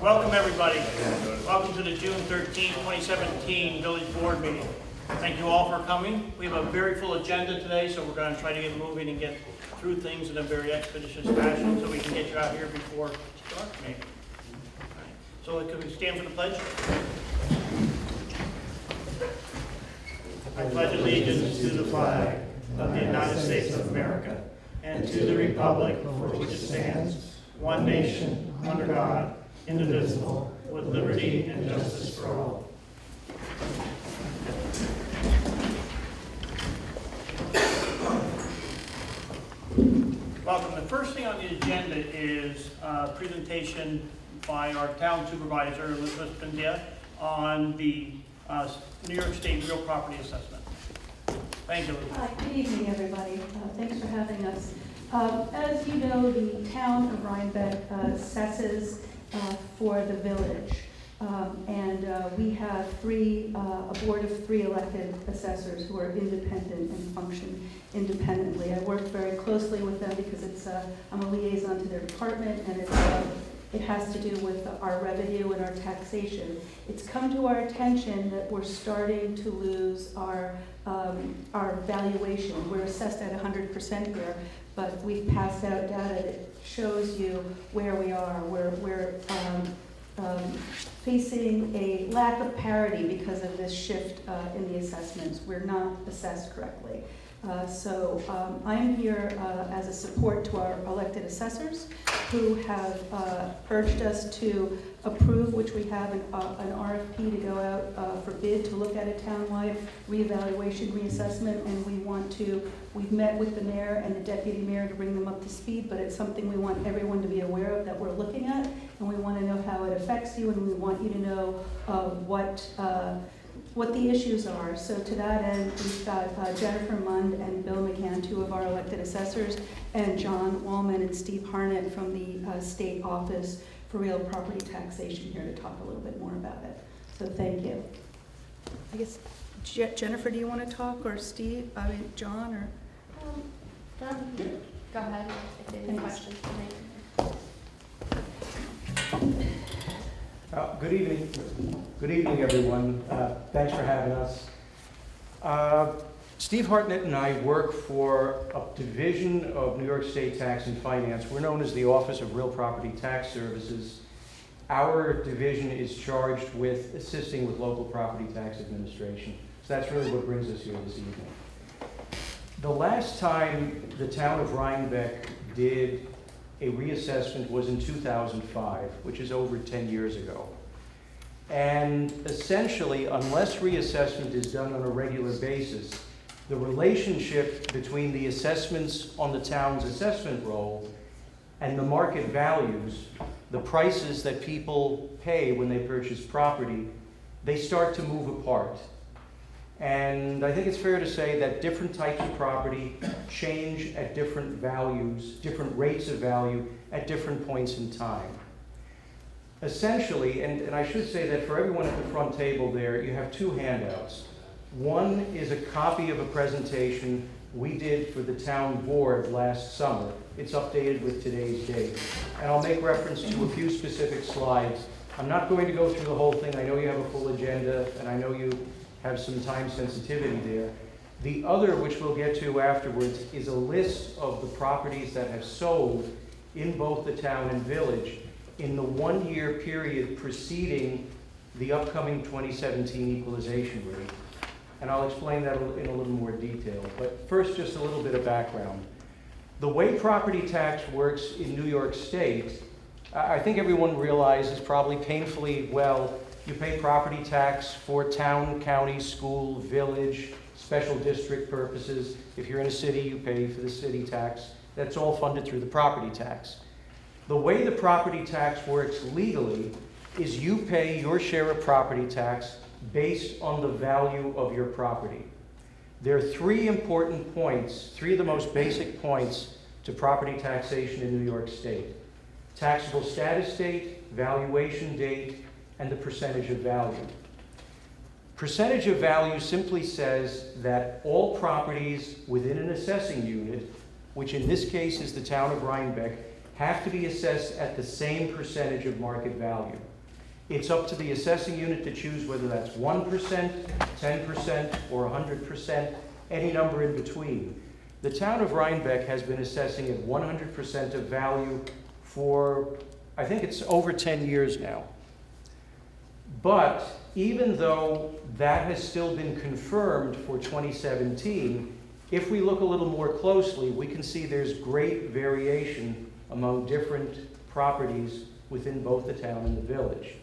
Welcome, everybody. Welcome to the June 13, 2017 Village Board meeting. Thank you all for coming. We have a very full agenda today, so we're going to try to get moving and get through things in a very expeditious fashion so we can get you out here before dark, maybe. All right. So can we stand for the pledge? I pledge allegiance to the flag of the United States of America and to the republic for which it stands, one nation, under God, indivisible, with liberty and justice for all. Welcome. The first thing on the agenda is a presentation by our town supervisor, Elizabeth Pindia, on the New York State real property assessment. Thank you. Hi, good evening, everybody. Thanks for having us. As you know, the town of Rhinebeck assesses for the village. We have a board of 3 elected assessors who are independent and function independently. I work very closely with them because I'm a liaison to their department, and it has to do with our revenue and our taxation. It's come to our attention that we're starting to lose our valuation. We're assessed at 100% here, but we've passed out data that shows you where we are. We're facing a lack of parity because of this shift in the assessments. We're not assessed correctly. I'm here as a support to our elected assessors who have urged us to approve, which we have an RFP to go out for bid to look at a townwide reevaluation, reassessment, and we've met with the mayor and the deputy mayor to bring them up to speed, but it's something we want everyone to be aware of that we're looking at, and we want to know how it affects you, and we want you to know what the issues are. So to that end, we've got Jennifer Mund and Bill McCann, 2 of our elected assessors, and John Wallman and Steve Harnett from the State Office for Real Property Taxation here to talk a little bit more about it. So thank you. I guess, Jennifer, do you want to talk, or Steve, John, or? John, go ahead if you have any questions for me. Good evening. Good evening, everyone. Thanks for having us. Steve Hartnett and I work for a division of New York State Tax and Finance. We're known as the Office of Real Property Tax Services. Our division is charged with assisting with local property tax administration. So that's really what brings us here this evening. The last time the town of Rhinebeck did a reassessment was in 2005, which is over 10 years ago. And essentially, unless reassessment is done on a regular basis, the relationship between the assessments on the town's assessment roll and the market values, the prices that people pay when they purchase property, they start to move apart. And I think it's fair to say that different types of property change at different values, different rates of value at different points in time. Essentially, and I should say that for everyone at the front table there, you have 2 handouts. One is a copy of a presentation we did for the town board last summer. It's updated with today's date. And I'll make reference to a few specific slides. I'm not going to go through the whole thing. I know you have a full agenda, and I know you have some time sensitivity there. The other, which we'll get to afterwards, is a list of the properties that have sold in both the town and village in the 1-year period preceding the upcoming 2017 equalization rate. And I'll explain that in a little more detail. But first, just a little bit of background. The way property tax works in New York State, I think everyone realizes probably painfully well, you pay property tax for town, county, school, village, special district purposes. If you're in a city, you pay for the city tax. That's all funded through the property tax. The way the property tax works legally is you pay your share of property tax based on the value of your property. There are 3 important points, 3 of the most basic points to property taxation in New York State: taxable status date, valuation date, and the percentage of value. Percentage of value simply says that all properties within an assessing unit, which in this case is the town of Rhinebeck, have to be assessed at the same percentage of market value. It's up to the assessing unit to choose whether that's 1%, 10%, or 100%, any number in between. The town of Rhinebeck has been assessing at 100% of value for, I think it's over 10 years now. But even though that has still been confirmed for 2017, if we look a little more closely, we can see there's great variation among different properties within both the town and the village.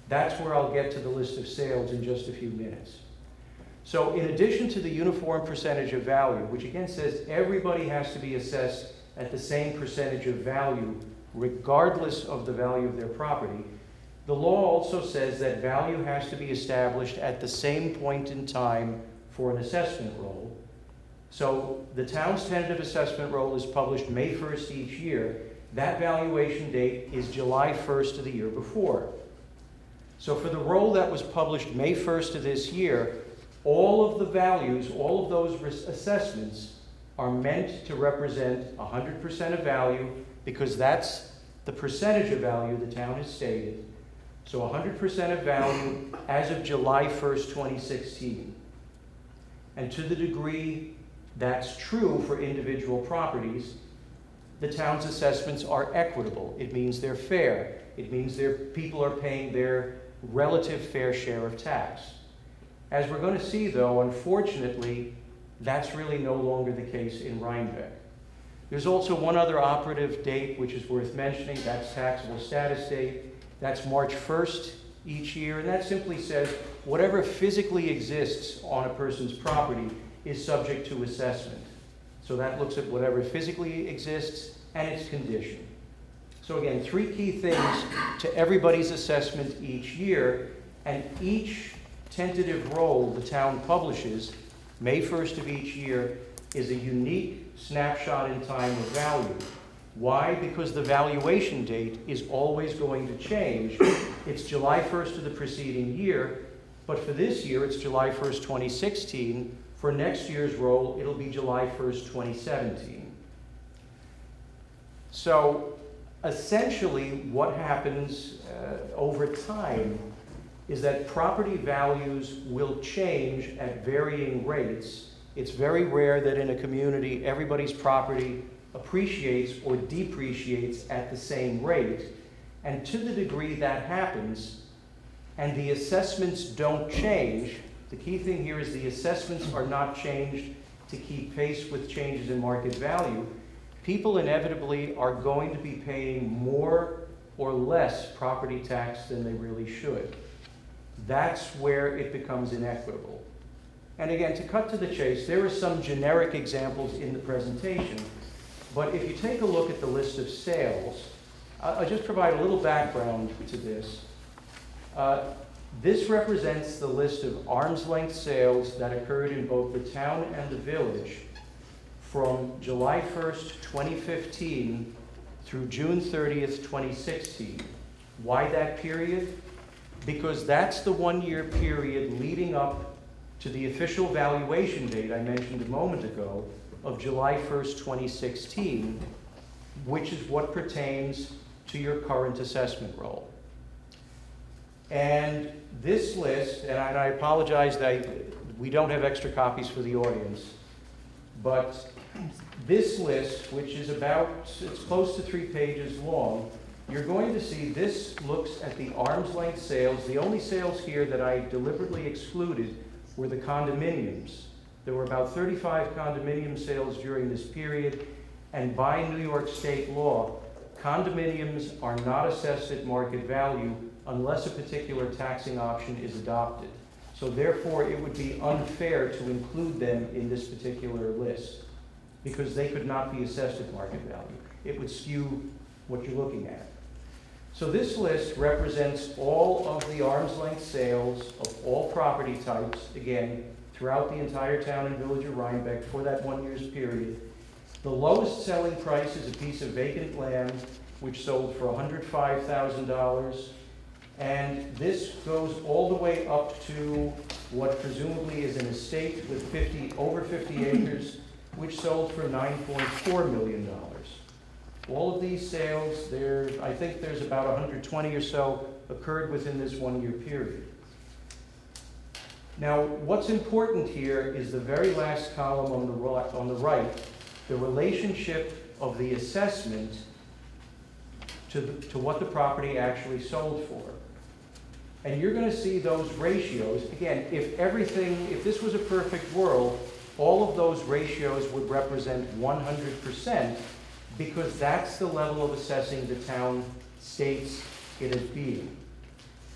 That's where I'll get to the list of sales in just a few minutes. So in addition to the uniform percentage of value, which again says everybody has to be assessed at the same percentage of value regardless of the value of their property, the law also says that value has to be established at the same point in time for an assessment roll. So the town's tentative assessment roll is published May 1st each year. That valuation date is July 1st of the year before. So for the roll that was published May 1st of this year, all of the values, all of those assessments are meant to represent 100% of value because that's the percentage of value the town has stated. So 100% of value as of July 1st, 2016. And to the degree that's true for individual properties, the town's assessments are equitable. It means they're fair. It means people are paying their relative fair share of tax. As we're going to see, though, unfortunately, that's really no longer the case in Rhinebeck. There's also one other operative date which is worth mentioning. That's taxable status date. That's March 1st each year, and that simply says whatever physically exists on a person's property is subject to assessment. So that looks at whatever physically exists and its condition. So again, three key things to everybody's assessment each year, and each tentative roll the town publishes, May 1st of each year, is a unique snapshot in time of value. Why? Because the valuation date is always going to change. It's July 1st of the preceding year, but for this year, it's July 1st, 2016. For next year's roll, it'll be July 1st, 2017. So essentially, what happens over time is that property values will change at varying rates. It's very rare that in a community, everybody's property appreciates or depreciates at the same rate. And to the degree that happens, and the assessments don't change, the key thing here is the assessments are not changed to keep pace with changes in market value, people inevitably are going to be paying more or less property tax than they really should. That's where it becomes inequitable. And again, to cut to the chase, there are some generic examples in the presentation, but if you take a look at the list of sales, I'll just provide a little background to this. This represents the list of arm's length sales that occurred in both the town and the village from July 1st, 2015 through June 30th, 2016. Why that period? Because that's the one-year period leading up to the official valuation date I mentioned a moment ago of July 1st, 2016, which is what pertains to your current assessment roll. And this list, and I apologize that we don't have extra copies for the audience, but this list, which is it's close to 3 pages long, you're going to see this looks at the arm's length sales. The only sales here that I deliberately excluded were the condominiums. There were about 35 condominium sales during this period, and by New York state law, condominiums are not assessed at market value unless a particular taxing option is adopted. So therefore, it would be unfair to include them in this particular list because they could not be assessed at market value. It would skew what you're looking at. So this list represents all of the arm's length sales of all property types, again, throughout the entire town and village of Rhinebeck for that 1 year's period. The lowest selling price is a piece of vacant land which sold for $105,000. And this goes all the way up to what presumably is an estate with over 50 acres, which sold for $9.4 million. All of these sales, I think there's about 120 or so occurred within this 1 year period. Now, what's important here is the very last column on the right, the relationship of the assessment to what the property actually sold for. And you're going to see those ratios. Again, if this was a perfect world, all of those ratios would represent 100%, because that's the level of assessing the town states it as being.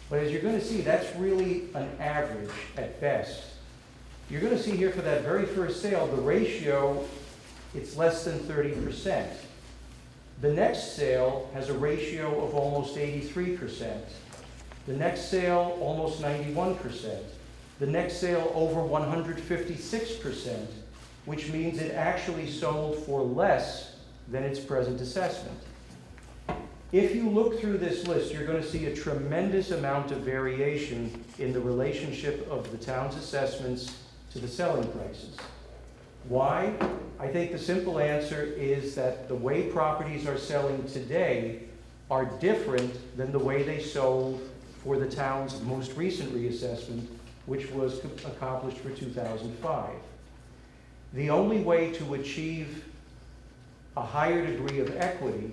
But as you're going to see, that's really an average at best. You're going to see here for that very first sale, the ratio, it's less than 30%. The next sale has a ratio of almost 83%. The next sale, almost 91%. The next sale, over 156%, which means it actually sold for less than its present assessment. If you look through this list, you're going to see a tremendous amount of variation in the relationship of the town's assessments to the selling prices. Why? I think the simple answer is that the way properties are selling today are different than the way they sold for the town's most recent reassessment, which was accomplished for 2005. The only way to achieve a higher degree of equity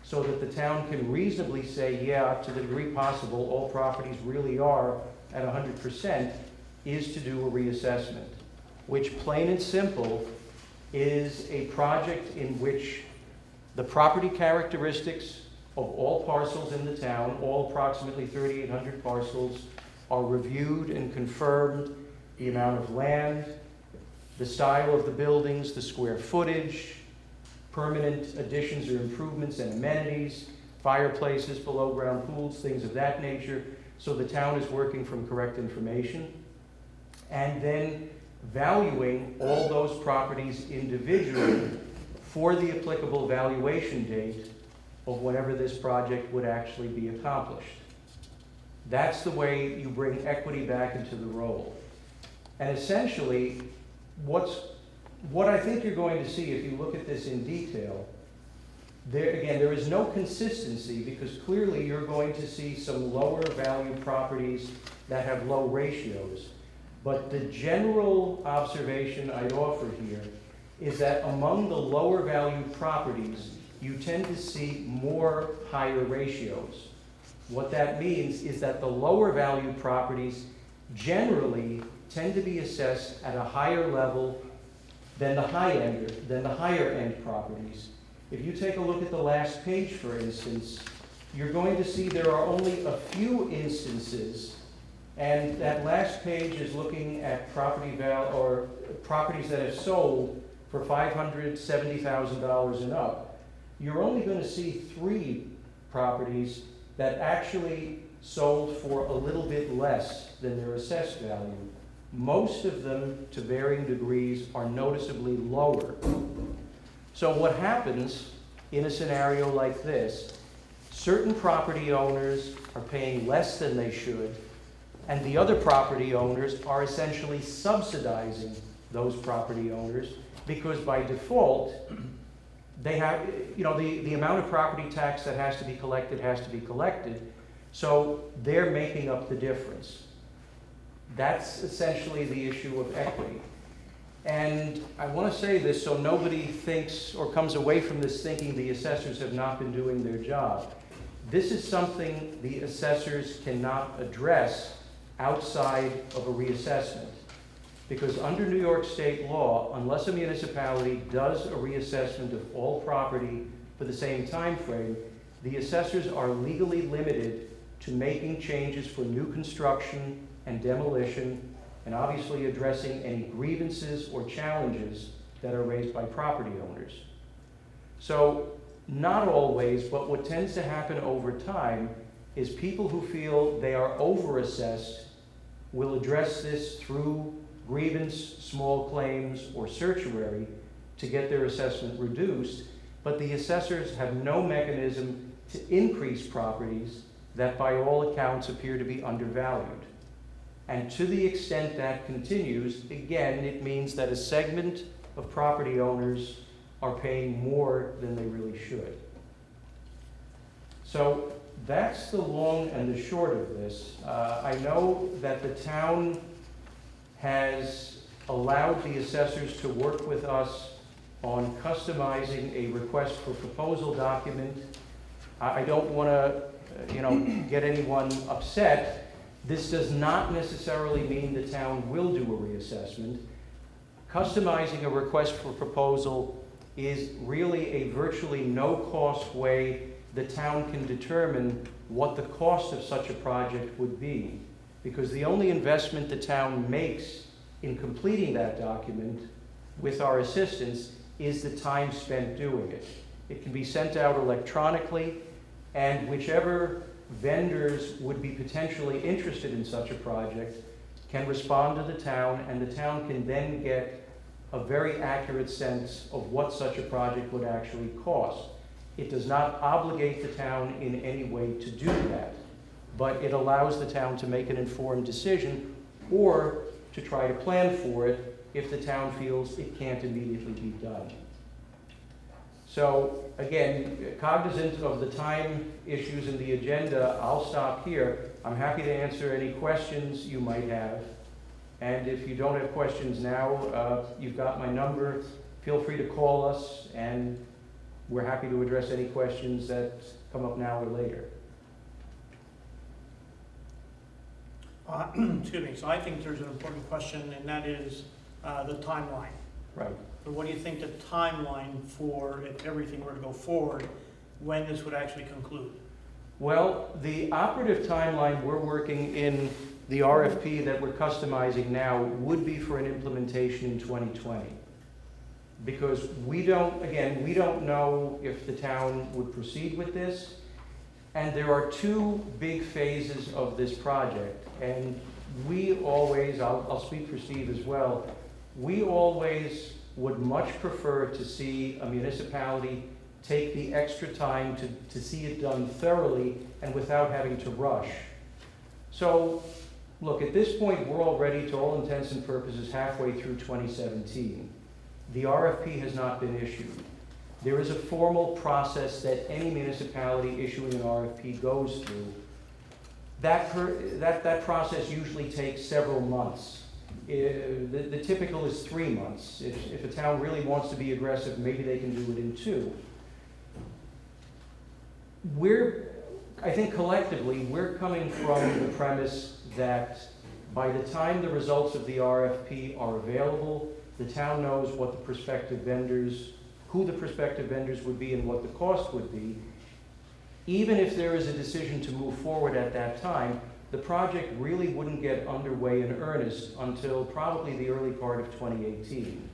so that the town can reasonably say, yeah, to the degree possible, all properties really are at 100%, is to do a reassessment, which plain and simple is a project in which the property characteristics of all parcels in the town, all approximately 3,800 parcels, are reviewed and confirmed. The amount of land, the style of the buildings, the square footage, permanent additions or improvements and amenities, fireplaces, below-ground pools, things of that nature. So the town is working from correct information. And then valuing all those properties individually for the applicable valuation date of whenever this project would actually be accomplished. That's the way you bring equity back into the role. And essentially, what I think you're going to see if you look at this in detail, there is no consistency, because clearly you're going to see some lower value properties that have low ratios. But the general observation I'd offer here is that among the lower value properties, you tend to see more higher ratios. What that means is that the lower value properties generally tend to be assessed at a higher level than the higher end properties. If you take a look at the last page, for instance, you're going to see there are only a few instances, and that last page is looking at properties that have sold for $570,000 and up. You're only going to see 3 properties that actually sold for a little bit less than their assessed value. Most of them, to varying degrees, are noticeably lower. So what happens in a scenario like this, certain property owners are paying less than they should, and the other property owners are essentially subsidizing those property owners, because by default, they have, the amount of property tax that has to be collected, so they're making up the difference. That's essentially the issue of equity. And I want to say this so nobody thinks or comes away from this thinking the assessors have not been doing their job. This is something the assessors cannot address outside of a reassessment. Because under New York State law, unless a municipality does a reassessment of all property for the same time frame, the assessors are legally limited to making changes for new construction and demolition, and obviously addressing any grievances or challenges that are raised by property owners. So, not always, but what tends to happen over time is people who feel they are overassessed will address this through grievance, small claims, or certiorari to get their assessment reduced, but the assessors have no mechanism to increase properties that by all accounts appear to be undervalued. And to the extent that continues, again, it means that a segment of property owners are paying more than they really should. So that's the long and the short of this. I know that the town has allowed the assessors to work with us on customizing a request for proposal document. I don't want to, get anyone upset. This does not necessarily mean the town will do a reassessment. Customizing a request for proposal is really a virtually no-cost way the town can determine what the cost of such a project would be. Because the only investment the town makes in completing that document with our assistance is the time spent doing it. It can be sent out electronically, and whichever vendors would be potentially interested in such a project can respond to the town, and the town can then get a very accurate sense of what such a project would actually cost. It does not obligate the town in any way to do that, but it allows the town to make an informed decision or to try to plan for it if the town feels it can't immediately be done. So again, cognizant of the time issues in the agenda, I'll stop here. I'm happy to answer any questions you might have. And if you don't have questions now, you've got my number. Feel free to call us, and we're happy to address any questions that come up now or later. Excuse me, so I think there's an important question, and that is the timeline. Right. So what do you think the timeline for, if everything were to go forward, when this would actually conclude? Well, the operative timeline we're working in the RFP that we're customizing now would be for an implementation in 2020. Because we don't know if the town would proceed with this. And there are two big phases of this project. And we always, I'll speak for Steve as well, we always would much prefer to see a municipality take the extra time to see it done thoroughly and without having to rush. So, look, at this point, we're already, to all intents and purposes, halfway through 2017. The RFP has not been issued. There is a formal process that any municipality issuing an RFP goes through. That process usually takes several months. The typical is 3 months. If a town really wants to be aggressive, maybe they can do it in 2. I think collectively, we're coming from the premise that by the time the results of the RFP are available, the town knows what the prospective vendors, who the prospective vendors would be and what the cost would be. Even if there is a decision to move forward at that time, the project really wouldn't get underway in earnest until probably the early part of 2018.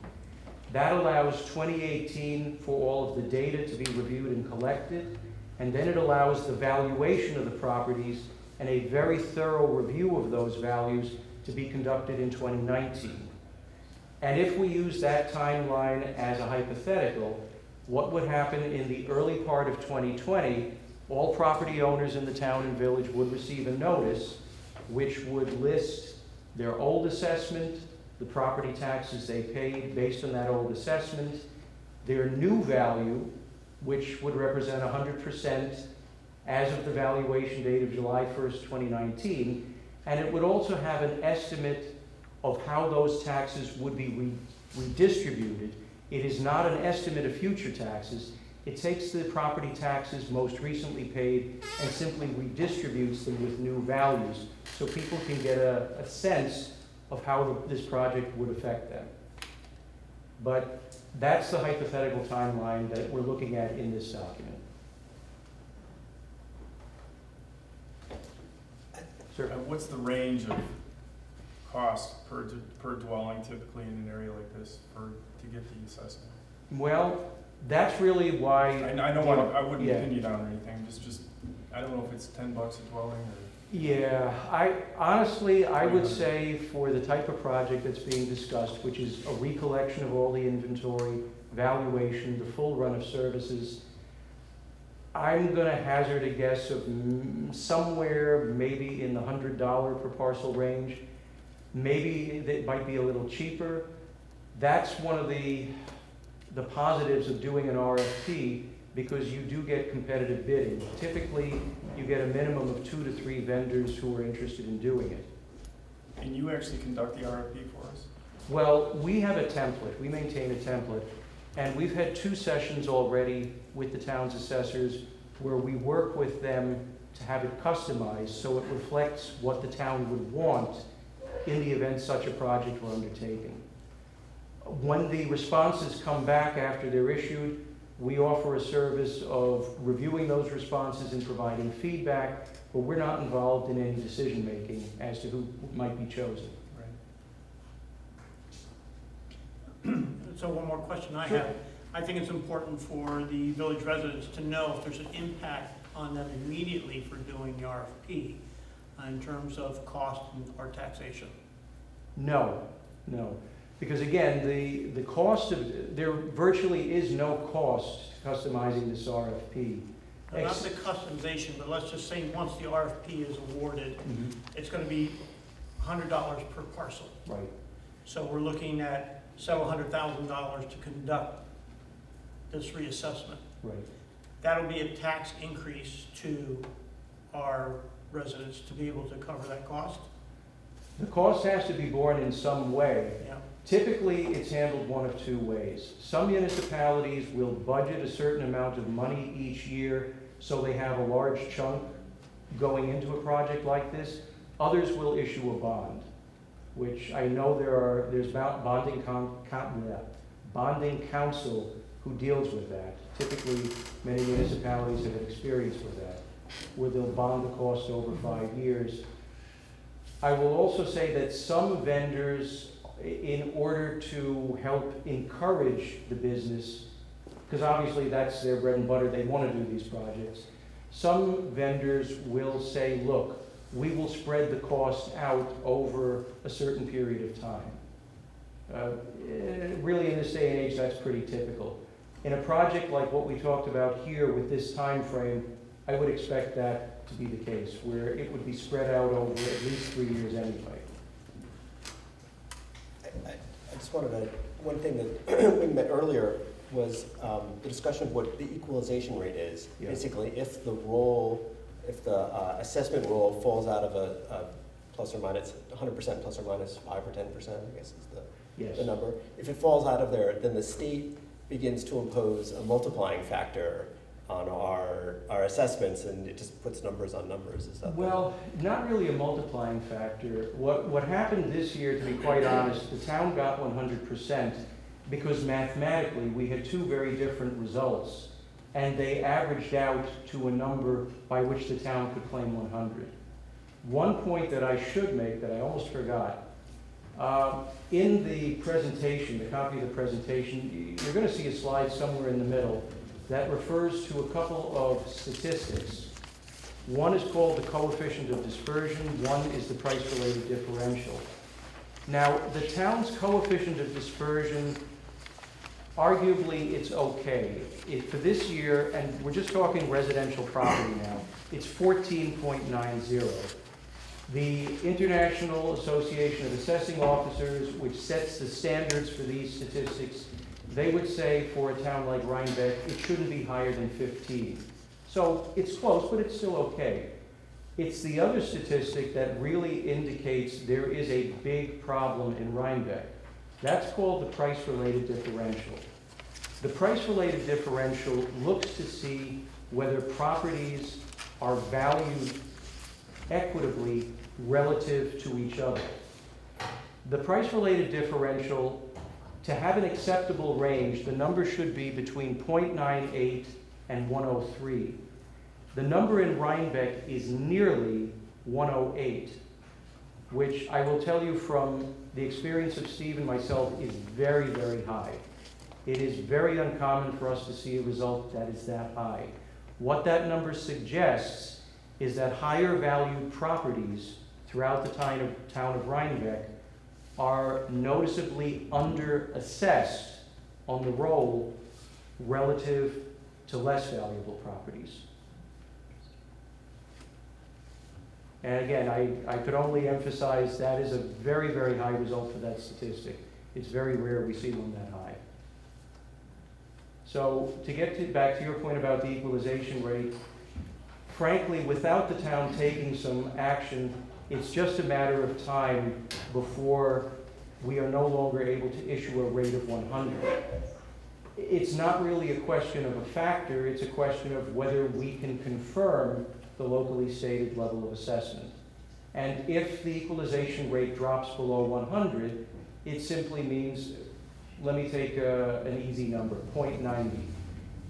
That allows 2018 for all of the data to be reviewed and collected, and then it allows the valuation of the properties and a very thorough review of those values to be conducted in 2019. And if we use that timeline as a hypothetical, what would happen in the early part of 2020? All property owners in the town and village would receive a notice which would list their old assessment, the property taxes they paid based on that old assessment, their new value, which would represent 100% as of the valuation date of July 1st, 2019, and it would also have an estimate of how those taxes would be redistributed. It is not an estimate of future taxes. It takes the property taxes most recently paid and simply redistributes them with new values so people can get a sense of how this project would affect them. But that's the hypothetical timeline that we're looking at in this document. Sir? What's the range of cost per dwelling typically in an area like this to get the assessment? Well, that's really why. I know I wouldn't pin you down or anything. Just I don't know if it's $10 a dwelling or. Yeah, I would say for the type of project that's being discussed, which is a recollection of all the inventory, valuation, the full run of services, I'm going to hazard a guess of somewhere maybe in the $100 per parcel range. Maybe it might be a little cheaper. That's one of the positives of doing an RFP. because you do get competitive bidding. Typically, you get a minimum of 2 to 3 vendors who are interested in doing it. And you actually conduct the RFP for us? Well, we have a template, we maintain a template, and we've had 2 sessions already with the town's assessors where we work with them to have it customized so it reflects what the town would want in the event such a project were undertaken. When the responses come back after they're issued, we offer a service of reviewing those responses and providing feedback, but we're not involved in any decision-making as to who might be chosen. So one more question I Sure. have. I think it's important for the village residents to know if there's an impact on them immediately for doing the RFP in terms of cost or taxation. No, no. Because again, the cost of, there virtually is no cost to customizing this RFP. Now, not the customization, but let's just say once the RFP is awarded, Mhm. it's gonna be $100 per parcel. Right. So we're looking at several $100,000 to conduct this reassessment. Right. That'll be a tax increase to our residents to be able to cover that cost. The cost has to be borne in some way. Yeah. Typically, it's handled one of 2 ways. Some municipalities will budget a certain amount of money each year, so they have a large chunk going into a project like this. Others will issue a bond, which I know there's bonding council who deals with that. Typically, many municipalities have experience with that, where they'll bond the cost over 5 years. I will also say that some vendors, in order to help encourage the business, because obviously that's their bread and butter, they want to do these projects, some vendors will say, look, we will spread the cost out over a certain period of time. Really, in this day and age, that's pretty typical. In a project like what we talked about here with this time frame, I would expect that to be the case, where it would be spread out over at least 3 years anyway. I just wanted to, one thing that we met earlier was the discussion of what the equalization rate is. Yeah. Basically, if the assessment roll falls out of a plus or minus 100% plus or minus 5 or 10%, I guess is Yes. the number. If it falls out of there, then the state begins to impose a multiplying factor on our assessments, and it just puts numbers on numbers. Is that Well, not really a multiplying factor. What happened this year, to be quite honest, the town got 100% because mathematically we had 2 very different results, and they averaged out to a number by which the town could claim 100. One point that I should make that I almost forgot, in the presentation, the copy of the presentation, you're going to see a slide somewhere in the middle that refers to a couple of statistics. One is called the coefficient of dispersion, one is the price-related differential. Now, the town's coefficient of dispersion, arguably it's okay. For this year, and we're just talking residential property now, it's 14.90. The International Association of Assessing Officers, which sets the standards for these statistics, they would say for a town like Rhinebeck, it shouldn't be higher than 15. So it's close, but it's still okay. It's the other statistic that really indicates there is a big problem in Rhinebeck. That's called the price-related differential. The price-related differential looks to see whether properties are valued equitably relative to each other. The price-related differential, to have an acceptable range, the number should be between 0.98 and 103. The number in Rhinebeck is nearly 108, which I will tell you from the experience of Steve and myself is very, very high. It is very uncommon for us to see a result that is that high. What that number suggests is that higher valued properties throughout the town of Rhinebeck are noticeably under-assessed on the roll relative to less valuable properties. And again, I could only emphasize that is a very, very high result for that statistic. It's very rare we see one that high. So to back to your point about the equalization rate, frankly, without the town taking some action, it's just a matter of time before we are no longer able to issue a rate of 100. It's not really a question of a factor, it's a question of whether we can confirm the locally stated level of assessment. And if the equalization rate drops below 100, it simply means, let me take an easy number, 0.90.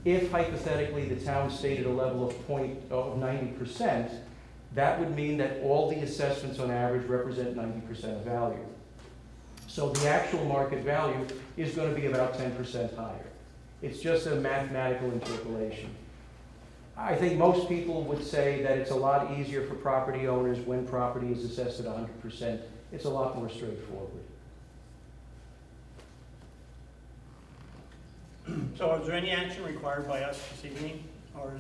If hypothetically the town stated a level of 90%, that would mean that all the assessments on average represent 90% of value. So the actual market value is going to be about 10% higher. It's just a mathematical interpolation. I think most people would say that it's a lot easier for property owners when property is assessed at 100%. It's a lot more straightforward. So is there any action required by us this evening or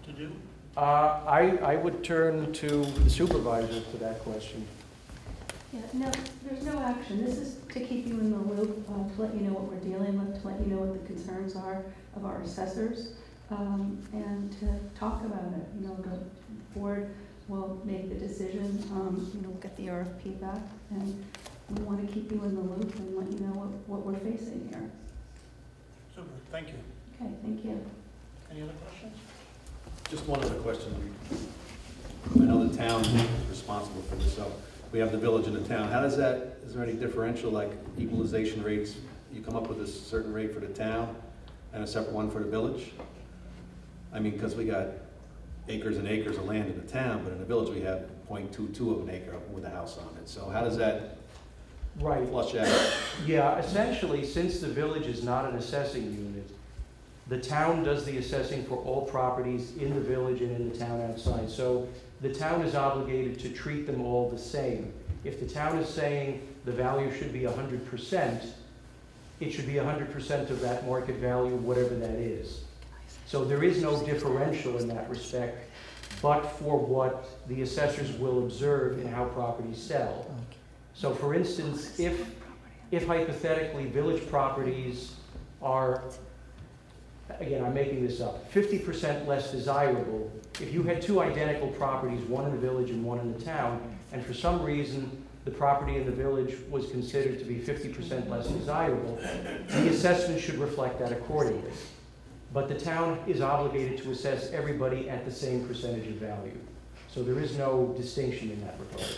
to do? I would turn to the supervisor for that question. Yeah, no, there's no action. This is to keep you in the loop, to let you know what we're dealing with, to let you know what the concerns are of our assessors, and to talk about it. You know, the board will make the decision, you know, get the RFP back, and we want to keep you in the loop and let you know what we're facing here. Super, thank you. Okay, thank you. Any other questions? Just one other question. I know the town is responsible for this, so we have the village and the town. How does that, is there any differential, like equalization rates? You come up with a certain rate for the town and a separate one for the village? I mean, because we got acres and acres of land in the town, but in the village we have 0.22 of an acre with a house on it. So how does that flush out? Yeah, essentially, since the village is not an assessing unit, the town does the assessing for all properties in the village and in the town outside. So the town is obligated to treat them all the same. If the town is saying the value should be 100%, it should be 100% of that market value, whatever that is. So there is no differential in that respect, but for what the assessors will observe in how properties sell. So for instance, if hypothetically village properties are, again, I'm making this up, 50% less desirable, if you had two identical properties, one in the village and one in the town, and for some reason the property in the village was considered to be 50% less desirable, the assessment should reflect that accordingly. But the town is obligated to assess everybody at the same percentage of value. So there is no distinction in that regard.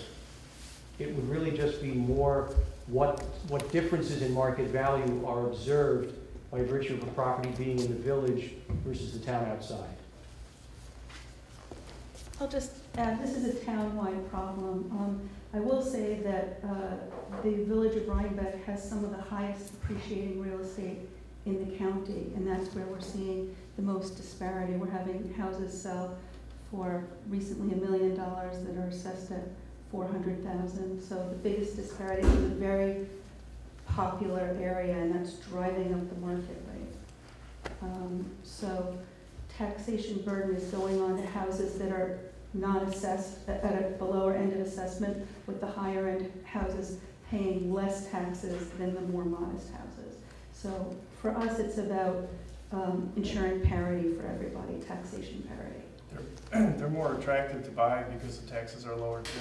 It would really just be more what differences in market value are observed by virtue of a property being in the village versus the town outside. I'll just add, this is a town-wide problem. I will say that the village of Rhinebeck has some of the highest appreciating real estate in the county, and that's where we're seeing the most disparity. We're having houses sell for recently $1 million that are assessed at $400,000. So the biggest disparity is a very popular area, and that's driving up the market rate. So taxation burden is going on to houses that are not assessed at the lower end of assessment, with the higher end houses paying less taxes than the more modest houses. So for us, it's about ensuring parity for everybody, taxation parity. They're more attractive to buy because the taxes are lower too.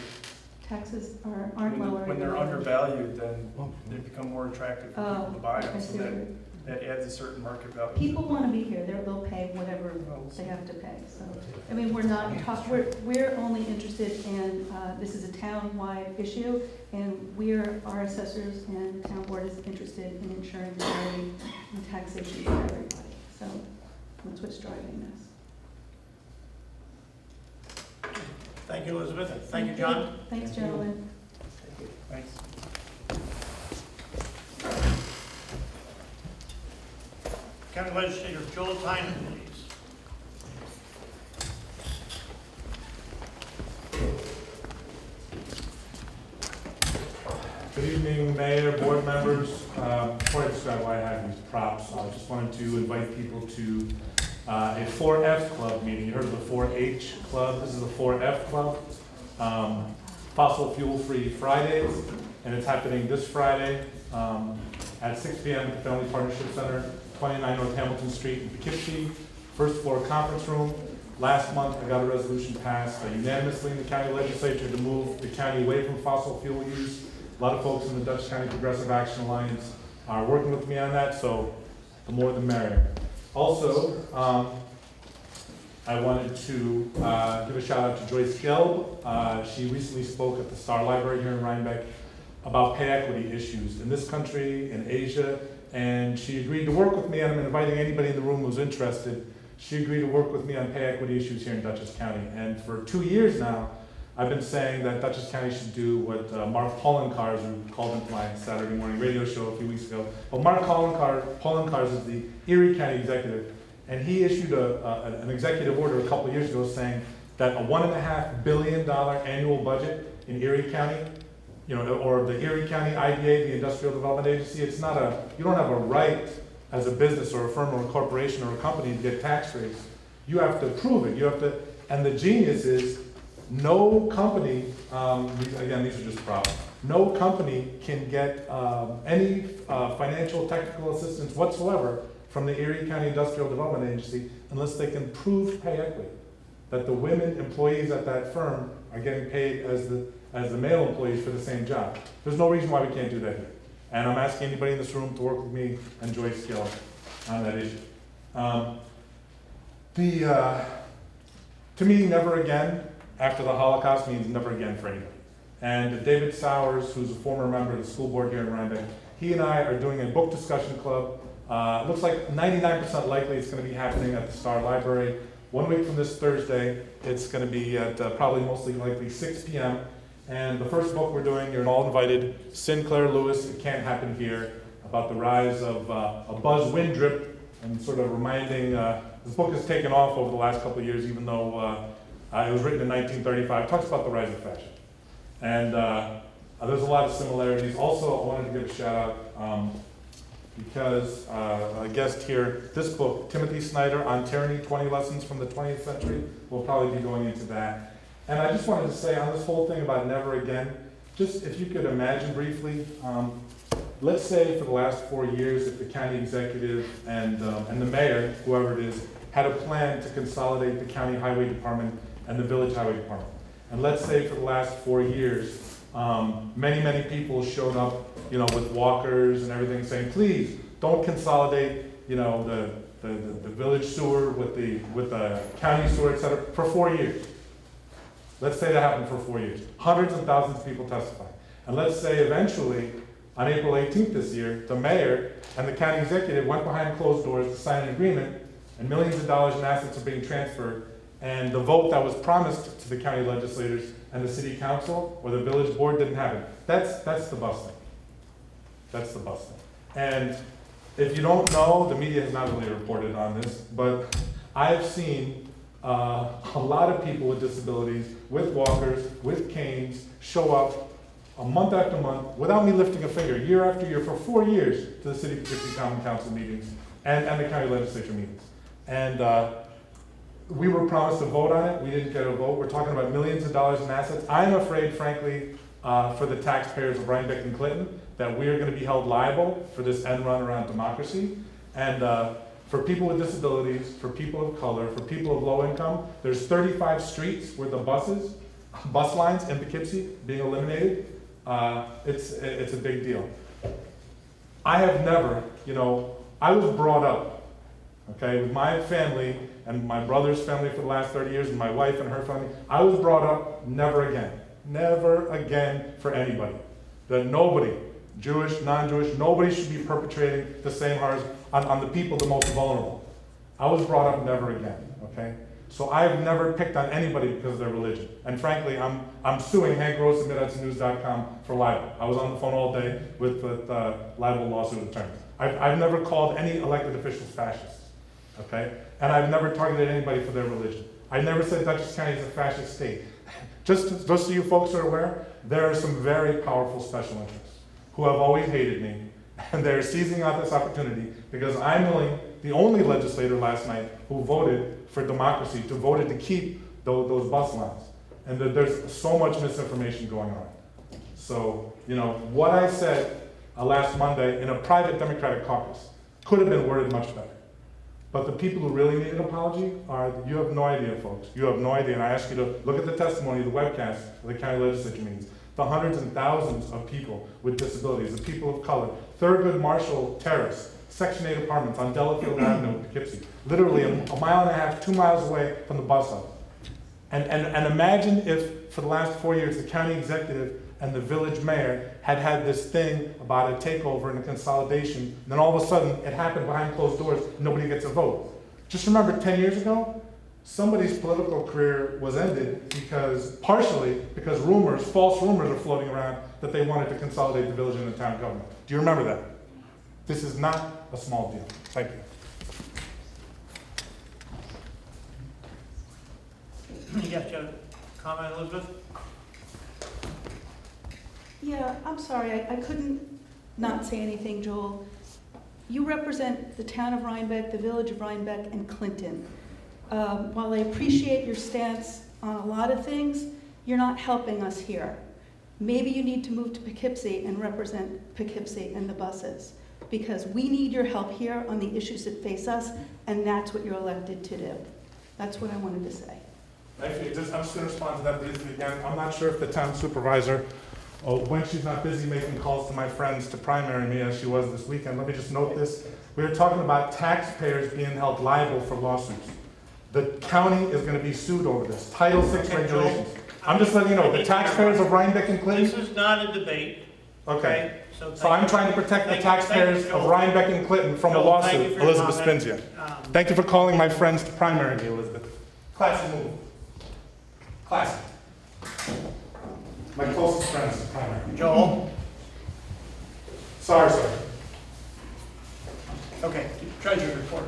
Taxes aren't lower. When they're undervalued, then they become more attractive for people to buy I them, so see. that adds a certain market value. People want to be here, they'll pay whatever they have to pay, so, I mean, we're only interested in, this is a town-wide issue, and our assessors and the town board is interested in ensuring parity and taxation for everybody, so that's what's driving this. Thank you, Elizabeth. Thank you, John. Thanks, gentlemen. Thanks. County Legislator Joel Tynan, please. Good evening, Mayor, board members. Before I describe why I have these props, I just wanted to invite people to a 4F Club meeting. You heard of the 4H Club. This is the 4F Club. Fossil Fuel Free Fridays, and it's happening this Friday at 6 p.m. at the Family Partnership Center 29 North Hamilton Street in Poughkeepsie, first floor conference room. Last month, I got a resolution passed unanimously in the county legislature to move the county away from fossil fuel use. A lot of folks in the Dutchess County Progressive Action Alliance are working with me on that, so the more the merrier. Also, I wanted to give a shout out to Joyce Gelb. She recently spoke at the Star Library here in Rhinebeck about pay equity issues in this country, in Asia, and she agreed to work with me, and I'm inviting anybody in the room who's interested. She agreed to work with me on pay equity issues here in Dutchess County, and for 2 years now, I've been saying that Dutchess County should do what Mark Pollenkars, who called into my Saturday morning radio show a few weeks ago. Well, Mark Pollenkars is the Erie County executive, and he issued an executive order a couple of years ago saying that a $1.5 billion annual budget in Erie County, or the Erie County IDA, the Industrial Development Agency, you don't have a right as a business or a firm or a corporation or a company to get tax rates. You have to prove it. And the genius is no company, again, these are just problems, no company can get any financial technical assistance whatsoever from the Erie County Industrial Development Agency unless they can prove pay equity, that the women employees at that firm are getting paid as the male employees for the same job. There's no reason why we can't do that here. And I'm asking anybody in this room to work with me and Joyce Gill on that issue. To me, never again after the Holocaust means never again for anybody. And David Sowers, who's a former member of the school board here in Rhinebeck, he and I are doing a book discussion club. It looks like 99% likely it's going to be happening at the Star Library. 1 week from this Thursday, it's going to be at probably mostly likely 6 p.m. And the first book we're doing, you're all invited, Sinclair Lewis, It Can't Happen Here, about the rise of a Buzz Windrip, and sort of reminding, this book has taken off over the last couple of years, even though it was written in 1935. It talks about the rise of fashion. And there's a lot of similarities. Also, I wanted to give a shout out, because a guest here, this book, Timothy Snyder, On Tyranny, 20 Lessons from the 20th Century, will probably be going into that. And I just wanted to say on this whole thing about never again, just if you could imagine briefly, let's say for the last 4 years, if the county executive and the mayor, whoever it is, had a plan to consolidate the county highway department and the village highway department. And let's say for the last 4 years, many people showed up, with walkers and everything saying, please don't consolidate, the village sewer with the county sewer, et cetera, for 4 years. Let's say that happened for 4 years. Hundreds of thousands of people testify. And let's say eventually, on April 18th this year, the mayor and the county executive went behind closed doors to sign an agreement, and millions of dollars in assets are being transferred, and the vote that was promised to the county legislators and the city council or the village board didn't happen. That's the busting. That's the busting. And if you don't know, the media has not really reported on this, but I've seen a lot of people with disabilities, with walkers, with canes, show up a month after month without me lifting a finger, year after year, for 4 years to the City of Poughkeepsie Common Council meetings and the county legislature meetings. And we were promised a vote on it. We didn't get a vote. We're talking about millions of dollars in assets. I'm afraid, frankly, for the taxpayers of Rhinebeck and Clinton, that we are going to be held liable for this end run around democracy. And for people with disabilities, for people of color, for people of low income, there's 35 streets where the bus lines in Poughkeepsie being eliminated. It's a big deal. I have never, I was brought up, okay, with my family and my brother's family for the last 30 years, and my wife and her family. I was brought up never again for anybody. That nobody, Jewish, non-Jewish, nobody should be perpetrating the same harms on the people the most vulnerable. I was brought up never again, okay? So I've never picked on anybody because of their religion. And frankly, I'm suing Hank Gross and MidHudsonNews.com for libel. I was on the phone all day with libel lawsuit attorneys. I've never called any elected officials fascists, okay? And I've never targeted anybody for their religion. I never said Dutchess County is a fascist state. Just so you folks are aware, there are some very powerful special interests who have always hated me, and they're seizing out this opportunity because I'm the only legislator last night who voted for democracy, voted to keep those bus lines. And there's so much misinformation going on. So, what I said last Monday in a private Democratic caucus, Could have been worded much better. But the people who really need an apology are, you have no idea, folks. You have no idea, and I ask you to look at the testimony, the webcast of the county legislature meetings. The hundreds and thousands of people with disabilities, the people of color, Thurgood Marshall Terrace, Section 8 apartments on Delafield Avenue in Poughkeepsie, literally a mile and a half, 2 miles away from the bus stop. And imagine if, for the last 4 years, the county executive and the village mayor had this thing about a takeover and a consolidation, and then all of a sudden, it happened behind closed doors, nobody gets a vote. Just remember, 10 years ago, somebody's political career was ended partially because false rumors are floating around that they wanted to consolidate the village and the town government. Do you remember that? This is not a small deal. Thank you. You got your comment, Elizabeth? Yeah, I'm sorry, I couldn't not say anything, Joel. You represent the town of Rhinebeck, the village of Rhinebeck, and Clinton. While I appreciate your stance on a lot of things, you're not helping us here. Maybe you need to move to Poughkeepsie and represent Poughkeepsie and the buses, because we need your help here on the issues that face us, and that's what you're elected to do. That's what I wanted to say. Actually, I'm just going to respond to that briefly again. I'm not sure if the town supervisor, when she's not busy making calls to my friends to primary me as she was this weekend, let me just note this. We are talking about taxpayers being held liable for lawsuits. The county is going to be sued over this. Title VI regulations. I'm just letting you know, the taxpayers of Rhinebeck and Clinton. This is not a debate. Okay. So So I'm trying to protect the thank taxpayers you, of Joel. Rhinebeck and Clinton from a Joel, thank you lawsuit. for your Elizabeth comment. Spinzia. Thank you for calling my friends to primary me, Elizabeth. Classy move. Classy. My closest friends to primary. Joel? Sorry, sir. Okay, treasurer's report.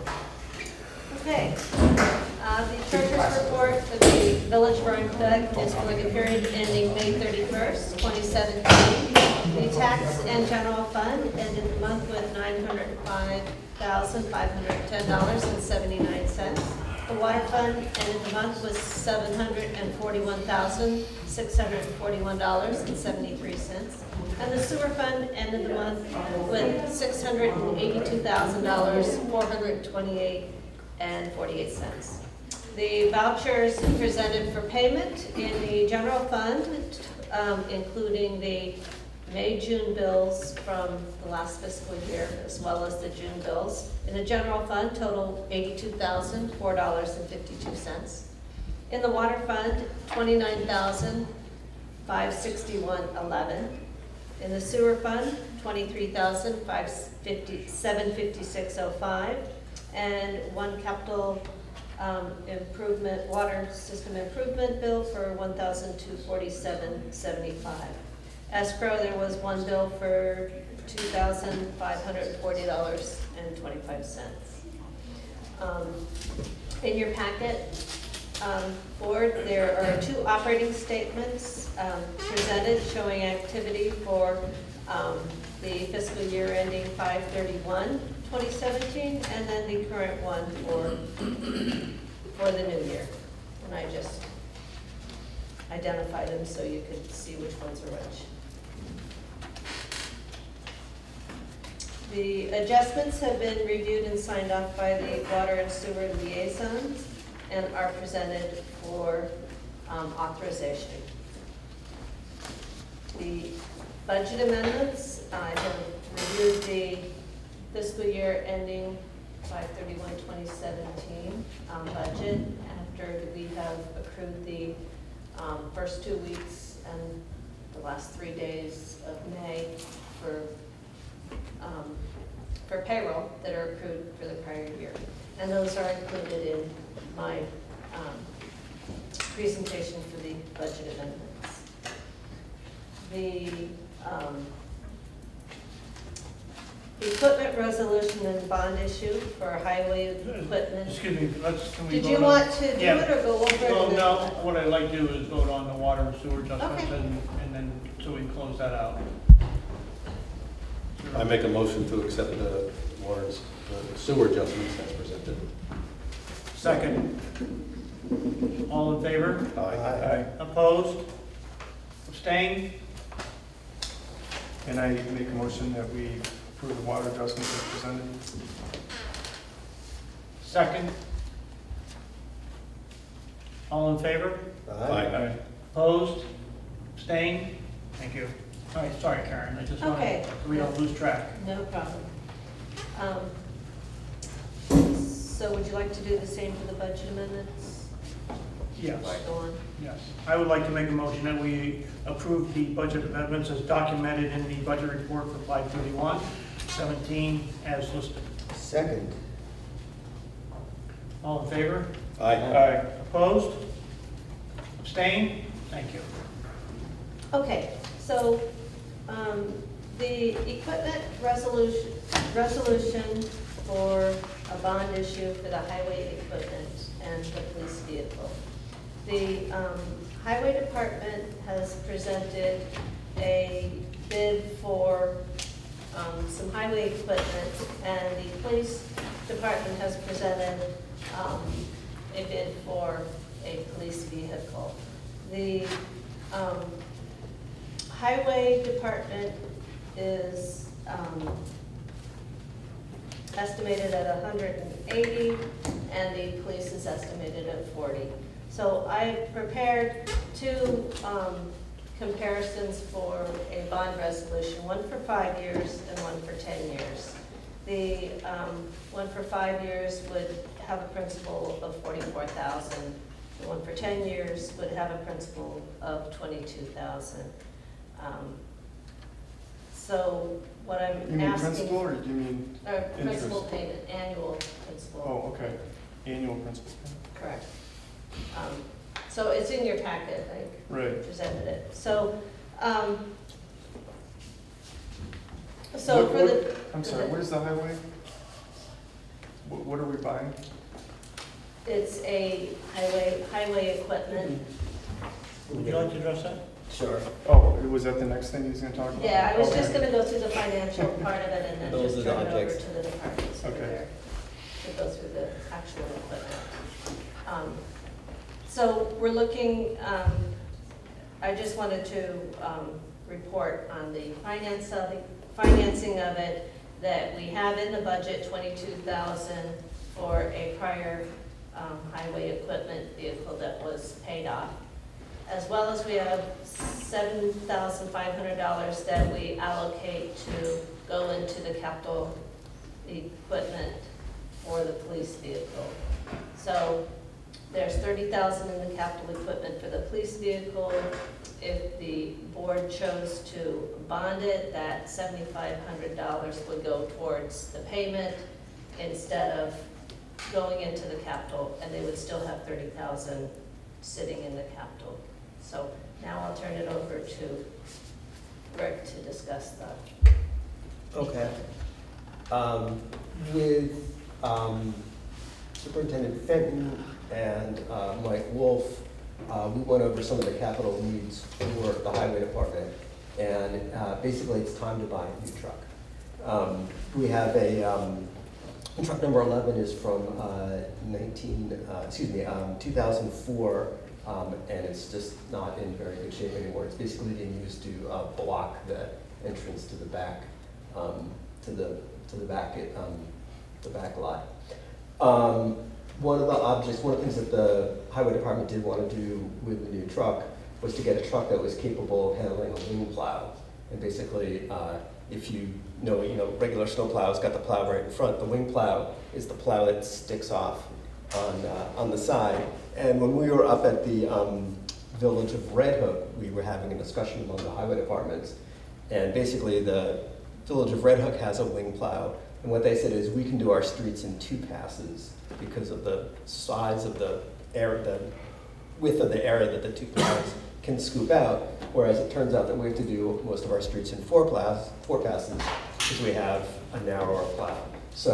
Okay. The treasurer's report for the Village of Rhinebeck is for the period ending May 31st, 2017. The tax and general fund ended the month with $905,510.79. The water fund ended the month with $741,641.73. And the sewer fund ended the month with $682,428.48. The vouchers presented for payment in the general fund, including the May-June bills from the last fiscal year, as well as the June bills. In the general fund, total $82,004.52. In the water fund, $29,561.11. In the sewer fund, $23,756.05. And one capital improvement, water system improvement bill for $1,247.75. Escrow, there was one bill for $2,540.25. In your packet, board, there are two operating statements presented showing activity for the fiscal year ending 5/31/2017, and then the current one for the new year. And I just identified them so you could see which ones are which. The adjustments have been reviewed and signed off by the water and sewer liaisons and are presented for authorization. The budget amendments, I have reviewed the fiscal year ending 5/31/2017 budget after we have accrued the first 2 weeks and the last 3 days of May for payroll that are accrued for the prior year. And those are included in my presentation for the budget amendments. The equipment resolution and bond issue for highway equipment. Excuse me, can we Did vote you on- want to do Yeah. it or go over it? Well, and no, then- what I'd like to do is vote on the water and sewer adjustments Okay. and then, so we can close that out. I make a motion to accept the water's, the sewer adjustments as presented. Second. All in favor? Aye. Opposed? Abstained? And I make a motion that we approve the water adjustments as presented. Second? All in favor? Aye. Opposed? Abstained? Thank you. All right, sorry, Karen, I just want Okay. to, we don't lose track. No problem. So would you like to do the same for the budget amendments? Yes. Before I go on? Yes. I would like to make a motion that we approve the budget amendments as documented in the budget report for 5/31/17 as listed. Second. All in favor? Aye. Opposed? Abstained? Thank you. Okay, so, the equipment resolution for a bond issue for the highway equipment and the police vehicle. The, highway department has presented a bid for, some highway equipment, and the police department has presented, a bid for a police vehicle. The, highway department is estimated at 180, and the police is estimated at 40. So I prepared two comparisons for a bond resolution, one for 5 years and one for 10 years. The one for 5 years would have a principal of $44,000. The one for 10 years would have a principal of $22,000. So what I'm asking. You mean principal or do you mean, Principal interest? payment, annual principal. oh, okay, annual principal payment. Correct. So it's in your packet, I Right. presented it. So, What- so for the. I'm sorry, what is the highway? What are we buying? It's a highway equipment. Would you like to address that? Sure. Oh, was that the next thing he's gonna talk about? Yeah, I was just Okay. gonna go through the financial part of it and then Those just are the turn it over objects. to the departments over Okay. there to go through the actual equipment. So we're looking, I just wanted to report on the financing of it, that we have in the budget $22,000 for a prior highway equipment vehicle that was paid off, as well as we have $7,500 that we allocate to go into the capital equipment for the police vehicle. So there's $30,000 in the capital equipment for the police vehicle. If the board chose to bond it, that $7,500 would go towards the payment instead of going into the capital, and they would still have $30,000 sitting in the capital. So now I'll turn it over to Rick to discuss that. Okay. With Superintendent Fenton and Mike Wolf, we went over some of the capital needs for the highway department, and basically it's time to buy a new truck. We have truck number 11 is from 2004, and it's just not in very good shape anymore. It's basically being used to block the entrance to the back, the back lot. One of the things that the highway department did want to do with the new truck was to get a truck that was capable of handling a wing plow. And basically, if you know, regular snow plow's got the plow right in front. The wing plow is the plow that sticks off on the side. And when we were up at the village of Red Hook, we were having a discussion among the highway departments. And basically, the village of Red Hook has a wing plow. And what they said is, we can do our streets in 2 passes because of the size of the area, the width of the area that the 2 plows can scoop out. Whereas it turns out that we have to do most of our streets in 4 passes because we have a narrower plow. So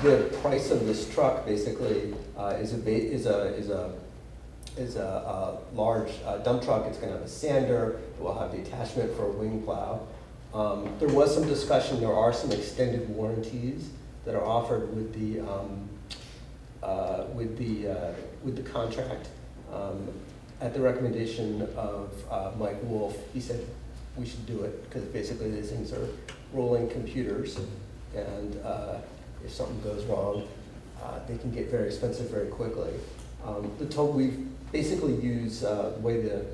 the price of this truck basically is a large dump truck. It's going to have a sander. It will have the attachment for a wing plow. There was some discussion. There are some extended warranties that are offered with the contract. At the recommendation of Mike Wolf, he said we should do it because basically these things are rolling computers, and if something goes wrong, they can get very expensive very quickly. We basically use the way the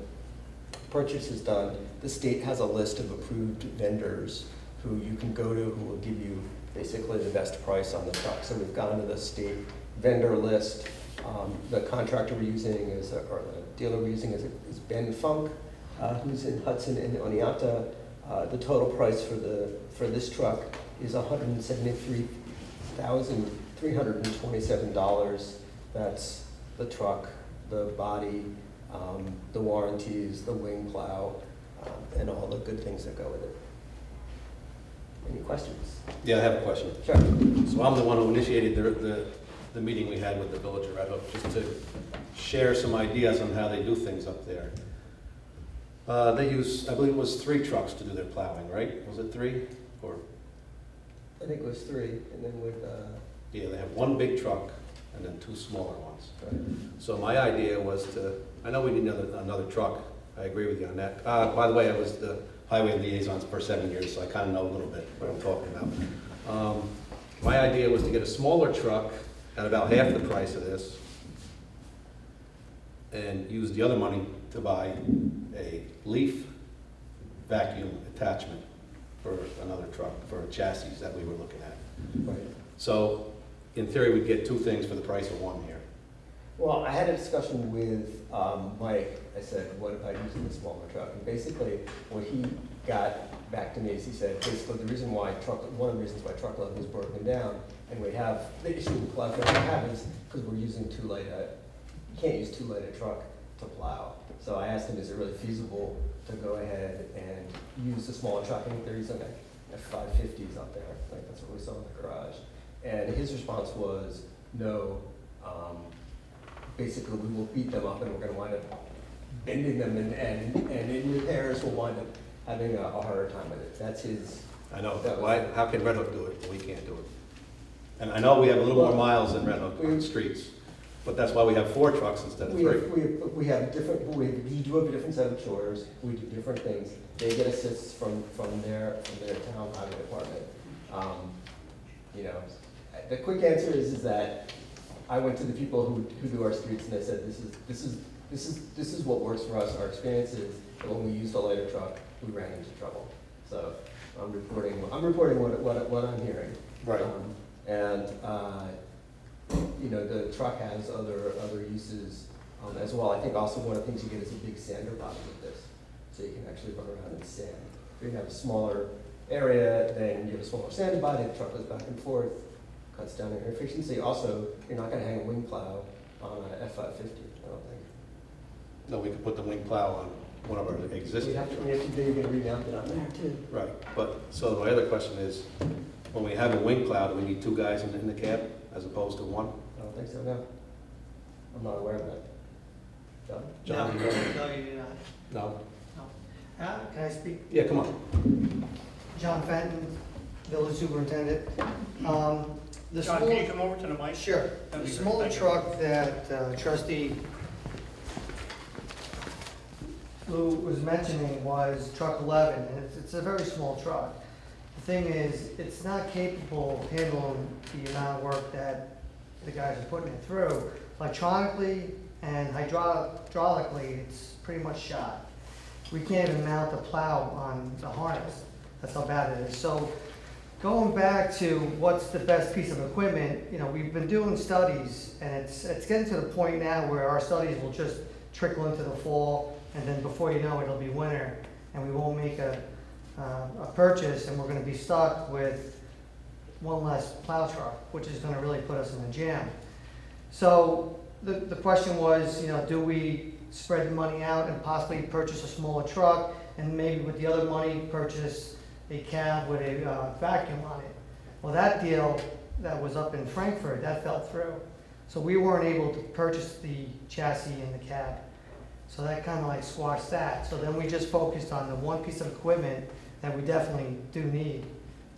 purchase is done. The state has a list of approved vendors who you can go to who will give you basically the best price on the truck. So we've gone to the state vendor list. The contractor we're using is, or the dealer we're using is Ben Funk, who's in Hudson and Oneonta. The total price for this truck is $173,327. That's the truck, the body, the warranties, the wing plow, and all the good things that go with it. Any questions? Yeah, I have a question. Sure. So I'm the one who initiated the meeting we had with the Village of Red Hook, just to share some ideas on how they do things up there. They use, I believe it was 3 trucks to do their plowing, right? Was it 3? Or, I think it was 3, and then with, yeah, they have 1 big truck and then 2 smaller ones. right. So my idea was to, I know we need another truck. I agree with you on that. By the way, I was the highway liaison for 7 years, so I kind of know a little bit what I'm talking about. My idea was to get a smaller truck at about half the price of this and use the other money to buy a leaf vacuum attachment for another truck, for a chassis that we were looking at. Right. So in theory, we'd get 2 things for the price of 1 here. Well, I had a discussion with Mike. I said, what about using the smaller truck? And basically, what he got back to me is he said, basically, one of the reasons why truckload was broken down, and we have, the issue with plow truck we have is because we're using too light you can't use too light a truck to plow. So I asked him, is it really feasible to go ahead and use the smaller truck? I think they're using F550s up there. Like that's what we saw in the garage. And his response was, no. Basically, we will beat them up and we're going to wind up bending them, and in repairs we'll wind up having a harder time with it. That's his. I know, but why, how can Red Hook do it, but we can't do it? And I know we have a little more miles than Red Hook on streets, but that's why we have 4 trucks instead of 3. We do have a different set of chores. We do different things. They get assists from their town highway department. The quick answer is that I went to the people who do our streets and I said, this is what works for us. Our experience is that when we used a lighter truck, we ran into trouble. So I'm reporting what I'm hearing. Right. The truck has other uses as well. I think also one of the things you get is a big sander body with this, so you can actually run around and sand. If you have a smaller area, then you have a smaller sander body. The truck goes back and forth, cuts down your efficiency. Also, you're not going to hang a wing plow on a F550. I don't think. No, we could put the wing plow on one of our existing. You're going to remount it on there too. Right, but, so my other question is, when we have a wing plow, do we need 2 guys in the cab as opposed to 1? I don't think so. No, I'm not aware of that. John? John, you know? No, you do not. No? Can I speak? Yeah, come on. John Fenton, Village Superintendent. The John, small- can you come over to the mic? Sure. That'd The be great. smaller Thank you. truck that trustee Lou was mentioning was truck 11, and it's a very small truck. The thing is, it's not capable of handling the amount of work that the guys are putting it through. Electronically and hydraulically, it's pretty much shot. We can't even mount the plow on the harness. That's how bad it is. So going back to what's the best piece of equipment, we've been doing studies, and it's getting to the point now where our studies will just trickle into the fall, and then before you know it, it'll be winter, and we won't make a purchase, and we're gonna be stuck with one less plow truck, which is gonna really put us in a jam. So the question was, do we spread the money out and possibly purchase a smaller truck, and maybe with the other money, purchase a cab with a vacuum on it? Well, that deal that was up in Frankfurt, that fell through. So we weren't able to purchase the chassis and the cab. So that kind of like squashed that. So then we just focused on the one piece of equipment that we definitely do need.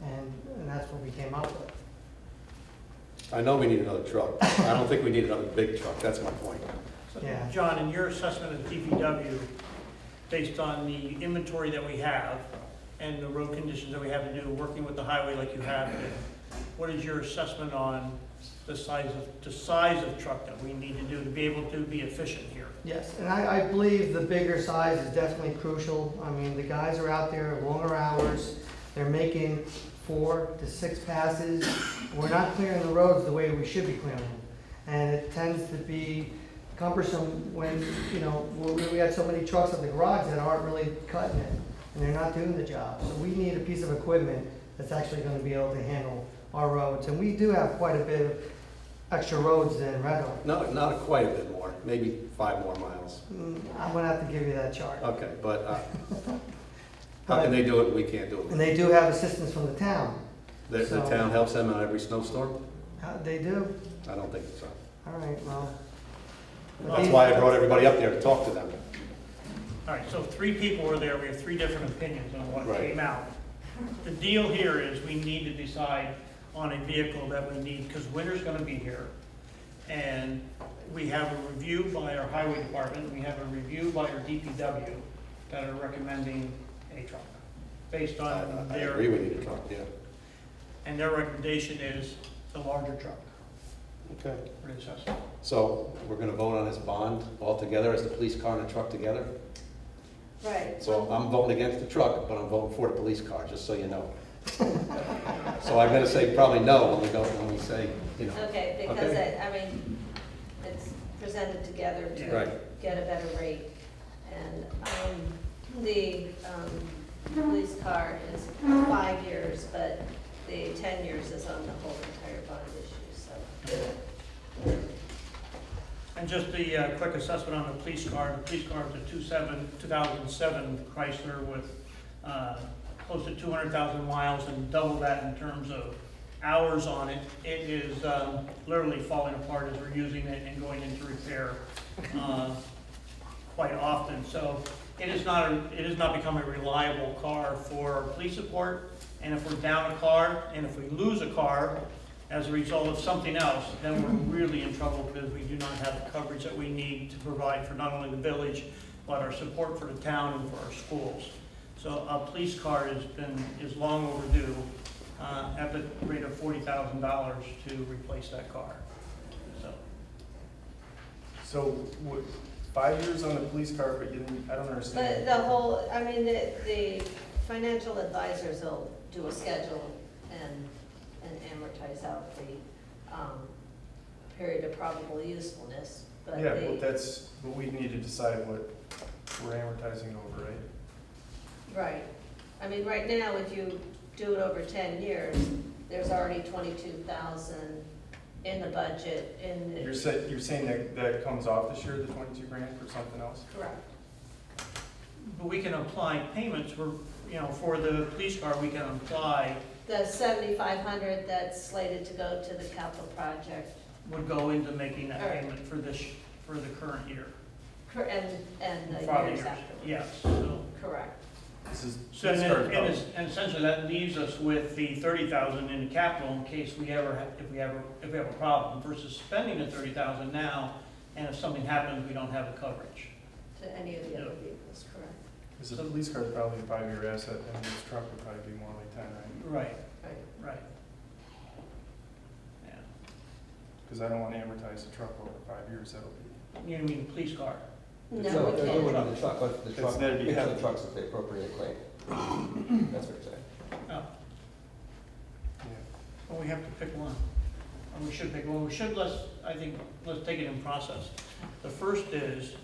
And that's what we came up with. I know we need another truck. I don't think we need another big truck, that's my point. So, Yeah. John, in your assessment of DPW, based on the inventory that we have, and the road conditions that we have to do, working with the highway like you have been, what is your assessment on the size of truck that we need to do to be able to be efficient here? Yes, and I believe the bigger size is definitely crucial. I mean, the guys are out there longer hours, they're making 4 to 6 passes. We're not clearing the roads the way we should be clearing them. And it tends to be cumbersome when, you know, we had so many trucks at the garage that aren't really cutting it, and they're not doing the job. So we need a piece of equipment that's actually gonna be able to handle our roads. And we do have quite a bit of extra roads in Red Hook. Not quite a bit more, maybe 5 more miles. I'm gonna have to give you that chart. Okay, but how can they do it and we can't do And it? they do have assistance from the town. The town helps them on every snowstorm? They do? I don't think so. All right, well. That's why I brought everybody up there to talk to them. All right, so 3 people were there, we have 3 different opinions on what Right. came out. The deal here is we need to decide on a vehicle that we need, because winter's gonna be here. And we have a review by our highway department, we have a review by our DPW that are recommending a truck, based on I their. agree with you, truck, yeah. And their recommendation is the larger truck Okay. for the assessment. So we're gonna vote on this bond altogether as the police car and the truck together? Right. So I'm voting against the truck, but I'm voting for the police car, just so you know. So I'm gonna say probably no when we say, you know. Okay, because Okay. I mean, it's presented together Yeah. to Right. get a better rate. And the police car is 5 years, but the 10 years is on the whole entire bond issue, so. And just the quick assessment on the police car. The police car is a 2007 Chrysler with close to 200,000 miles and double that in terms of hours on it. It is literally falling apart as we're using it and going into repair quite often. So it has not become a reliable car for police support. And if we're down a car, and if we lose a car as a result of something else, then we're really in trouble because we do not have the coverage that we need to provide for not only the village, but our support for the town and for our schools. So a police car is long overdue at the rate of $40,000 to replace that car. So, what, 5 years on the police car, but you didn't, I don't But understand. the whole, I mean, the financial advisors will do a schedule and amortize out the period of probable usefulness, but Yeah, but we need to decide what we're amortizing over, right? right. I mean, right now, if you do it over 10 years, there's already 22,000 in the budget in the. You're saying that comes off this year, the 22 grand for something else? Correct. But we can apply payments for, for the police car, we can apply, The 7,500 that's slated to go to the capital project, would go into making that All right. payment for the current year. and the Following years years. after. Yes, so. Correct. This is, So, police and car then- comes. and essentially that leaves us with the 30,000 in capital in case we ever have, if we have a problem versus spending the 30,000 now, and if something happens, we don't have the coverage. To any of the Yeah. other vehicles, correct. Because the police car is probably a 5-year asset, and this truck would probably be more like 10, right? Right, Right. right. Yeah. Because I don't want to amortize the truck over 5 years, that'll be. You mean the police car? No, No, we they're can't. doing it on the truck, but the It's truck, gotta be picture heavy. the trucks if they appropriate claim. That's what you're saying. Oh, Yeah. well, we have to pick one. Or we should pick one. We should, let's take it in process. The first is,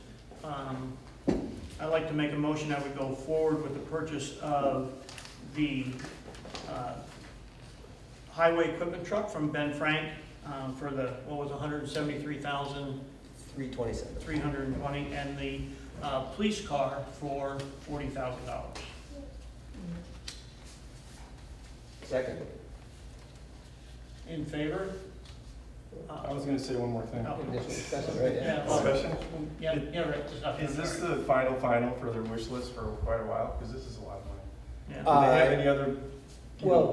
I'd like to make a motion that we go forward with the purchase of the highway equipment truck from Ben Frank for the, what was $173,320, 327. and the police car for $40,000. Second. In favor? I was going to say one more thing. Oh. Initial discussion, right? Yeah. Discussion? Yeah, right. Is this the final for their wish list for quite a while? Because this is a lot of money. Yeah. Do they have any other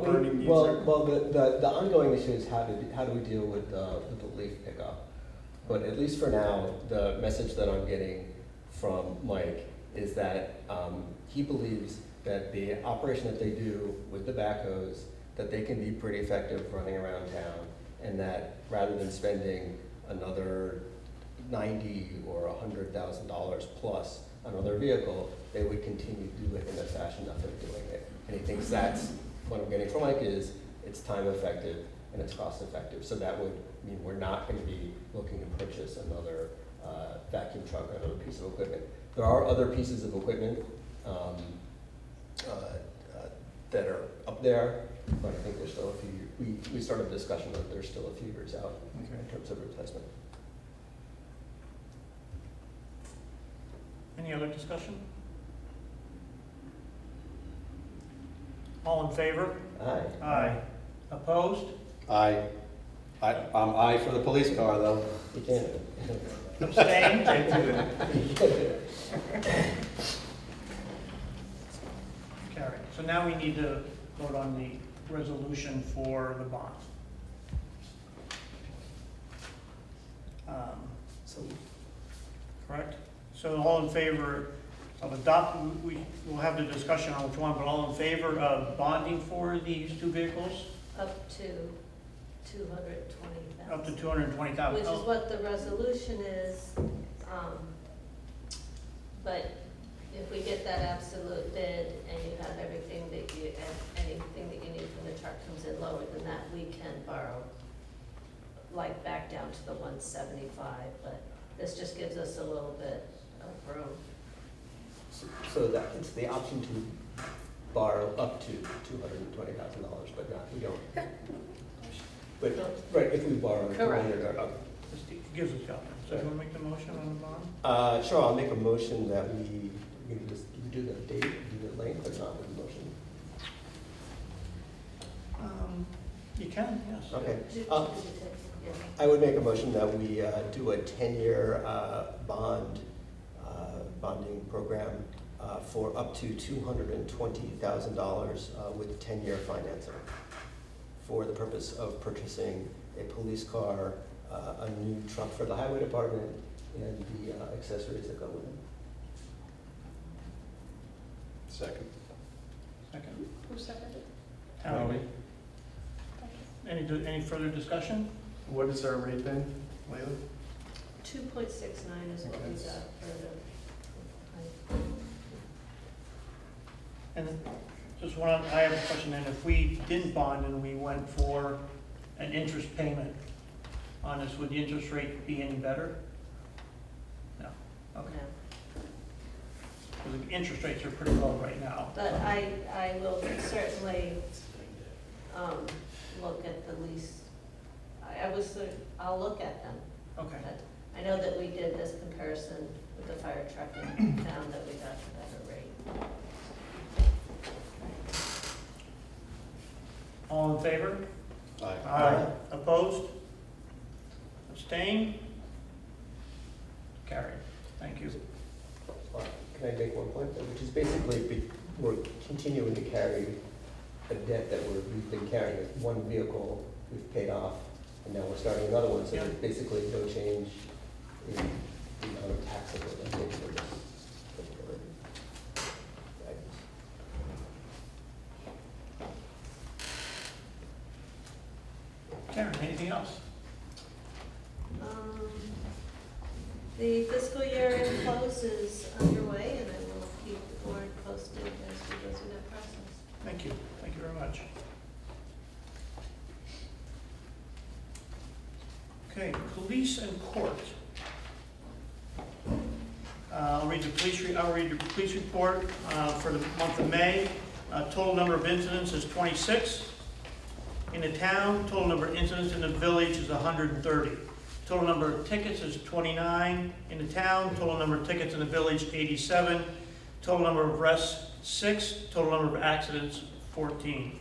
burning needs? Well, the ongoing issue is how do we deal with the leaf pickup? But at least for now, the message that I'm getting from Mike is that he believes that the operation that they do with the backhoes, that they can be pretty effective running around town, and that rather than spending another $90,000 or $100,000 plus on another vehicle, they would continue to do it in the fashion that they're doing it. And he thinks that's what I'm getting from Mike is it's time effective and it's cost effective. So that would mean we're not going to be looking to purchase another vacuum truck or another piece of equipment. There are other pieces of equipment that are up there, but I think there's still a few. We started the discussion that there's still a few years out in terms of replacement. Any other discussion? All in favor? Aye. Aye. Opposed? I'm aye for the police car, though. You can't. Abstained? Carried. So now we need to vote on the resolution for the bond. Correct? So all in favor of adopting, we'll have the discussion on which one, but all in favor of bonding for these two vehicles? Up to 220,000. Up to 220,000. Which is what the resolution is, but if we get that absolute bid and you have everything that you, and anything that you need from the truck comes in lower than that, we can borrow, like back down to the 175, but this just gives us a little bit of room. So that it's the option to borrow up to $220,000, but not, we don't. But, right, if we borrow. Correct. This gives us the option. So you want to make the motion on the bond? Sure, I'll make a motion that we can just do the date, do the length, or not with the motion. You can, yes. Okay. Did you take- yeah. I would make a motion that we do a 10-year bonding program for up to $220,000 with 10-year financing for the purpose of purchasing a police car, a new truck for the highway department, and the accessories that go with it. Second. Second. Who seconded? Howie. Any further discussion? What is our rate then, lately? 2.69 is what we got for the. And just one, I have a question, and if we didn't bond and we went for an interest payment on this, would the interest rate be any better? No, okay. Because the interest rates are pretty low right now. But I will certainly look at the lease. I'll look at them. Okay. But I know that we did this comparison with the fire truck and found that we got a better rate. All in favor? Aye. Aye. Opposed? Abstained? Carried. Thank you. Can I make one point, which is basically we're continuing to carry a debt that we've been carrying. One vehicle we've paid off, and now we're starting another one, so Yeah. there's basically no change in the amount of tax that we're paying for this particular item. Karen, anything else? The fiscal year end close is underway, and I will keep the board posted as we go through that process. Thank you. Thank you very much. Okay, police and court. I'll read the police report for the month of May. Total number of incidents is 26. In the town, total number of incidents in the village is 130. Total number of tickets is 29 in the town. Total number of tickets in the village, 87. Total number of arrests, 6. Total number of accidents, 14.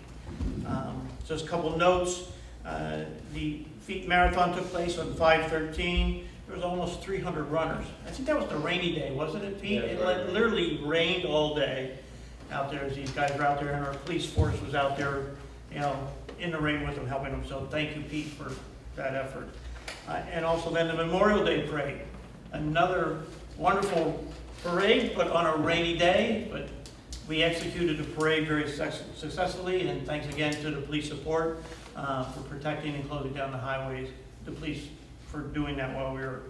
Just a couple notes. The Feet Marathon took place on 5/13. There was almost 300 runners. I think that was the rainy day, wasn't it, Pete? It literally rained all day out there as these guys were out there, and our police force was out there, in the rain with them, helping them. So thank you, Pete, for that effort. And also then the Memorial Day Parade. Another wonderful parade, but on a rainy day, but We executed the parade very successfully, and thanks again to the police support for protecting and closing down the highways, the police for doing that while we were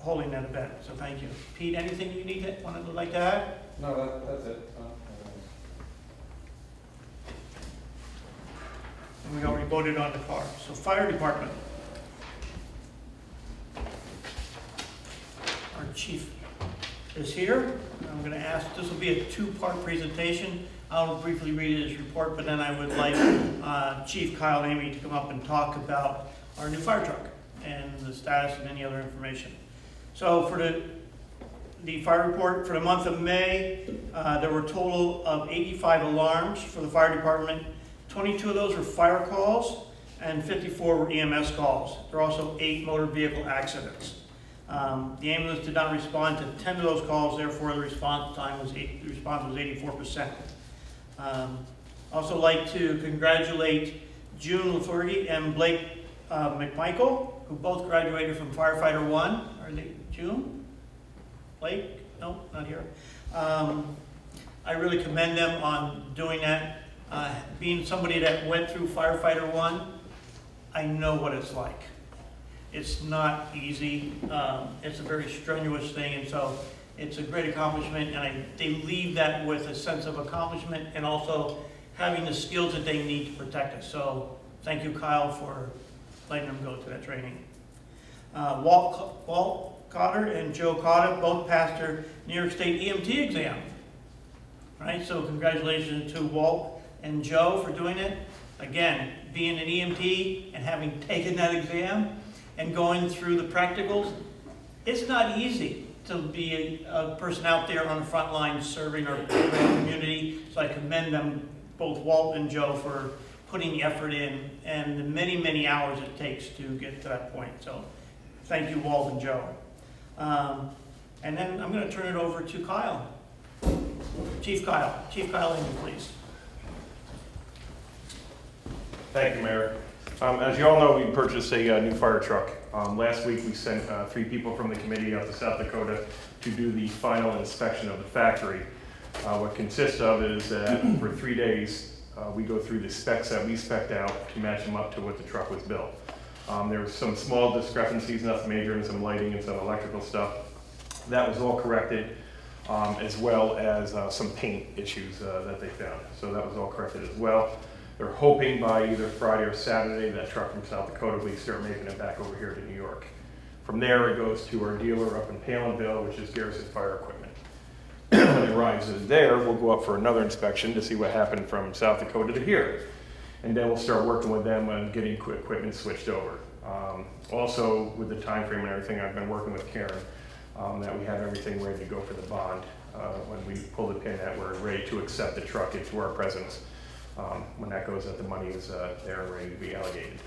holding that event, so thank you. Pete, anything you need to, like to add? No, that's it. And we already voted on the car. So fire department. Our chief is here. I'm going to ask, this will be a two-part presentation. I'll briefly read his report, but then I would like Chief Kyle Amy to come up and talk about our new fire truck and the status and any other information. So for the fire report for the month of May, there were a total of 85 alarms for the fire department. 22 of those were fire calls and 54 were EMS calls. There are also 8 motor vehicle accidents. The ambulance did not respond to 10 of those calls, therefore the response was 84%. Also like to congratulate June Lafurgy and Blake McMichael, who both graduated from Firefighter 1. Are they June? Blake? No, not here. I really commend them on doing that. Being somebody that went through Firefighter 1, I know what it's like. It's not easy. It's a very strenuous thing, and so it's a great accomplishment, and they leave that with a sense of accomplishment and also having the skills that they need to protect us. So thank you, Kyle, for letting them go to that training. Walt Cotter and Joe Cotter both passed their New York State EMT exam. Right, so congratulations to Walt and Joe for doing it. Again, being an EMT and having taken that exam and going through the practicals, it's not easy to be a person out there on the front line serving our community. So I commend them, both Walt and Joe, for putting the effort in and the many, many hours it takes to get to that point. So thank you, Walt and Joe. And then I'm going to turn it over to Kyle. Chief Kyle Amy, please. Thank you, Mayor. As you all know, we purchased a new fire truck. Last week we sent 3 people from the committee out to South Dakota to do the final inspection of the factory. What consists of is that for 3 days we go through the specs that we spec'd out to match them up to what the truck was built. There were some small discrepancies, nothing major, and some lighting and some electrical stuff. That was all corrected, as well as some paint issues that they found. So that was all corrected as well. They're hoping by either Friday or Saturday that truck from South Dakota will start making it back over here to New York. From there, it goes to our dealer up in Palinville, which is Garrison Fire Equipment. When it arrives there, we'll go up for another inspection to see what happened from South Dakota to here. And then we'll start working with them on getting equipment switched over. Also, with the time frame and everything, I've been working with Karen that we have everything ready to go for the bond. When we pull the pin that we're ready to accept the truck into our presence. When that goes up, the money is there and ready to be allocated.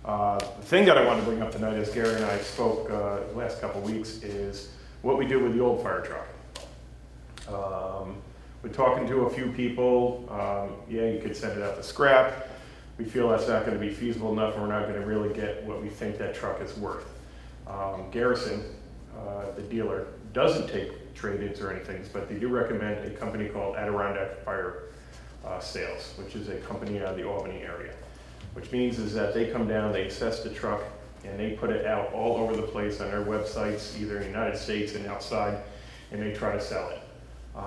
The thing that I wanted to bring up tonight, as Gary and I spoke the last couple of weeks, is what we do with the old fire truck. We're talking to a few people. Yeah, you could send it out to scrap. We feel that's not going to be feasible enough, and we're not going to really get what we think that truck is worth. Garrison, the dealer, doesn't take trade-ins or anything, but they do recommend a company called Adirondack Fire Sales, which is a company out of the Albany area. Which means is that they come down, they assess the truck, and they put it out all over the place on their websites, either in the United States and outside, and they try to sell it.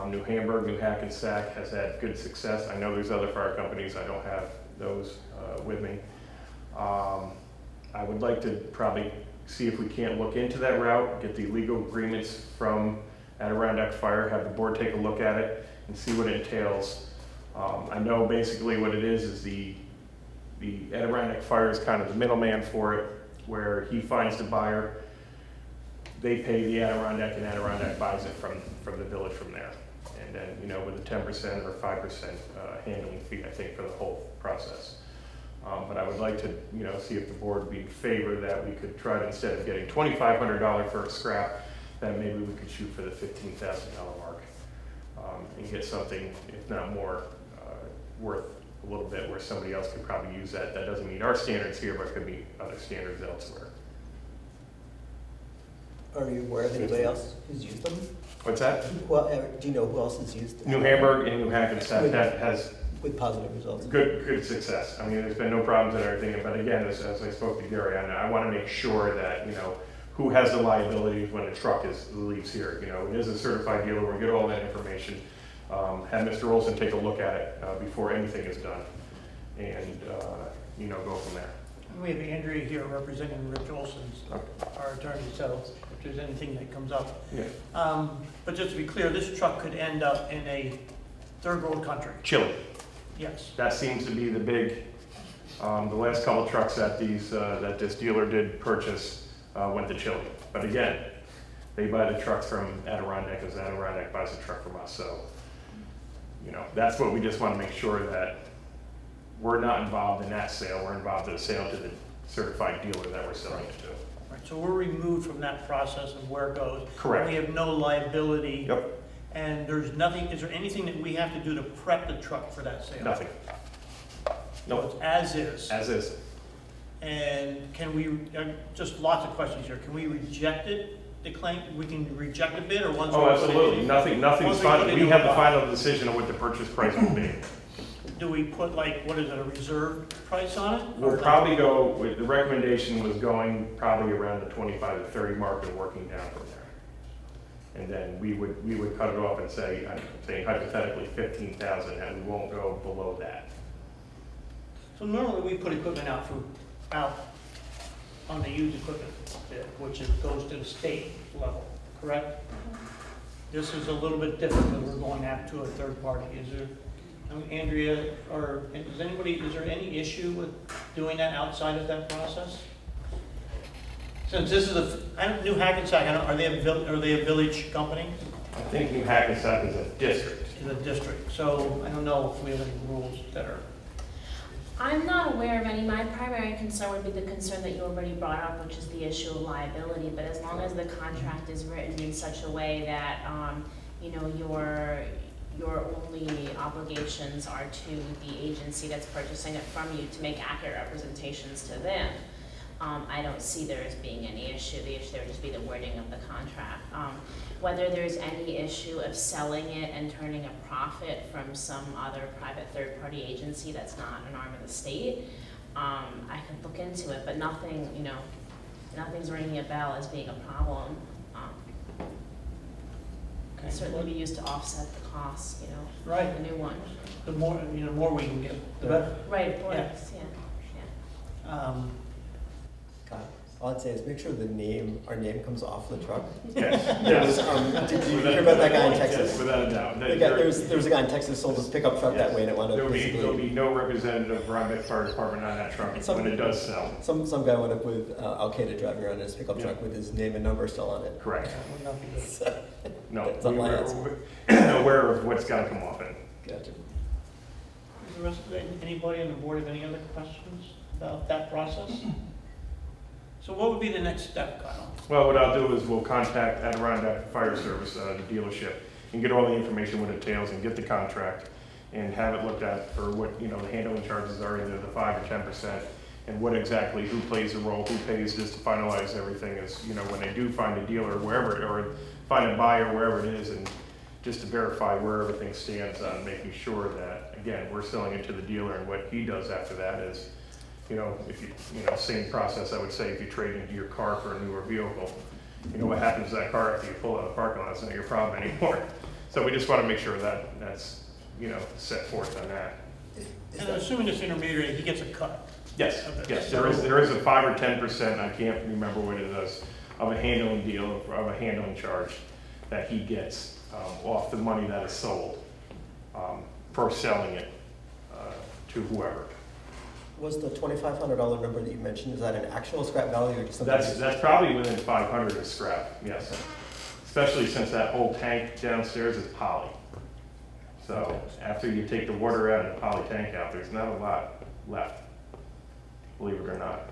New Hamburg, New Hackensack has had good success. I know there's other fire companies, I don't have those with me. I would like to probably see if we can't look into that route, get the legal agreements from Adirondack Fire, have the board take a look at it and see what it entails. I know basically what it is the Adirondack Fire is kind of the middleman for it, where he finds the buyer, they pay the Adirondack, and Adirondack buys it from the village from there. And then, you know, with a 10% or 5% handling fee, I think, for the whole process. But I would like to, you know, see if the board would be in favor that we could try to, instead of getting $2,500 for a scrap, that maybe we could shoot for the $15,000 mark and get something, if not more, worth a little bit, where somebody else could probably use that. That doesn't meet our standards here, but could meet other standards elsewhere. Are you aware of anybody else who's used them? What's that? Well, do you know who else has used them? New Hamburg and New Hackensack has With positive results? good success. I mean, there's been no problems and everything, but again, as I spoke to Gary, I want to make sure that, who has the liability when the truck leaves here. It is a certified dealer, we'll get all that information. Have Mr. Olson take a look at it before anything is done, and, go from there. We have Andrea here representing Rich Olson's, our attorney, so if there's anything that comes up. Yeah. But just to be clear, this truck could end up in a third world country. Chile. Yes. That seems to be the big, the last couple of trucks that that this dealer did purchase went to Chile. But again, they buy the trucks from Adirondack, as Adirondack buys the truck from us. So, that's what we just want to make sure that we're not involved in that sale. We're involved in the sale to the certified dealer that we're selling it to. Right, so we're removed from that process of where it goes. Correct. We have no liability. Yep. And there's nothing, is there anything that we have to do to prep the truck for that sale? Nothing. So Nope. it's as is. As is. And can we, just lots of questions here, can we reject it, the claim, we can reject a bid, or once? Oh, we put it absolutely. in- Nothing's once we final. put it We in have the box, final decision on what the purchase price will be. Do we put what is it, a reserve price on it? We'll probably go, with the recommendation was going probably around the 25 to 30 mark and working down from there. And then we would cut it off and say, I'm saying hypothetically 15,000, and we won't go below that. So normally we put equipment out on the used equipment bid, which goes to the state level, correct? This is a little bit different because we're going out to a third party. Is there, Andrea, or is there any issue with doing that outside of that process? Since this is New Hackensack, are they a village company? I think New Hackensack is a district. Is a district, so I don't know if we have any rules that are. I'm not aware of any. My primary concern would be the concern that you already brought up, which is the issue of liability. But as long as the contract is written in such a way that, your only obligations are to the agency that's purchasing it from you to make accurate representations to them, I don't see there as being any issue. The issue there would just be the wording of the contract. Whether there's any issue of selling it and turning a profit from some other private third-party agency that's not an arm of the state, I could look into it, but nothing, nothing's ringing a bell as being a problem. Okay. Can certainly be used to offset the costs, Right. of the new one. The more we can get, the better. Right, of course, yeah. All I'd say is make sure our name comes off the truck. Yes. Did you hear about that guy in Yes, Texas? without a doubt. There was a guy in Texas sold his pickup truck that way, and it wound up There'll basically. be no representative of Rhinebeck Fire Department on that truck when it does sell. Some guy wound up with Al-Qaeda driving around in his pickup truck with his name and number still on it. Correct. Would not be good. So, No, that's on my hands. we're aware of what's got to come off it. Gotcha. Does the rest of anybody on the board have any other questions about that process? So what would be the next step, Kyle? Well, what I'll do is we'll contact Adirondack Fire Service, the dealership, and get all the information what it entails and get the contract and have it looked at for what, the handling charges are, either the 5 or 10%, and what exactly, who plays the role, who pays this to finalize everything is, when they do find a dealer wherever, or find a buyer wherever it is, and just to verify where everything stands on making sure that, again, we're selling it to the dealer, and what he does after that is, if you, same process, I would say, if you trade into your car for a newer vehicle, what happens to that car after you pull out of the parking lot, it's not your problem anymore. So we just want to make sure that that's, set forth on that. And assuming this intermediary, he gets a cut. Yes, Okay. yes, there is a 5 or 10%, I can't remember what it is, of a handling deal, of a handling charge that he gets off the money that is sold for selling it to whoever. Was the $2,500 number that you mentioned, is that an actual scrap value or just something? That's probably within 500 of scrap, yes. Especially since that whole tank downstairs is poly. So after you take the water out and the poly tank out, there's not a lot left, believe it or not.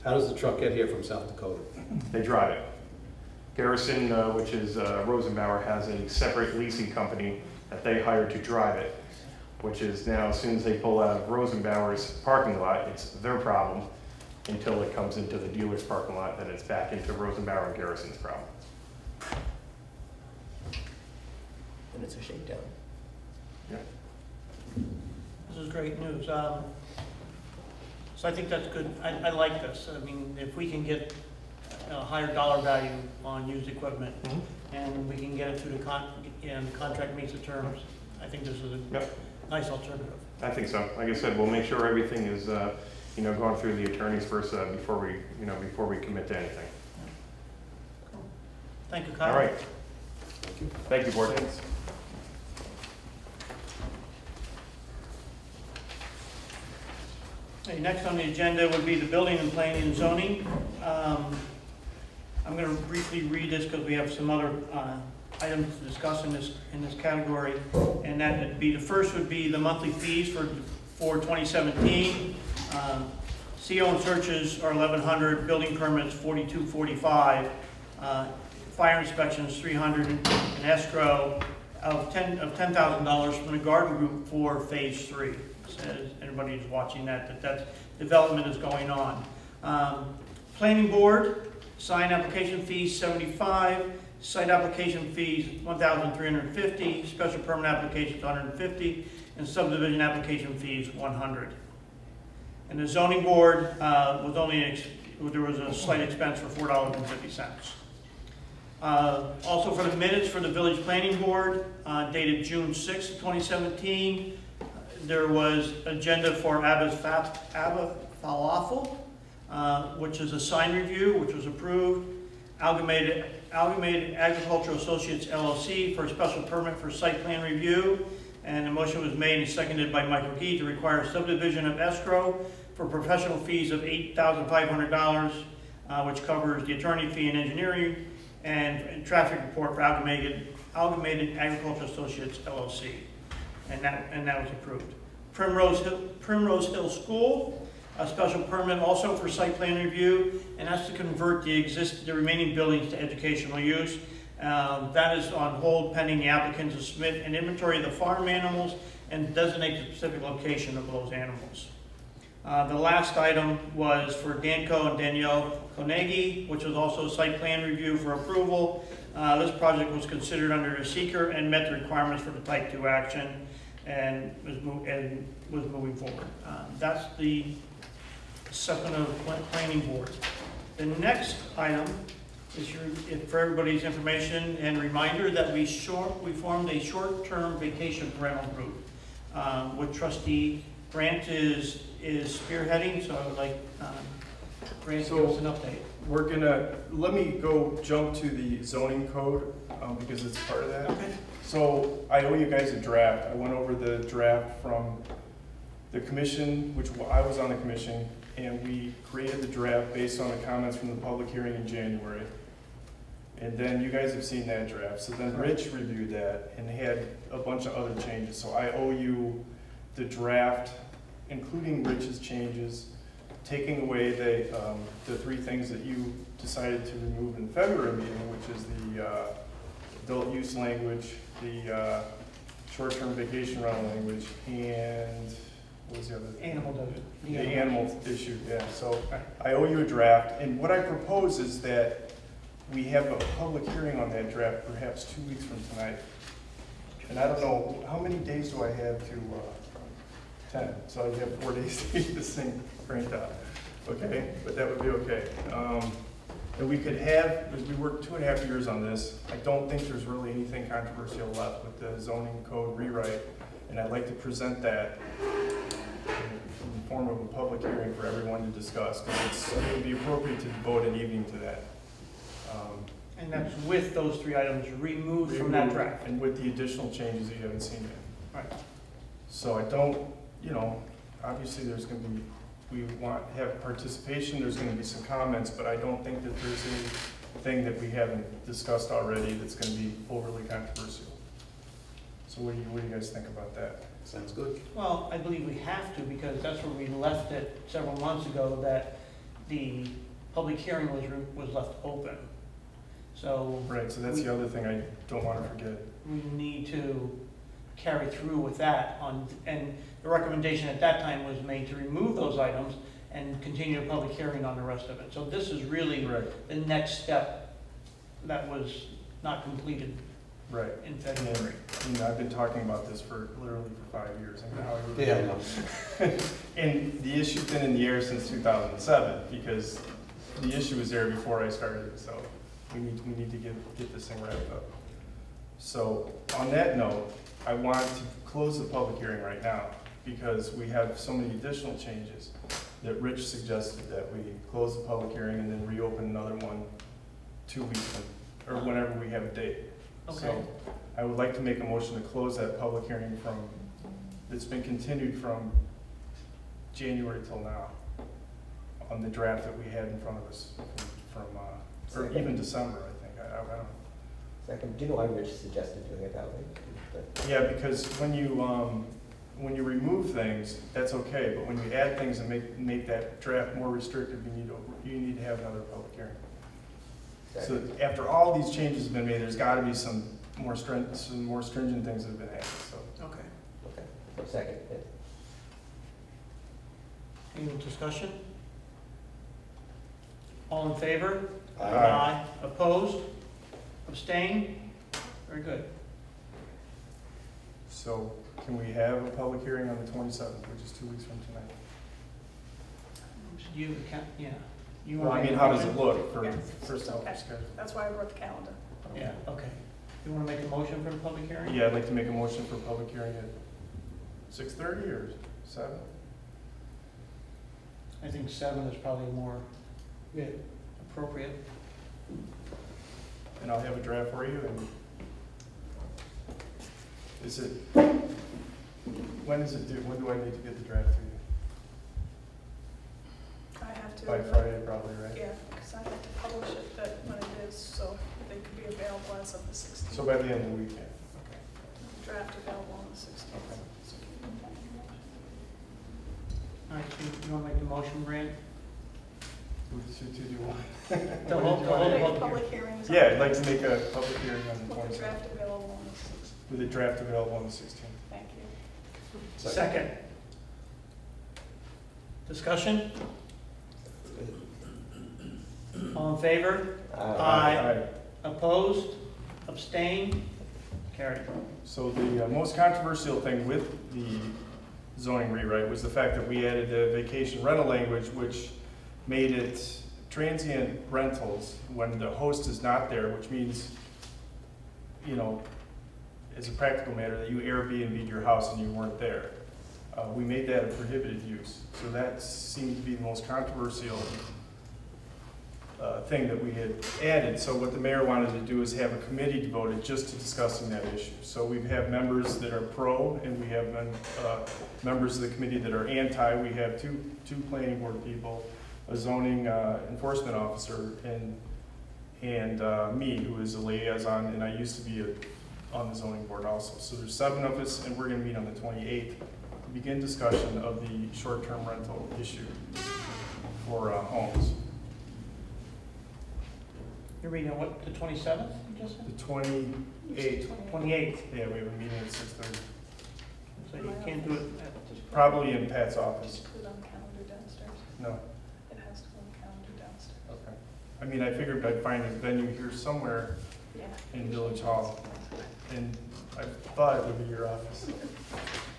How does the truck get here from South Dakota? They drive it. Garrison, which is Rosenbauer, has a separate leasing company that they hire to drive it, which is now, as soon as they pull out of Rosenbauer's parking lot, it's their problem. until it comes into the dealer's parking lot, then it's back into Rosenbauer and Garrison's problem. And it's a shakedown. This is great news. So I think that's good. I like this. I mean, if we can get a higher dollar value on used equipment, and we can get it through the contract meets the terms, I think this is a nice alternative. I think so. Like I said, we'll make sure everything is, going through the attorneys first before we commit to anything. Thank you, Kyle. All right. Thank you, board. Okay, next on the agenda would be the building and planning and zoning. I'm going to briefly read this because we have some other items to discuss in this category, and that would be, the first would be the monthly fees for 2017. CO and searches are $1,100, building permits $42.45, fire inspections $300, and escrow of $10,000 from the garden group for phase 3. As anybody who's watching that development is going on. Planning board, sign application fees $75, site application fees $1,350, special permit applications $150, and subdivision application fees $100. And the zoning board there was a slight expense for $4.50. Also for the minutes for the village planning board, dated June 6, 2017, there was agenda for Abba Falafel, which is a sign review, which was approved. Amalgamated Agricultural Associates LLC for a special permit for site plan review. And the motion was made and seconded by Michael Key to require subdivision of escrow for professional fees of $8,500, which covers the attorney fee and engineering, and traffic report for Amalgamated Agricultural Associates LLC. And that was approved. Primrose Hill School, a special permit also for site plan review, and that's to convert the remaining buildings to educational use. That is on hold pending the applicant to submit an inventory of the farm animals and designate the specific location of those animals. The last item was for Danco and Danielle Konegi, which was also a site plan review for approval. This project was considered under the seeker and met the requirements for the type 2 action and was moving forward. That's the second of the planning board. The next item is for everybody's information and reminder that we formed a short-term vacation rental group with trustee Grant is spearheading, so I would like Grant to give us an update. Let me go jump to the zoning code because it's part of that. Okay. So I owe you guys a draft. I went over the draft from the commission, which I was on the commission, and we created the draft based on the comments from the public hearing in January. And then you guys have seen that draft. So then Rich reviewed that and had a bunch of other changes. So I owe you the draft, including Rich's changes, taking away the 3 things that you decided to remove in the February meeting, which is the adult use language, the short-term vacation rental language, and what was the other thing? The animal issue, yeah. So I owe you a draft, and what I propose is that we have a public hearing on that draft perhaps 2 weeks from tonight. And I don't know, how many days do I have to, 10, so I have 4 days to get this thing cranked out. Okay, but that would be okay. And we could have, because we worked 2.5 years on this, I don't think there's really anything controversial left with the zoning code rewrite, and I'd like to present that in the form of a public hearing for everyone to discuss, because it would be appropriate to devote an evening to that. And that's with those 3 items removed from that draft. And with the additional changes that you haven't seen yet. Right. So I don't, obviously there's going to be, we want to have participation, there's going to be some comments, but I don't think that there's anything that we haven't discussed already that's going to be overly controversial. So what do you guys think about that? Sounds good. Well, I believe we have to, because that's where we left it several months ago, that the public hearing was left open. So Right, so that's the other thing I don't want to forget. we need to carry through with that and the recommendation at that time was made to remove those items and continue a public hearing on the rest of it. So this is really Right. the next step that was not completed Right. in February. I've been talking about this for literally for 5 years. I mean, how I Yeah, I know. And the issue's been in the air since 2007 because the issue was there before I started, so we need to get this thing wrapped up. So on that note, I want to close the public hearing right now because we have so many additional changes that Rich suggested that we close the public hearing and then reopen another one 2 weeks or whenever we have a date. Okay. So I would like to make a motion to close that public hearing that's been continued from January till now on the draft that we had in front of us or even December, I think. I don't know. Second, do you know why Rich suggested doing it that way? Yeah, because when you remove things, that's okay, but when you add things and make that draft more restrictive, you need to have another public hearing. So after all these changes have been made, there's got to be some more stringent things that have been added. So Okay. Okay, so second, yeah. Any discussion? All in favor? Aye. Opposed? Abstained? Very good. So can we have a public hearing on the 27th, which is 2 weeks from tonight? You can, yeah. You Well, wanna I make mean, a how does motion? it look for Yeah. first off Okay. schedule? That's why I wrote the calendar. Yeah, okay. You want to make a motion for the public hearing? Yeah, I'd like to make a motion for a public hearing at 6:30 or 7? I think 7 is probably more appropriate. And I'll have a draft for you. And when is it due? When do I need to get the draft to you? I have to. By Friday, probably, right? Yeah, because I have to publish it when it is, so they could be available as of the 16th. So by the end of the week, yeah. Draft available on the 16th. All right, so you want to make the motion, Brand? To do what? The whole Make public public hearings. on Yeah, I'd the- like to make a public hearing on the With the 27th, draft available on the 16th. with a draft available on the 16th. Thank you. Second. Discussion? All in favor? Aye. Opposed? Abstained? Carried. So the most controversial thing with the zoning rewrite was the fact that we added the vacation rental language, which made it transient rentals when the host is not there, which means, as a practical matter, that you Airbnb'd your house and you weren't there. We made that a prohibited use. So that seemed to be the most controversial thing that we had added. So what the mayor wanted to do is have a committee devoted just to discussing that issue. So we have members that are pro, and we have members of the committee that are anti. We have two planning board people, a zoning enforcement officer, and me, who is a liaison, and I used to be on the zoning board also. So there's 7 of us, and we're going to meet on the 28th to begin discussion of the short-term rental issue for homes. You're reading on what, the 27th, you just said? The 28th, 28th, yeah, we have a meeting at 6:30. so you can't do it at, Probably in Pat's office. Just put it on the calendar downstairs. No, It has to go on the calendar downstairs. okay. I mean, I figured I'd find a venue here somewhere Yeah. in Village Hall, and I thought it would be your office.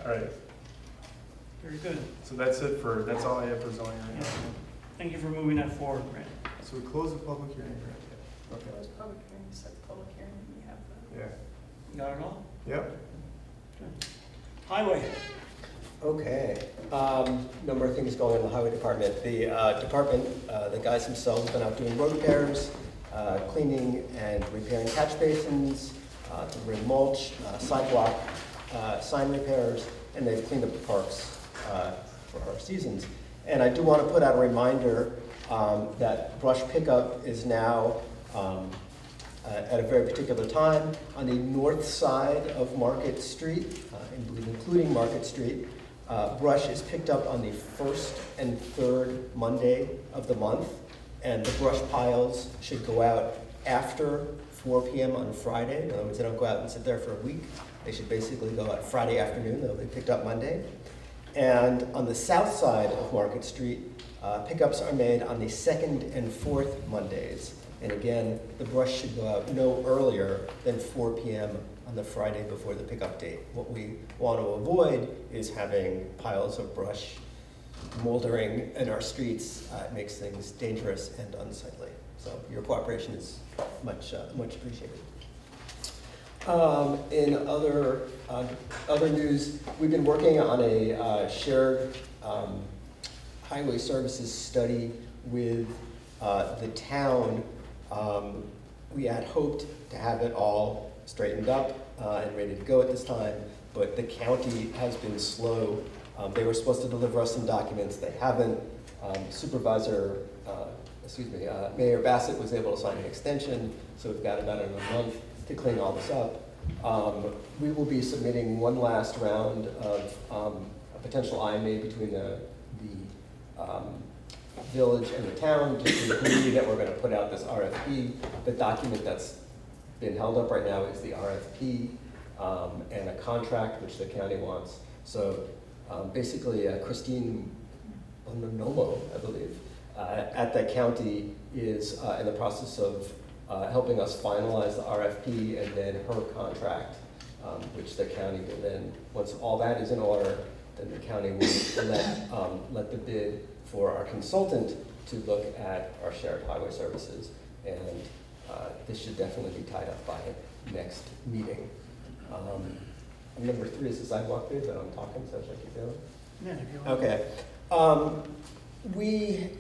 All right, very good. so that's all I have for zoning right now. Thank you for moving that forward, Brand. So we close the public hearing, right? There was public hearing, you said public hearing, we have the. Yeah. You got it all? Yep. Highway. Okay, number of things going on in the highway department. The department, the guys themselves have been out doing road repairs, cleaning and repairing catch basins, delivering mulch, sidewalk, sign repairs, and they've cleaned up the parks for our seasons. And I do want to put out a reminder that brush pickup is now at a very particular time on the north side of Market Street, including Market Street. Brush is picked up on the first and third Monday of the month, and the brush piles should go out after 4 p.m. on Friday. In other words, they don't go out and sit there for a week. They should basically go out Friday afternoon. They'll be picked up Monday. And on the south side of Market Street, Pickups are made on the second and fourth Mondays. And again, the brush should go out no earlier than 4 p.m. on the Friday before the pickup date. What we want to avoid is having piles of brush moldering in our streets. It makes things dangerous and unsightly. So your cooperation is much appreciated. In other news, we've been working on a shared highway services study with the town. We had hoped to have it all straightened up and ready to go at this time, but the county has been slow. They were supposed to deliver us some documents. They haven't. Mayor Bassett was able to sign an extension, so we've got about another month to clean all this up. We will be submitting one last round of a potential IMA between the village and the town, just to agree that we're going to put out this RFP. The document that's been held up right now is the RFP and a contract which the county wants. So basically, Christine Bonomo, I believe, at the county is in the process of helping us finalize the RFP and then her contract, which the county will then, once all that is in order, then the county will let the bid for our consultant to look at our shared highway services. And this should definitely be tied up by next meeting. Number 3 is the sidewalk bid, but I'm talking, so should I keep going? Yeah, if you want. Okay. We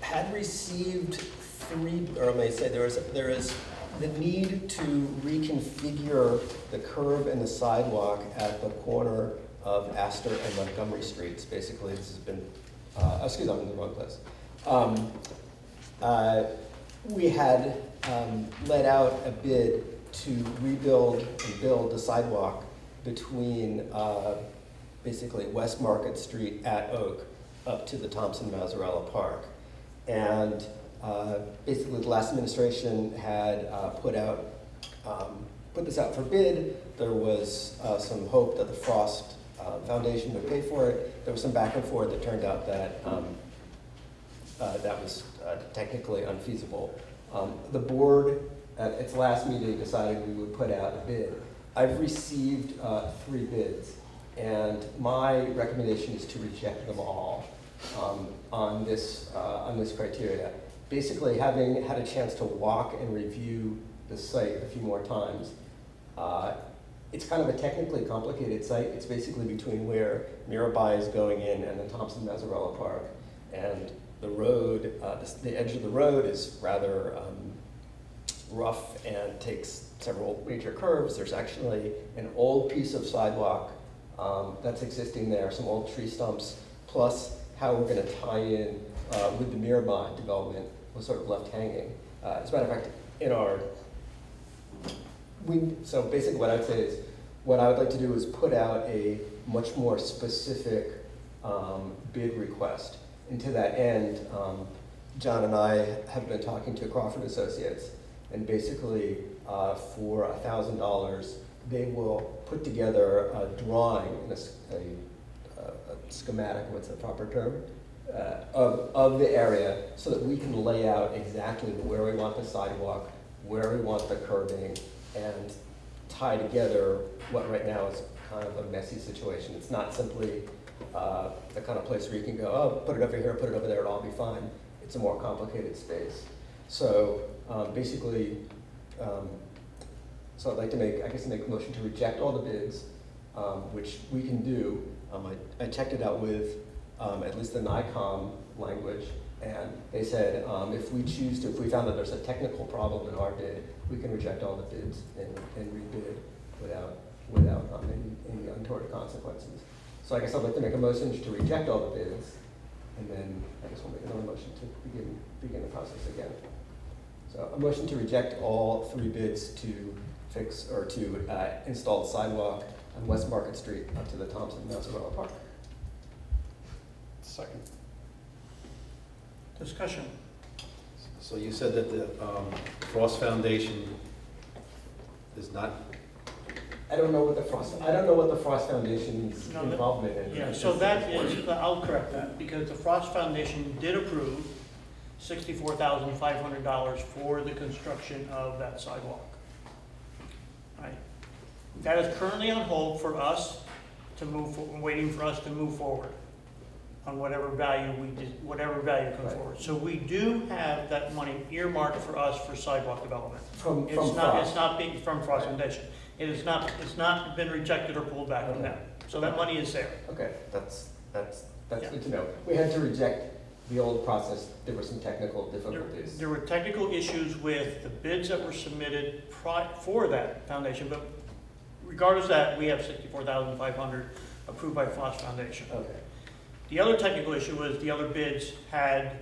had received 3, or I may say there is the need to reconfigure the curb and the sidewalk at the corner of Astor and Montgomery Streets. Basically, this has been, excuse me, I'm in the wrong place. We had let out a bid to rebuild and build a sidewalk between basically West Market Street at Oak up to the Thompson Mazzarella Park. And basically the last administration had put this out for bid. There was some hope that the Frost Foundation would pay for it. There was some back and forth. It turned out that that was technically unfeasible. The board at its last meeting decided we would put out a bid. I've received 3 bids, and my recommendation is to reject them all on this criteria. Basically, having had a chance to walk and review the site a few more times, it's kind of a technically complicated site. It's basically between where Mirabai is going in and the Thompson Mazzarella Park. And the road, the edge of the road is rather rough and takes several major curves. There's actually an old piece of sidewalk that's existing there, some old tree stumps, plus how we're going to tie in with the Mirabai development was sort of left hanging. As a matter of fact, so basically what I'd say is, what I would like to do is put out a much more specific bid request. And to that end, John and I have been talking to Crawford Associates, and basically for $1,000, they will put together a drawing, a schematic, what's the proper term, of the area, so that we can lay out exactly where we want the sidewalk, where we want the curbing, and tie together what right now is kind of a messy situation. It's not simply the kind of place where you can go, oh, put it over here, put it over there, it'll all be fine. It's a more complicated space. So basically, so I'd like to make a motion to reject all the bids, which we can do. I checked it out with at least the NICOM language, and they said if we found that there's a technical problem in our bid, we can reject all the bids and rebid without any untoward consequences. So I guess I'd like to make a motion to reject all the bids, and then I guess we'll make another motion to begin the process again. So a motion to reject all 3 bids to fix or to install the sidewalk on West Market Street up to the Thompson Mazzarella Park. Second. Discussion. So you said that the Frost Foundation is not I don't know what the Frost Foundation's No, that- involvement in. Yeah, so that is, I'll correct that, because the Frost Foundation did approve $64,500 for the construction of that sidewalk. Right. That is currently on hold for us to move, waiting for us to move forward on whatever value whatever value comes Right. forward. So we do have that money earmarked for us for sidewalk development. From It's Frost. not being from Frost Foundation. It's not been rejected or pulled back from Okay. them. So that money is there. Okay, that's Yeah. good to know. We had to reject the old process. There were some technical There difficulties. there were technical issues with the bids that were submitted for that foundation, but regardless of that, we have $64,500 approved by Frost Foundation. Okay. The other technical issue was the other bids had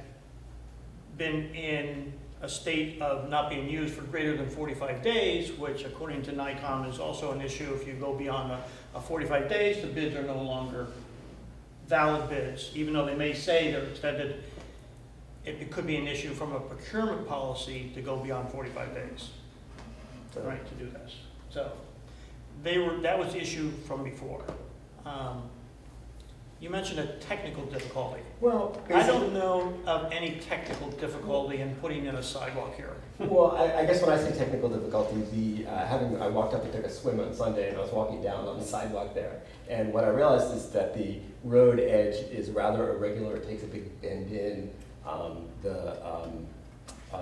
been in a state of not being used for greater than 45 days, which according to NICOM is also an issue. If you go beyond a 45 days, the bids are no longer valid bids, even though they may say they're extended. It could be an issue from a procurement policy to go beyond 45 days, So- right, to do this. So that was the issue from before. You mentioned a technical difficulty. Well, I don't know of any technical difficulty in putting in a sidewalk here. Well, I guess when I say technical difficulty, I walked up and took a swim on Sunday, and I was walking down on the sidewalk there. And what I realized is that the road edge is rather irregular. It takes a big bend in.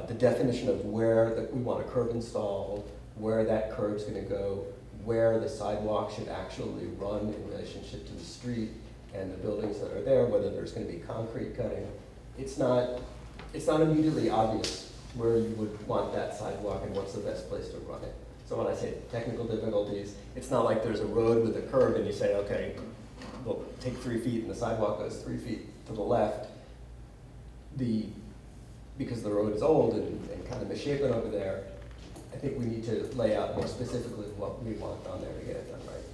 The definition of where we want a curb installed, where that curb's going to go, where the sidewalk should actually run in relationship to the street and the buildings that are there, whether there's going to be concrete cutting. It's not immediately obvious where you would want that sidewalk and what's the best place to run it. So when I say technical difficulties, it's not like there's a road with a curve and you say, okay, we'll take 3 feet and the sidewalk goes 3 feet to the left. Because the road is old and kind of misshapen over there, I think we need to lay out more specifically what we want on there to get it done right.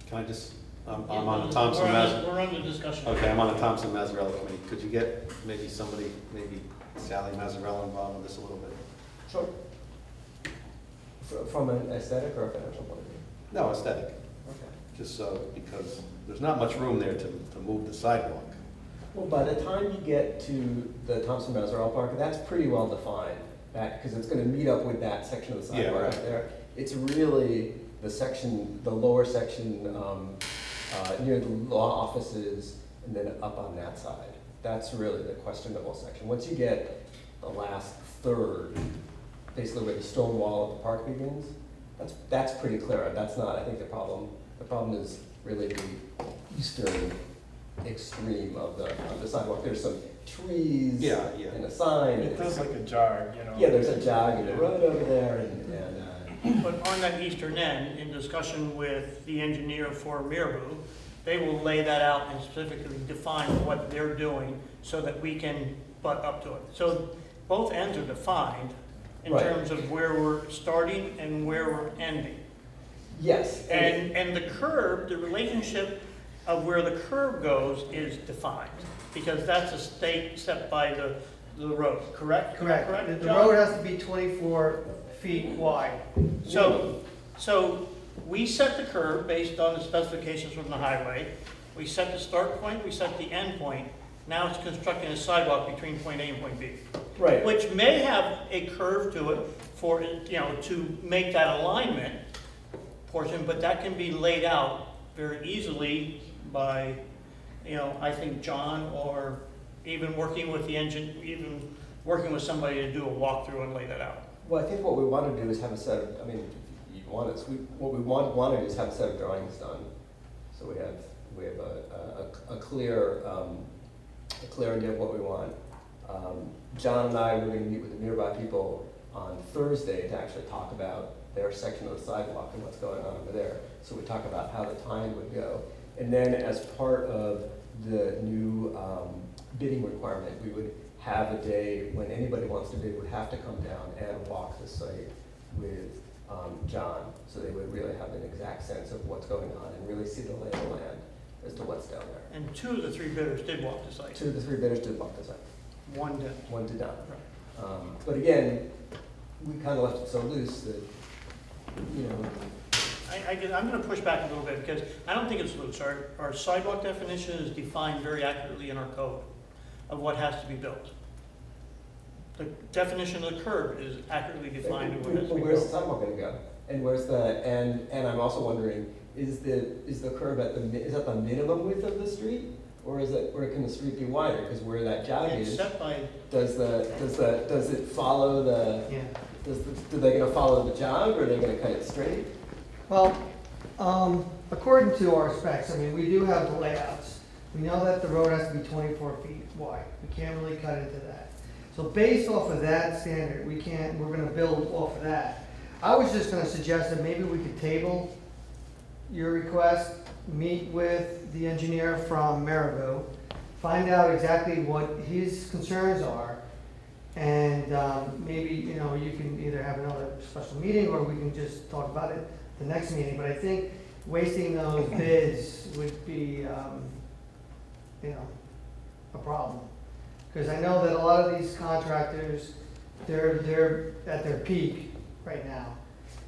Can I just, I'm on the Thompson Mazzarella. We're on the discussion. Okay, I'm on the Thompson Mazzarella committee. Could you get maybe somebody, maybe Sally Mazzarella involved with this a little bit? Sure. From an aesthetic or a financial point of view? No, aesthetic, Okay. just so, because there's not much room there to move the sidewalk. Well, by the time you get to the Thompson Mazzarella Park, that's pretty well defined, because it's going to meet up with that section of the Yeah, sidewalk right. right there. It's really the lower section near the law offices and then up on that side. That's really the questionable section. Once you get the last third, basically where the stone wall of the park begins, that's pretty clear. That's not, I think, the problem. The problem is really the eastern extreme of the sidewalk. There's some trees Yeah, yeah. and a sign. It feels like a jog, you know? Yeah, there's a jog in the road over there, and But on that eastern end, in discussion with the engineer for Mirabou, they will lay that out and specifically define what they're doing so that we can butt up to it. So both ends are defined in Right. terms of where we're starting and where we're ending. yes. And the curb, the relationship of where the curb goes is defined, because that's a state set by the road, correct? Correct. The John? road has to be 24 feet wide. So we set the curb based on the specifications from the highway. We set the start point, we set the end point. Now it's constructing a sidewalk between point A and point B, Right. which may have a curve to it for, to make that alignment portion, but that can be laid out very easily by, I think John, or even working with the engine, even working with somebody to do a walkthrough and lay that out. Well, I think what we want to do is have a set of, I mean, if you want us, what we want to do is have a set of drawings done. So we have a clear idea of what we want. John and I, we're going to meet with the nearby people on Thursday to actually talk about their section of the sidewalk and what's going on over there. So we talk about how the time would go. And then as part of the new bidding requirement, we would have a day when anybody wants to bid would have to come down and walk the site with John. So they would really have an exact sense of what's going on and really see the lay of the land as to what's down there. And 2 of the 3 bidders did walk the site. 2 of the 3 bidders did walk the site. 1 did. 1 did not. But again, we kind of left it so loose that you know, I'm gonna push back a little bit, because I don't think it's loose. Our sidewalk definition is defined very accurately in our code of what has to be built. The definition of the curb is accurately defined in what has to be where's the built. sidewalk gonna go? And where's the, and I'm also wondering, is the curb at is that the minimum width of the street? Or can the street be wider? Because where that jog It's is, set by, does it follow the, Yeah. do they gonna follow the jog, or are they gonna cut it straight? Well, according to our specs, I mean, we do have the layouts. We know that the road has to be 24 feet wide. We can't really cut into that. So based off of that standard, we're gonna build off of that. I was just gonna suggest that maybe we could table your request, meet with the engineer from Maribou, find out exactly what his concerns are, and maybe, you know, you can either have another special meeting, or we can just talk about it the next meeting. But I think wasting those bids would be, you know, a problem. Because I know that a lot of these contractors, they're at their peak right now.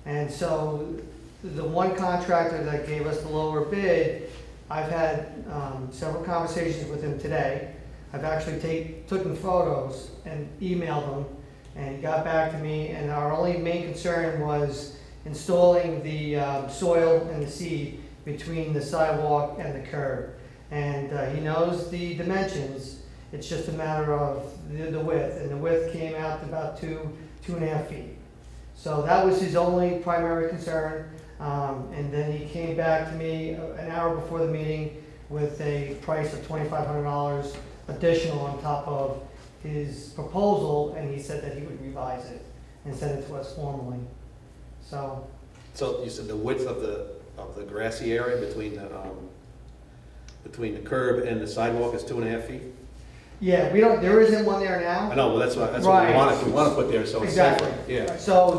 And so the one contractor that gave us the lower bid, I've had several conversations with him today. I've actually taken photos and emailed them, and he got back to me, and our only main concern was installing the soil and the seed between the sidewalk and the curb. And he knows the dimensions. It's just a matter of the width, and the width came out to about 2.5 feet. So that was his only primary concern. And then he came back to me an hour before the meeting with a price of $2,500 additional on top of his proposal, and he said that he would revise it and send it to us formally. So, So you said the width of the grassy area between the curb and the sidewalk is 2.5 feet? yeah, there isn't one there now. I know, well, that's what Right. we want to put there, so it's Exactly. safer. Yeah. So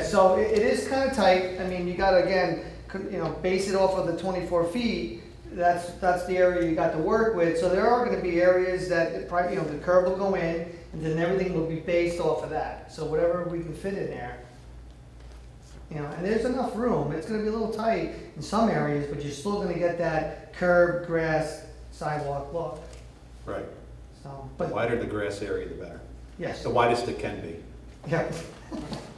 so it is kind of tight. I mean, you got to, again, you know, base it off of the 24 feet. That's the area you got to work with. So there are going to be areas that, you know, the curb will go in, and then everything will be based off of that. So whatever we can fit in there. You know, and there's enough room. It's going to be a little tight in some areas, but you're still going to get that curb, grass, sidewalk look. Right. So, The but wider the grass area, the better. yes, The widest it can be, yeah.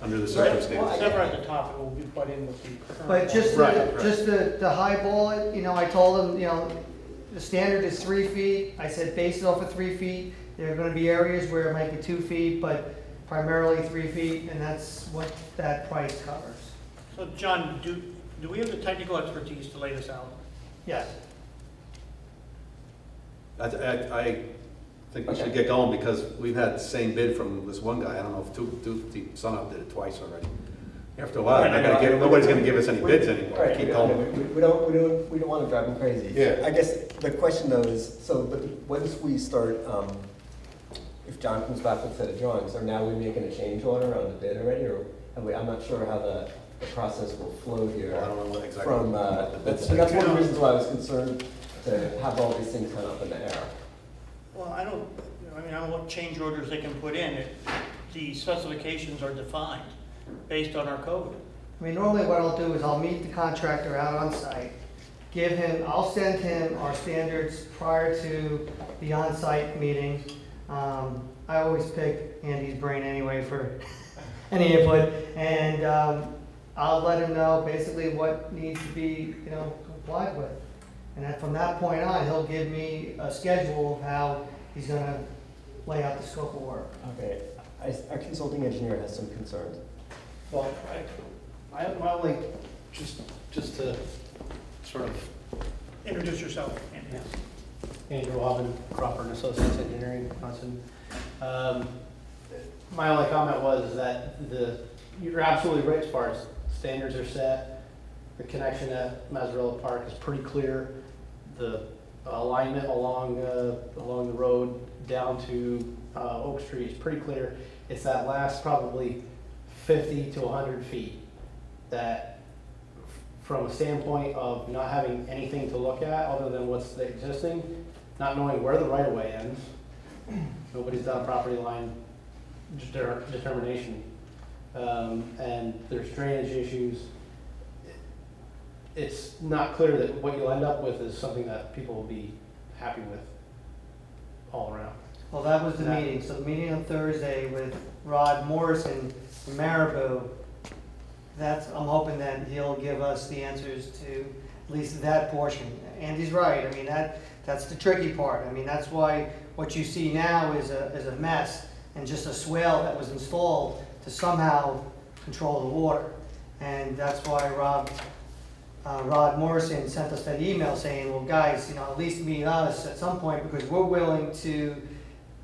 under the it's circumstances. never at the top, it will be put in with the current. But just Right, right. just the highball it, you know, I told him, you know, the standard is 3 feet. I said base it off of 3 feet. There are going to be areas where it might be 2 feet, but primarily 3 feet, and that's what that price covers. So John, do we have the technical expertise to lay this out? Yes. I think we should get going, because we've had the same bid from this one guy. I don't know if Sunup did it twice already. After a while, nobody's gonna give us any bids anymore. Right, Keep going. we don't want to drive them crazy. Yeah. I guess the question though is, so, but once we start, if John comes back with a set of drawings, are now we making a change order on the bid already, or have we, I'm not sure how the process will flow here. Well, I don't know what exactly From, what the bid that's one of the says. reasons why I was concerned to have all these things kind of up in the air. Well, I don't know what change orders they can put in. The specifications are defined based on our code. I mean, normally what I'll do is I'll meet the contractor out on site, I'll send him our standards prior to the on-site meeting. I always pick Andy's brain anyway for any input, and I'll let him know basically what needs to be, you know, complied with. And then from that point on, he'll give me a schedule of how he's gonna lay out the scope of work. Okay, our consulting engineer has some concerns. Well, my only, just to sort of, Introduce yourself, Andy. Andrew Alvin, Crawford and Associates Engineering, Wisconsin. My only comment was that you're absolutely right as far as standards are set. The connection at Mazzarella Park is pretty clear. The alignment along the road down to Oak Street is pretty clear. It's that last probably 50 to 100 feet that, from a standpoint of not having anything to look at other than what's the existing, not knowing where the right-of-way ends, nobody's done a property line determination. and there's drainage issues, it's not clear that what you'll end up with is something that people will be happy with all around. Well, that was the meeting, so the meeting on Thursday with Rod Morrison from Marabou, I'm hoping that he'll give us the answers to at least that portion. Andy's right, I mean, that's the tricky part. I mean, that's why what you see now is a mess and just a swale that was installed to somehow control the water. And that's why Rod Morrison sent us that email saying, well, guys, at least meet us at some point because we're willing to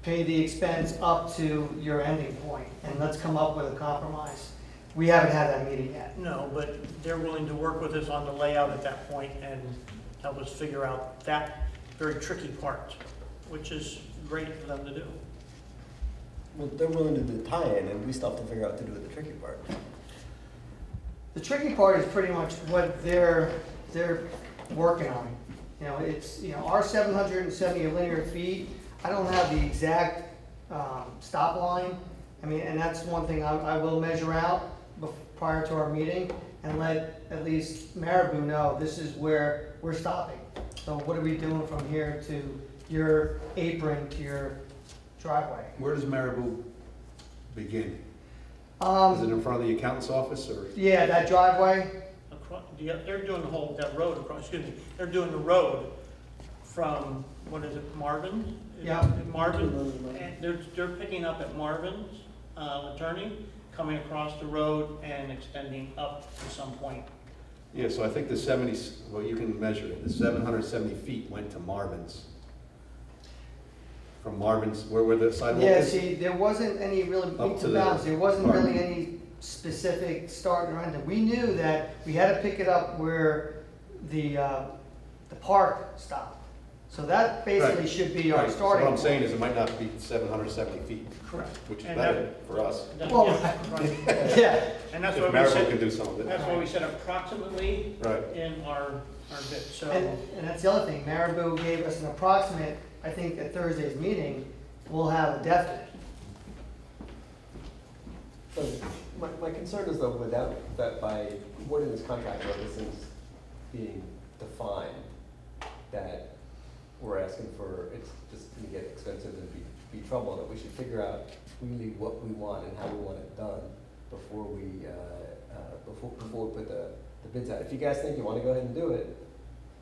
pay the expense up to your ending point, and let's come up with a compromise. We haven't had that meeting yet. No, but they're willing to work with us on the layout at that point and help us figure out that very tricky part, which is great for them to do. Well, they're willing to do the tie-in, and we still have to figure out what to do with the tricky part. The tricky part is pretty much what they're working on. It's, our 770 linear feet, I don't have the exact stop line. I mean, and that's one thing I will measure out prior to our meeting and let at least Marabou know this is where we're stopping. So what are we doing from here to your apron to your driveway? Where does Marabou begin? Is it in front of the accountant's office or? Yeah, that driveway. They're doing that road across, they're doing the road from, what is it, Marvin? Yeah. Marvin, and they're picking up at Marvin's, attorney, coming across the road and extending up to some point. Yeah, so I think the 70, well, you can measure it, the 770 feet went to Marvin's. From Marvin's, where the sidewalk Yeah, is? see, there wasn't any really Up meets to and the bounds. There wasn't park. really any specific start or ending. We knew that we had to pick it up where the park stopped. So that basically Right. should be our Right, so starting what I'm point. saying is it might not be 770 feet, Correct. which is And better for us. Well, Right. Yeah, And that's If why we Marabou can said, do some of it. that's why we said approximately Right. in our bit, so. and that's the other thing. Marabou gave us an approximate, I think at Thursday's meeting, we'll have a definite. So my concern is though, without, that by awarding this contract, where this is being defined, that we're asking for, it's just gonna get expensive and be trouble, that we should figure out really what we want and how we want it done before we put the bids out. If you guys think you wanna go ahead and do it,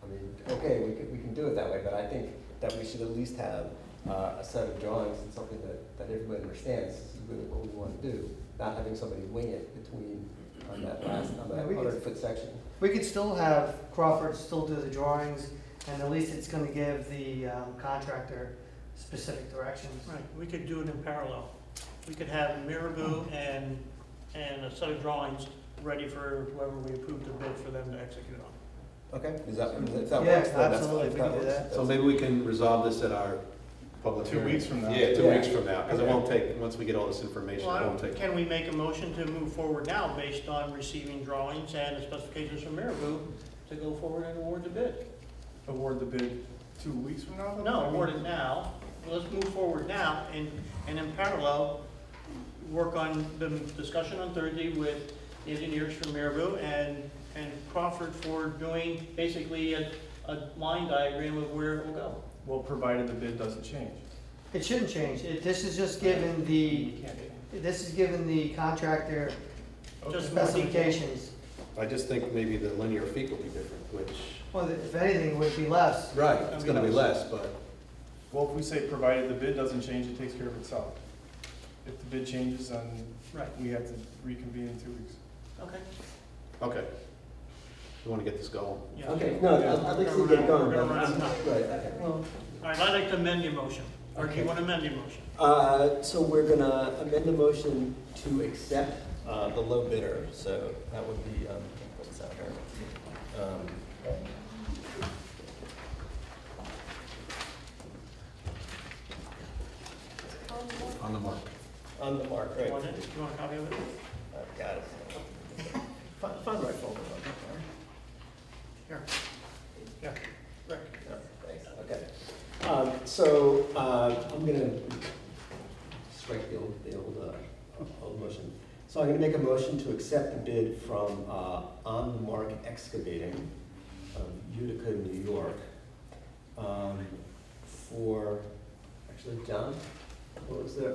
I mean, okay, we can do it that way, but I think that we should at least have a set of drawings and something that everybody understands, this is really what we wanna do, not having somebody wing it between, on that Yeah, we could- 100-foot section. We could still have Crawford still do the drawings, and at least it's gonna give the contractor specific directions. Right, we could do it in parallel. We could have Marabou and a set of drawings ready for whoever we approve the bid for them to execute on. Okay, if that works, then Yeah, that's fine. absolutely, If we can do works, that. that's- So maybe we can resolve this at our public 2 hearing. weeks from now. Yeah, 2 Yeah. weeks from now, because it Okay. won't take, once we get all this information, Well, it won't take. can we make a motion to move forward now based on receiving drawings and the specifications from Marabou to go forward and award the bid? Award the bid 2 weeks from now? though? No, I mean- award it now. Let's move forward now and in parallel, work on the discussion on Thursday with the engineers from Marabou and Crawford for doing basically a line diagram of where it will go. Well, provided the bid doesn't change. It shouldn't change. This is just given the contractor Just more detail. specifications. I just think maybe the linear feet will be different, which, Well, if anything, it would be less. right, it's gonna be less, but Well, if we say provided the bid doesn't change, it takes care of itself. If the bid changes, then Right, we have to reconvene in 2 weeks. okay. okay. We wanna get this going. Yeah. Okay, no, I'd like to see it get going. We're gonna run out of time. Right, okay. All right, I'd like to amend your motion. Or do you Okay. want to amend your motion? So we're gonna amend the motion to accept the low bidder, so that would be, what's that here? On the mark. On the mark, You right. want it? You want a copy of it? I've got it. Find my folder. Here. Yeah, Rick. Thanks, okay. So, I'm gonna strike the old motion. So I'm going to make a motion to accept the bid from On the Mark Excavating of Utica, New York, for, actually, John, what was the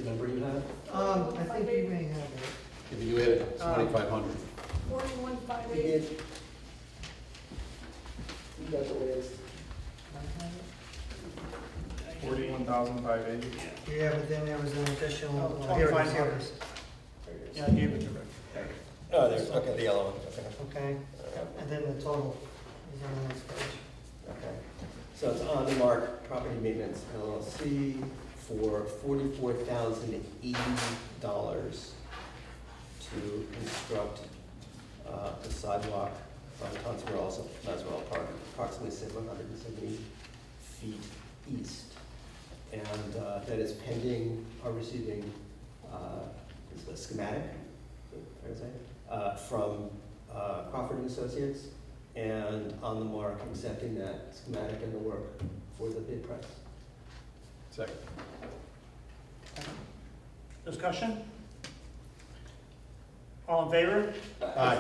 number you had? I think you may have it. If you added 2,500. 41,580. You got the latest. 41,580. Yeah, but then there was an additional. Oh, here it is, 25 here it is. Yeah, I gave it to Rick. Oh, there's, okay, the yellow one, okay. Okay, and then the total is on the next page. Okay, so it's On the Mark Property Maintenance LLC for $44,080 to construct a sidewalk from Tunstall to Maswell Park, approximately 770 feet east. And that is pending our receiving is the schematic, fair to say, from Crawford and Associates, and On the Mark accepting that schematic and the work for the bid price. Second. Discussion? All in favor? Can I,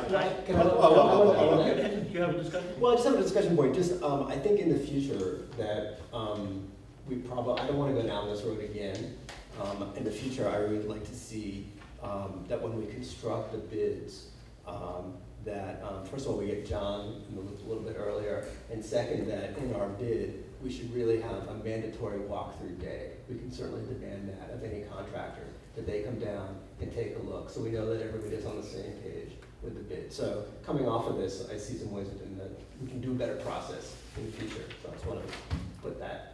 You have a discussion? well, I just have a discussion point. Just, I think in the future that we probably, I don't want to go down this road again. In the future, I would like to see that when we construct the bids, that first of all, we get John in the loop a little bit earlier, and second, that in our bid, we should really have a mandatory walkthrough day. We can certainly demand that of any contractor, that they come down and take a look, so we know that everybody's on the same page with the bid. So coming off of this, I see some ways within that we can do a better process in the future. So I just want to put that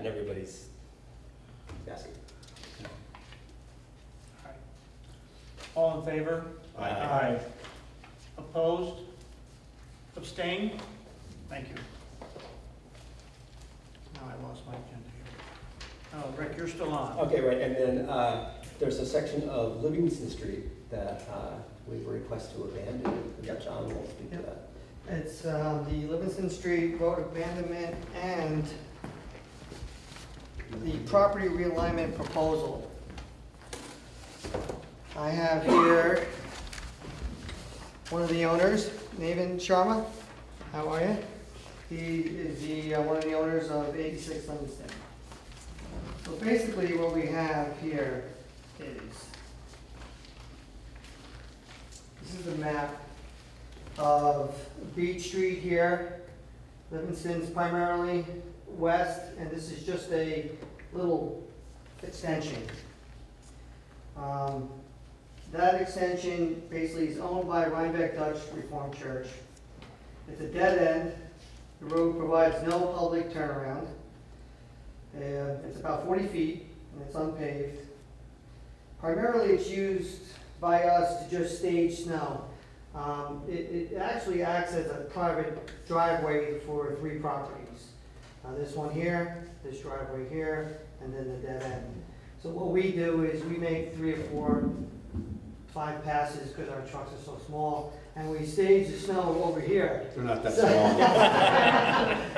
in everybody's basket. All in favor? Aye. Opposed? Abstained? Thank you. Now I lost my agenda here. Oh, Rick, you're still on. Okay, right, and then there's a section of Livingston Street that we request to abandon. John will speak to that. It's the Livingston Street road abandonment and the property realignment proposal. I have here one of the owners, Navin Sharma. How are you? He is one of the owners of 86 Livingston. So basically what we have here is, this is the map of Beach Street here. Livingston's primarily west, and this is just a little extension. That extension basically is owned by Rhinebeck Dutch Reformed Church. It's a dead end. The road provides no public turnaround. It's about 40 feet, and it's unpaved. Primarily, it's used by us to just stage snow. It actually acts as a private driveway for 3 properties. This one here, this driveway here, and then the dead end. So what we do is we make 3 or 4, 5 passes because our trucks are so small, and we stage the snow over here. They're not that So-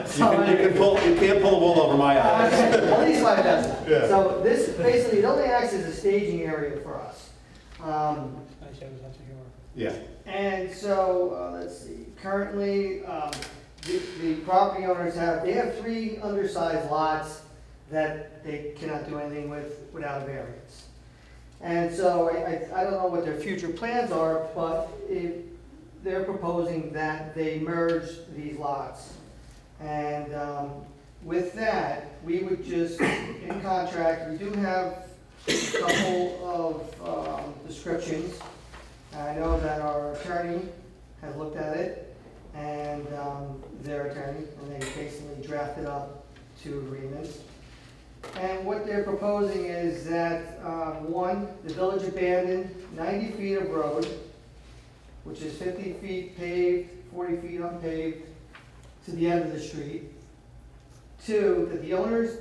small. You can't pull a wool over my eyes. At least 5 passes. Yeah. So this basically, it only acts as a staging area for us. Yeah. And so, let's see, currently, the property owners they have 3 undersized lots that they cannot do anything with without a variance. And so I don't know what their future plans are, but they're proposing that they merge these lots. And with that, we would just, in contract, we do have a couple of descriptions. I know that our attorney has looked at it, and their attorney, and they basically drafted up 2 agreements. And what they're proposing is that, 1, the village abandoned 90 feet of road, which is 50 feet paved, 40 feet unpaved, to the end of the street. 2, that the owners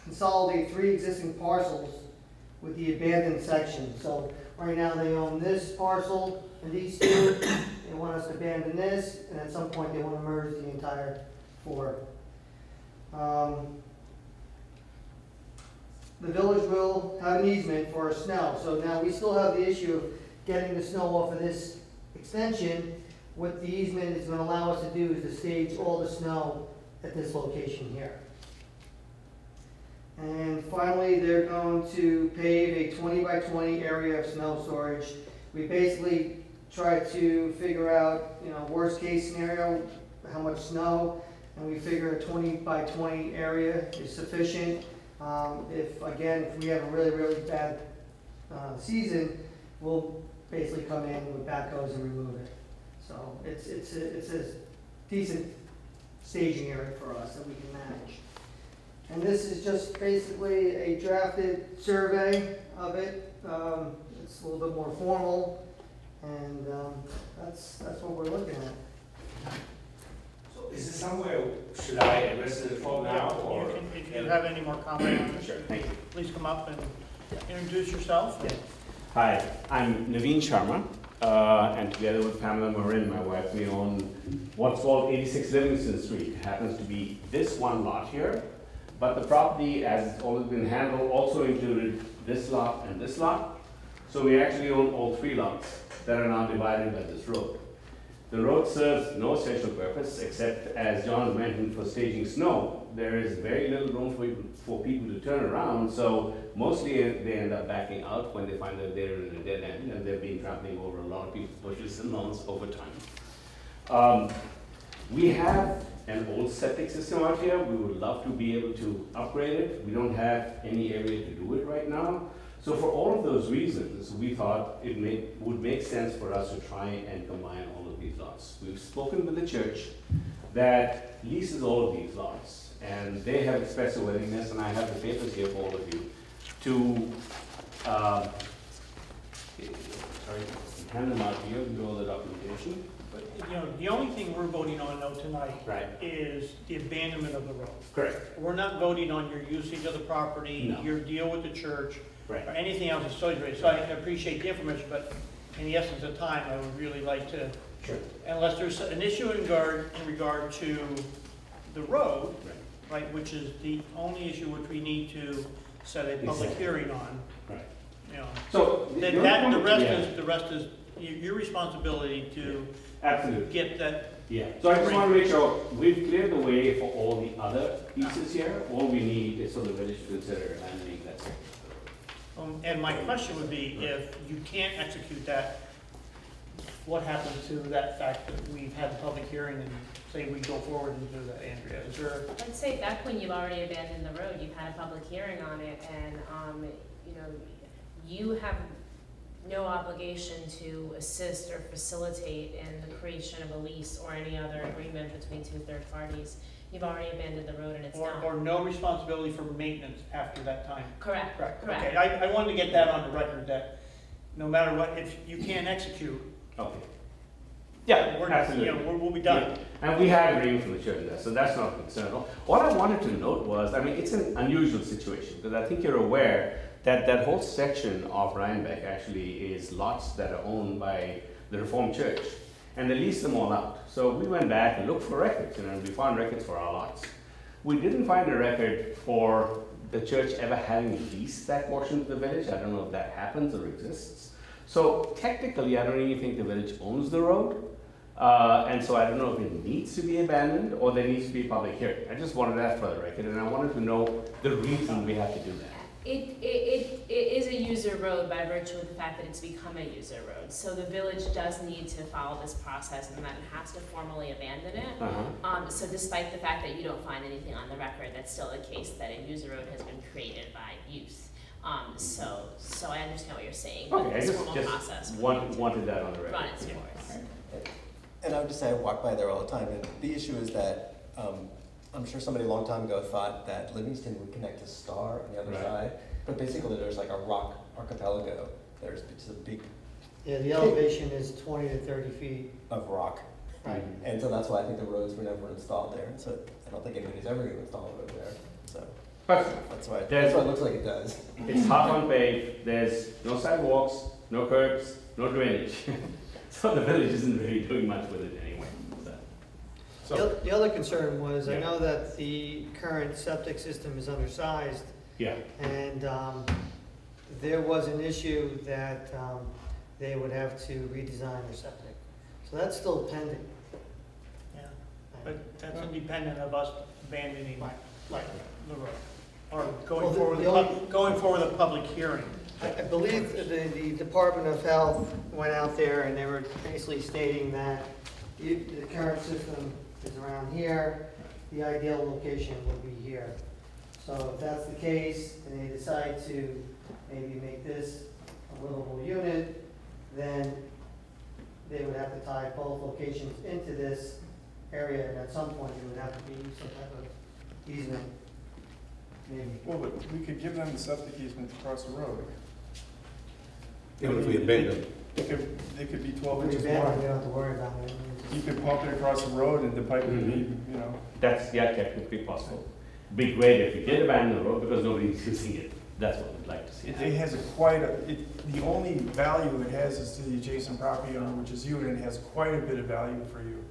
consolidate 3 existing parcels with the abandoned section. So right now they own this parcel and these 2. They want us to abandon this, and at some point they want to merge the entire 4. the village will have an easement for snow. So now we still have the issue of getting the snow off of this extension. What the easement is gonna allow us to do is to stage all the snow at this location here. And finally, they're going to pave a 20 by 20 area of snow storage. We basically try to figure out, worst case scenario, how much snow, and we figure a 20 by 20 area is sufficient. If we have a really, really bad season, we'll basically come in with backhoes and remove it. So it's a decent staging area for us that we can manage. And this is just basically a drafted survey of it. It's a little bit more formal, and that's what we're looking at. So is it somewhere, should I address it for now, or? If you have any more comment on this, Sure, thank you. please come up and introduce yourself. Yeah. Hi, I'm Naveen Sharma, and together with Pamela Marin, my wife, we own what's called 86 Livingston Street. It happens to be this one lot here, but the property, as it's always been handled, also included this lot and this lot. So we actually own all three lots that are now divided by this road. The road serves no special purpose, except, as John mentioned, for staging snow. There is very little room for people to turn around, so mostly they end up backing out when they find that they're in a dead end, and they've been trampling over a lot of people's bushes and lawns over time. We have an old septic system out here. We would love to be able to upgrade it. We don't have any area to do it right now. So for all of those reasons, we thought it would make sense for us to try and combine all of these lots. We've spoken with the church that leases all of these lots, and they have expressed a willingness, and I have the papers here for all of you, to hand them out to you, do all the documentation. But, the only thing we're voting on though tonight Right. is the abandonment of the road. Correct. We're not voting on your usage of the property, No. your deal with the church, Right. or anything else associated. So I appreciate the information, but in the essence of time, I would really like to, Sure. unless there's an issue in regard to the road, Right. right, which is the only issue which we need to set a public Exactly. hearing on, Right. So So then the rest is your responsibility to Absolutely. get that. Yeah, so I just want to make sure we've cleared the way for all the other pieces here. All we need is for the village to consider abandoning that section. And my question would be, if you can't execute that, what happens to that fact that we've had the public hearing and say we go forward and do that, Andrea? Is there? I'd say back when you've already abandoned the road, you've had a public hearing on it, and, you have no obligation to assist or facilitate in the creation of a lease or any other agreement between two third parties. You've already abandoned the road and it's done. Or no responsibility for maintenance after that time? Correct. Okay, I wanted to get that on the record, that no matter what, if you can't execute, Okay. Yeah, we're, absolutely. we'll be done. Yeah. And we had agreement from the church there, so that's not a concern. All I wanted to note was, it's an unusual situation, because I think you're aware that that whole section of Rhinebeck actually is lots that are owned by the Reformed Church, and they lease them all out. So we went back and looked for records, and we found records for our lots. We didn't find a record for the church ever having leased that portion of the village. I don't know if that happens or exists. So technically, I don't even think the village owns the road. And so I don't know if it needs to be abandoned or there needs to be a public hearing. I just wanted that for the record, and I wanted to know the reason we have to do that. It is a user road by virtue of the fact that it's become a user road. So the village does need to follow this process and then has to formally abandon it. So despite the fact that you don't find anything on the record, that's still the case that a user road has been created by use. So I understand what you're saying, but Okay, I this just formal process wanted that on the record. run its course. And I would just say I walk by there all the time, and the issue is that I'm sure somebody a long time ago thought that Livingston would connect to Star on the other Right. side, but basically there's like a rock archipelago. There's it's a big Yeah, the elevation is 20 to 30 feet. of rock, Right. and so that's why I think the roads were never installed there. So I don't think anybody's ever going to install a road there. So that's why it looks like it does. It's half unpaved, there's no sidewalks, no curbs, no drainage. So the village isn't really doing much with it anyway. The other concern was, I Yeah. know that the current septic system is undersized, Yeah. And there was an issue that they would have to redesign their septic. So that's still pending. Yeah, but that's independent of us abandoning like the road, or Well, going the- forward, the only- going forward with a public hearing. I believe the Department of Health went out there and they were basically stating that the current system is around here, the ideal location would be here. So if that's the case, and they decide to maybe make this a livable unit, then they would have to tie both locations into this area, and at some point, it would have to be some type of easement, maybe. Well, but we could give them the septic easement across the road. Even if we abandon. They could be 12 If we inches abandon, we wide. don't have to worry about it. You could pump it across the road and the pipe would be, you know. That's, yeah, technically possible. Be great if we did abandon the road because nobody's using it. That's what we'd like to see. It has the only value it has is to the adjacent property owner, which is you, and it has quite a bit of value for you.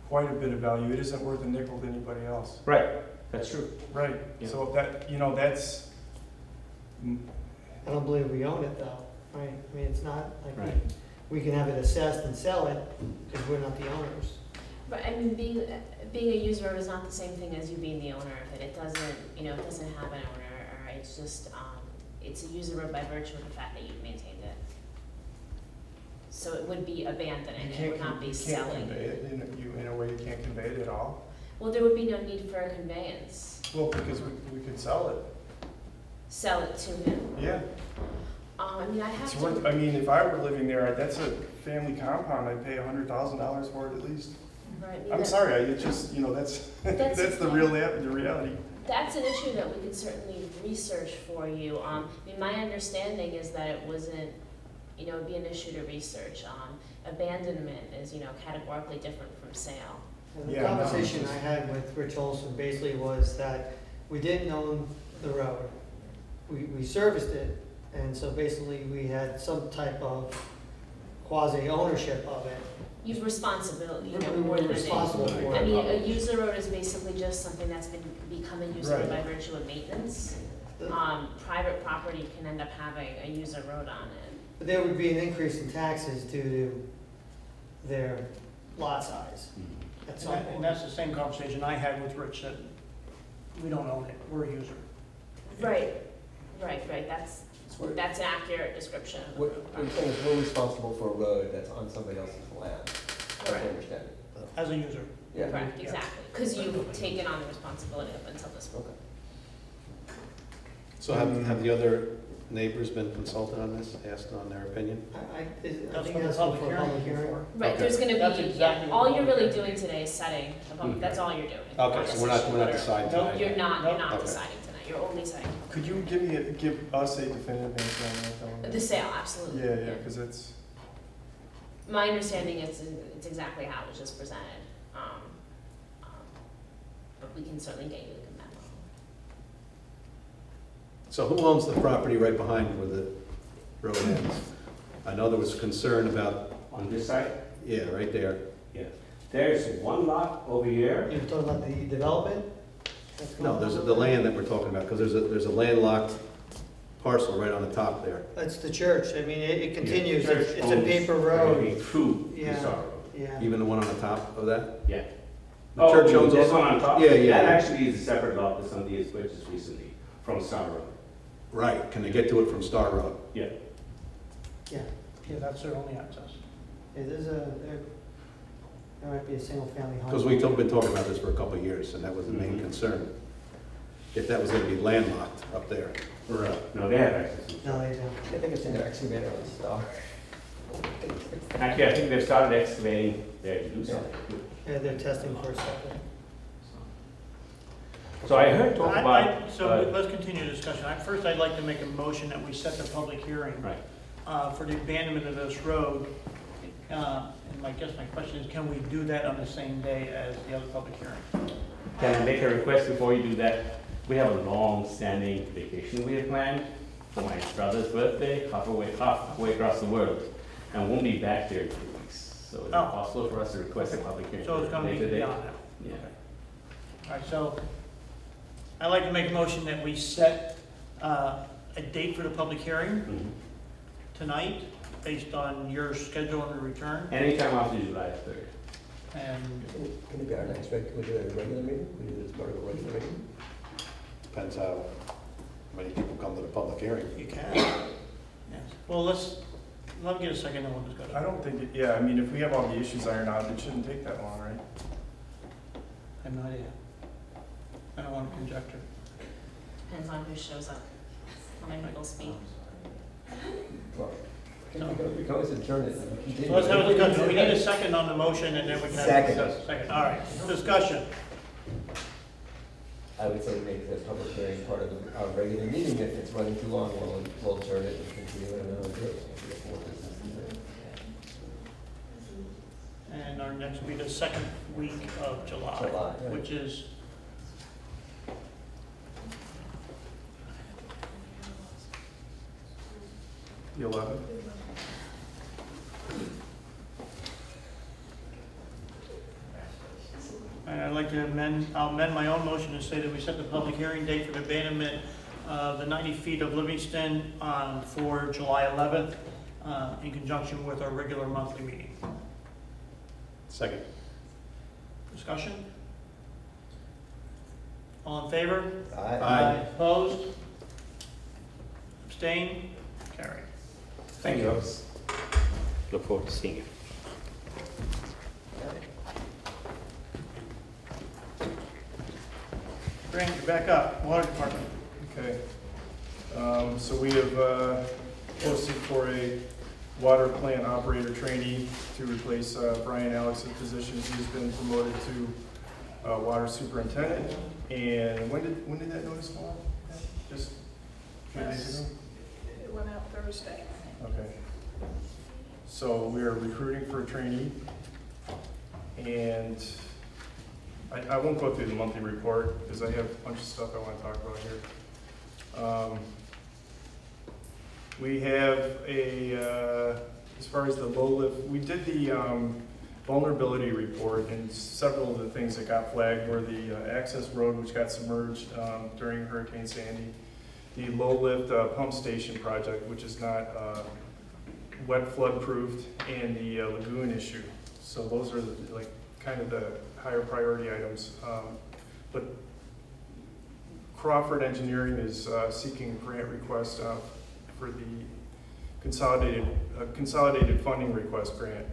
Quite a bit of value. It isn't worth a nickel to anybody else. Right, that's true. Right, Yeah. so that, that's, I don't believe we own it though, right? I mean, it's not like Right. we can have it assessed and sell it because we're not the owners. But I mean, being a user is not the same thing as you being the owner of it. It doesn't, it doesn't have an owner, or it's just, it's a user road by virtue of the fact that you've maintained it. So it would be abandoning, it would not be you can't selling. convey it, in a way you can't convey it at all. Well, there would be no need for a conveyance. Well, because we could sell it, Sell it to him. yeah. I mean, I have It's to. worth, I mean, if I were living there, that's a family compound, I'd pay $100,000 for it at least. Right, I mean, I'm sorry, it's just, that's, That's- that's the reality. That's an issue that we could certainly research for you. I mean, my understanding is that it wasn't, it'd be an issue to research. Abandonment is, categorically different from sale. And the Yeah, no, conversation it's I just- had with Rich Olson basically was that we didn't own the road. We serviced it, and so basically we had some type of quasi-ownership of it. You've responsibility, We more were than responsible anything. for I it. mean, a user road is basically just something that's become a user road by Right. virtue of maintenance. The- Private property can end up having a user road on it. But there would be an increase in taxes due to their lot size at some And point. that's the same conversation I had with Rich, that we don't own it, we're a user. Right, that's an accurate description of the What road. I'm saying is we're responsible for a road that's on somebody else's land. That's what I Correct. understand. As a user. Yeah. Correct, Yeah. exactly, because you've taken on the responsibility up until this point. Okay. So have the other neighbors been consulted on this, asked on their opinion? I think That's what the that's public for a public hearing is hearing. for. Right, Okay. there's gonna That's be, exactly what all the you're really public doing today is setting the public, that's all you're doing. Okay, so we're not deciding Nope. tonight? You're not Okay. deciding tonight, you're only setting Could you give us a definitive answer on that, the sale, absolutely. Yeah, because it's, My understanding is it's exactly how it was just presented. But we can certainly get you the memo. So who owns the property right behind where the road ends? I know there was concern about, On this side, yeah, right there. there's one lot over here. You're talking about the development? No, there's the land that we're talking about, because there's a landlocked parcel right on the top there. That's the church. I mean, it continues. Church It's a owns paper road. everything through Yeah. this road. Yeah. Even the one on the top of that? Yeah. The church owns this all- one on top? Yeah, yeah. That actually is a separate lot that somebody has purchased recently from Star Road. Right, can they get to it from Star Road? Yeah. Yeah. Yeah, that's their only access. Yeah, there might be a single family home. Because we've been talking about this for a couple of years, and that was the main Mhm. concern. If that was gonna be landlocked up there. Right. No, they have access. No, they don't. I think it's in their excavator on Star. Actually, I think they've started excavating there to do something. Yeah, they're testing for a septic. So I heard talk about. So let's continue the discussion. First, I'd like to make a motion that we set the public hearing Right. for the abandonment of this road. And I guess my question is, can we do that on the same day as the other public hearing? Can I make a request before you do that? We have a long-standing vacation we have planned for my brother's birthday, halfway across the world, and won't be back there in 2 weeks. So is it Oh. possible for us to request a public hearing? So it's going to be later date? beyond that? Yeah. All right, so I'd like to make a motion that we set a date for the public hearing Mhm. tonight, based on your schedule and return. Anytime after July 3rd. And Can it be our next can we do it at a regular meeting? Can we do this part of a regular meeting? Depends how many people come to the public hearing. you can. Yes. Well, let me get a second and we'll discuss it. I don't think, I mean, if we have all the issues ironed out, it shouldn't take that long, right? I have no idea. I don't want to conjecture. Depends on who shows up, how many people speak. Well, we can always adjourn it. and continue. So let's have a discussion. We need a second on the motion and then we can have a Second. discussion. Second, all right. Discussion. I would say make the public hearing part of our regular meeting. If it's running too long, we'll adjourn it and continue it another day. And our next will be the second week of July, July, right. which is The 11th? And I'd like to I'll amend my own motion to say that we set the public hearing date for the abandonment of the 90 feet of Livingston for July 11th in conjunction with our regular monthly meeting. Second. Discussion? All in favor? Aye. Opposed? Abstain? Carried. Thank you. Look forward to seeing you. Grant, you're back up. Water Department. Okay. So we have posted for a water plant operator trainee to replace Brian Alex's position. He's been promoted to water superintendent. And when did that notice go out? Just a few days ago? It went out Thursday. Okay. So we are recruiting for a trainee. And I won't go through the monthly report because I have a bunch of stuff I want to talk about here. We have as far as the low lift, we did the vulnerability report, and several of the things that got flagged were the access road, which got submerged during Hurricane Sandy, the low lift pump station project, which is not wet flood proofed, and the lagoon issue. So those are kind of the higher priority items. But Crawford Engineering is seeking a grant request for the consolidated funding request grant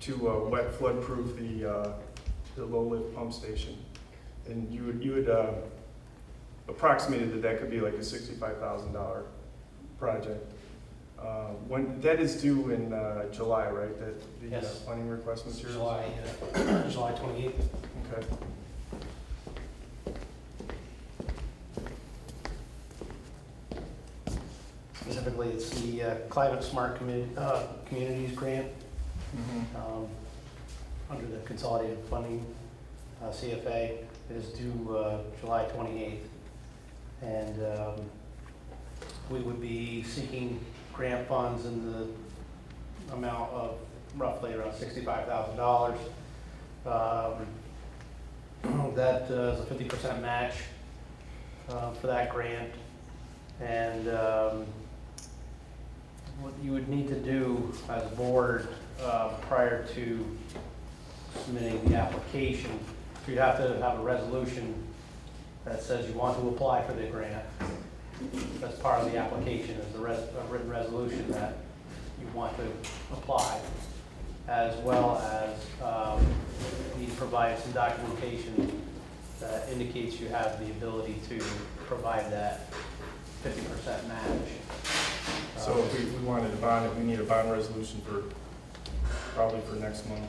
to wet flood proof the low lift pump station. And you would approximated that could be like a $65,000 project. When that is due in July, right? That the Yes. funding request materials. July 28th. Okay. Specifically, it's the Climate Smart Communities Grant under the Consolidated Funding, CFA. It is due July 28th. And we would be seeking grant funds in the amount of roughly around $65,000. That is a 50% match for that grant. And what you would need to do as a board prior to submitting the application, you'd have to have a resolution that says you want to apply for the grant. That's part of the application, is a written resolution that you want to apply, as well as you need to provide some documentation that indicates you have the ability to provide that 50% match. So if we wanted to bond it, we need a bond resolution probably for next month.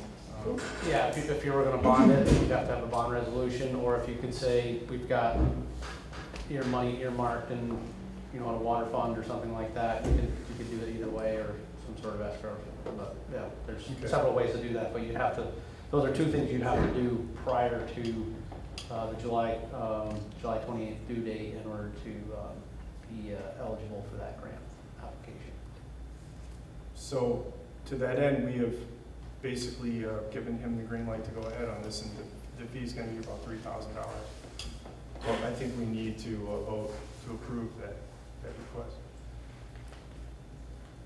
Yeah, if you were gonna bond it, you'd have to have a bond resolution, or if you could say, we've got money earmarked in, on a water fund or something like that, you could do it either way, or some sort of escrow. But, yeah, there's several ways to do that, but you'd have to, those are two things you'd have to do prior to the July 28th due date in order to be eligible for that grant application. So to that end, we have basically given him the green light to go ahead on this, and the fee's going to be about $3,000. Well, I think we need to vote to approve that. that request,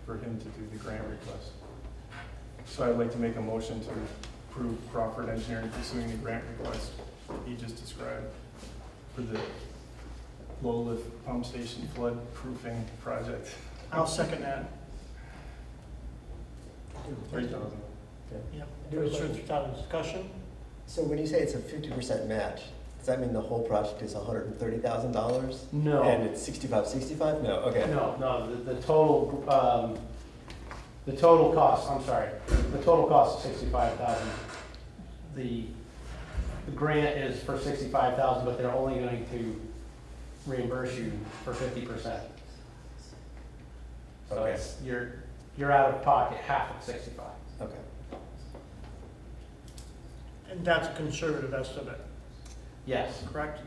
for him to do the grant request. So I'd like to make a motion to approve Crawford Engineering pursuing the grant request that he just described for the low-lift pump station flood proofing project. I'll second that. $3,000. Yep. Further discussion? So when you say it's a 50% match, does that mean the whole project is $130,000? No. And it's 65? No, okay. No, the total cost, I'm sorry, the total cost is 65,000. The grant is for 65,000, but they're only going to reimburse you for 50%. So Okay. it's, you're out of pocket half of 65. Okay. And that's a conservative estimate, Yes, correct?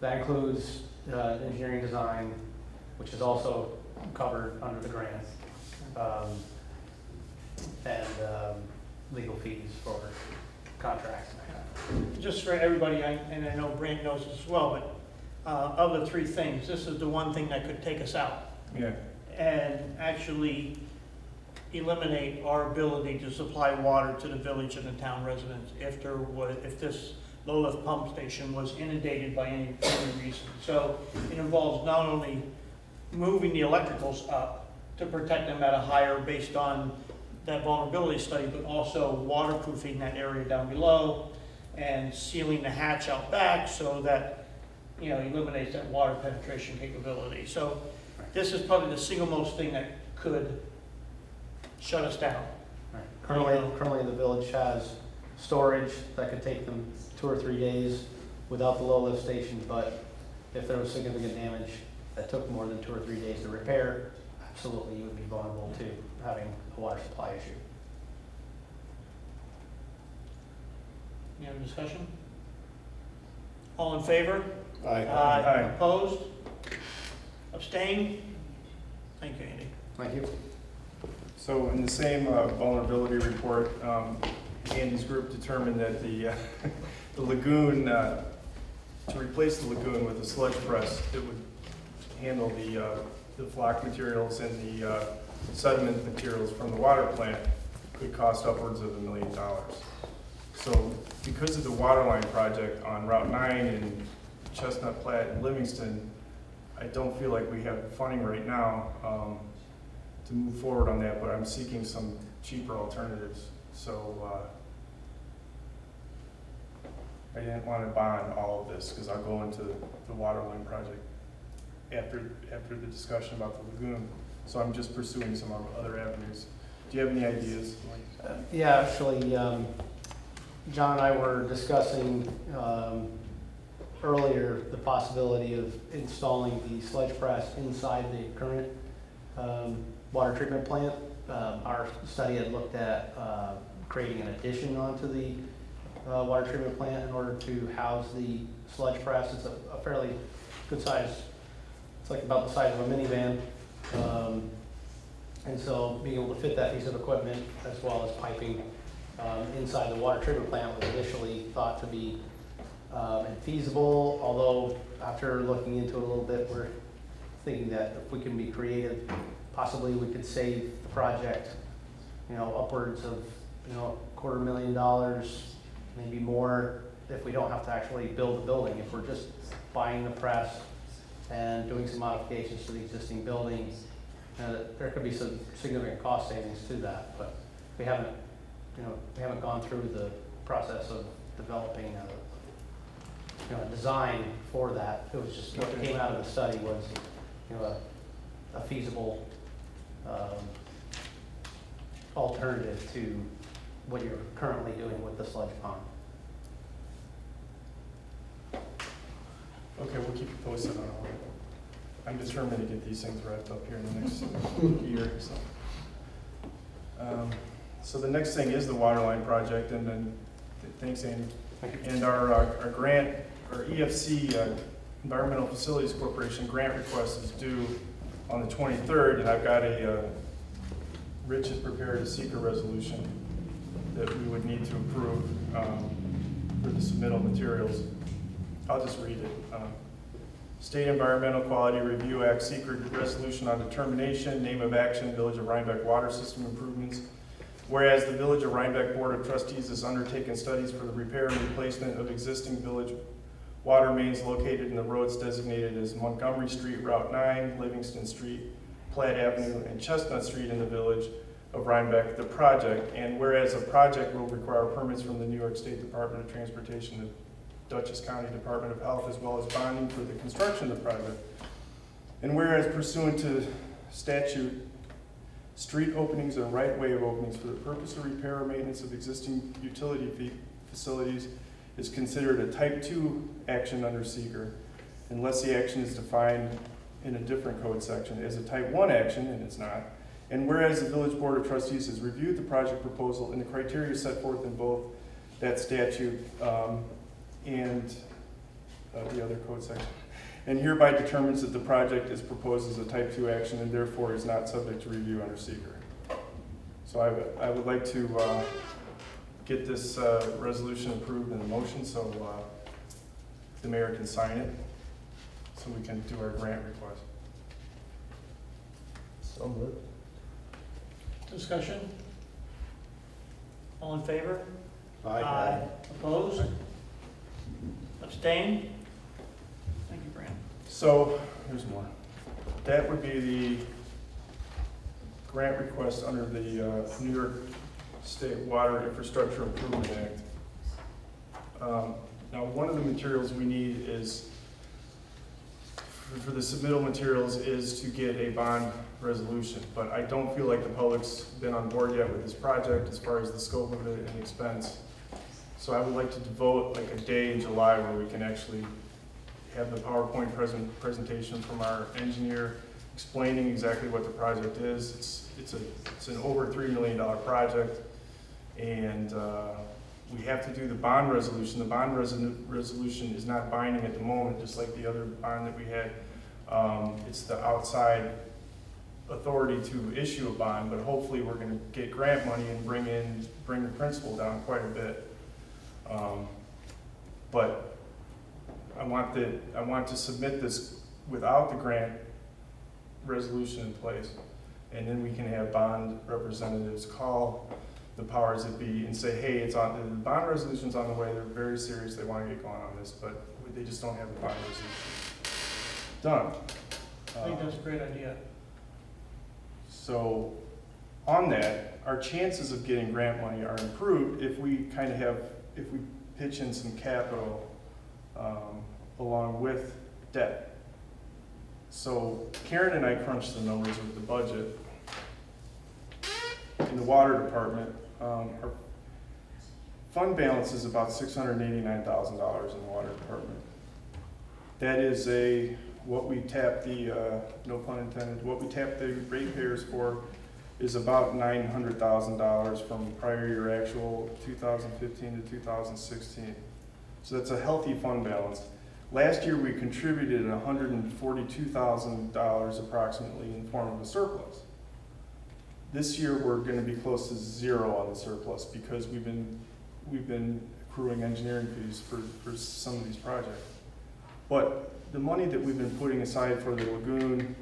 that includes engineering design, which is also covered under the grant, and legal fees for contracts and that kind of. Just for everybody, and I know Brant knows this as well, but of the three things, this is the one thing that could take us out Yeah, and actually eliminate our ability to supply water to the village and the town residents if this low-lift pump station was inundated by any reason. So it involves not only moving the electricals up to protect them at a higher based on that vulnerability study, but also waterproofing that area down below and sealing the hatch out back so that, eliminates that water penetration capability. So this is probably the single most thing that could shut us down. Right. Currently the village has storage that could take them 2 or 3 days without the low lift station, but if there was significant damage that took more than 2 or 3 days to repair, absolutely you would be vulnerable to having a water supply issue. Any other discussion? All in favor? Aye. Aye. Opposed? Abstained? Thank you, Andy. Thank you. so in the same vulnerability report, Andy's group determined that the lagoon, to replace the lagoon with a sludge press that would handle the flock materials and the sediment materials from the water plant could cost upwards of $1 million. So because of the waterline project on Route 9 in Chestnut Platte and Livingston, I don't feel like we have funding right now to move forward on that, but I'm seeking some cheaper alternatives. So I didn't want to bond all of this because I'll go into the waterline project after the discussion about the lagoon. So I'm just pursuing some other avenues. Do you have any ideas? Yeah, actually, John and I were discussing earlier the possibility of installing the sludge press inside the current water treatment plant. Our study had looked at creating an addition onto the water treatment plant in order to house the sludge press. It's a fairly good size. It's like about the size of a minivan. And so being able to fit that piece of equipment as well as piping inside the water treatment plant was initially thought to be infeasible, although after looking into it a little bit, we're thinking that if we can be creative, possibly we could save the project, upwards of, $250,000, maybe more, if we don't have to actually build the building. If we're just buying the press and doing some modifications to the existing buildings, there could be some significant cost savings to that, but we haven't gone through the process of developing a design for that. It was just what came out of the study was, a feasible alternative to what you're currently doing with the sludge pond. Okay, we'll keep you posted on all that. I'm determined to get these things wrapped up here in the next year or so. So the next thing is the waterline project, and then, thanks, Andy. And our grant, our EFC, Environmental Facilities Corporation grant request is due on the 23rd, and I've got Rich has prepared a seeker resolution that we would need to approve for the submittal materials. I'll just read it. State Environmental Quality Review Act secret resolution on determination, name of action, Village of Rhinebeck water system improvements. Whereas the Village of Rhinebeck Board of Trustees has undertaken studies for the repair and replacement of existing village water mains located in the roads designated as Montgomery Street, Route 9, Livingston Street, Platt Avenue, and Chestnut Street in the Village of Rhinebeck, the project. And whereas a project will require permits from the New York State Department of Transportation, the Dutchess County Department of Health, as well as bonding for the construction of the project. And whereas pursuant to statute, street openings and right-way of openings for the purpose of repair or maintenance of existing utility facilities is considered a type 2 action under seeker, unless the action is defined in a different code section as a type 1 action, and it's not. And whereas the Village Board of Trustees has reviewed the project proposal and the criteria set forth in both that statute and the other code section, and hereby determines that the project is proposed as a type 2 action and therefore is not subject to review under seeker. So I would like to get this resolution approved in the motion so the mayor can sign it so we can do our grant request. So moved. Discussion? All in favor? Aye. Opposed? Abstain? Thank you, Brand. So, there's more. That would be the grant request under the New York State Water Infrastructure Improvement Act. Now, one of the materials we need is, for the submittal materials, is to get a bond resolution. But I don't feel like the public's been on board yet with this project as far as the scope of it and expense. So I would like to devote like a day in July where we can actually have the PowerPoint presentation from our engineer explaining exactly what the project is. It's an over $3 million project, and we have to do the bond resolution. The bond resolution is not binding at the moment, just like the other bond that we had. It's the outside authority to issue a bond, but hopefully we're going to get grant money and bring the principal down quite a bit. But I want to submit this without the grant resolution in place, and then we can have bond representatives call the powers that be and say, hey, the bond resolution's on the way, they're very serious, they want to get going on this, but they just don't have the bond resolution done. I think that's a great idea. So on that, our chances of getting grant money are improved if we pitch in some capital along with debt. So Karen and I crunched the numbers with the budget. In the water department, our fund balance is about $689,000 in the water department. That is what we tap the, no pun intended, what we tap the ratepayers for is about $900,000 from prior year actual 2015 to 2016. So that's a healthy fund balance. Last year we contributed $142,000 approximately in the form of a surplus. This year we're going to be close to zero on the surplus because we've been accruing engineering fees for some of these projects. But the money that we've been putting aside for the lagoon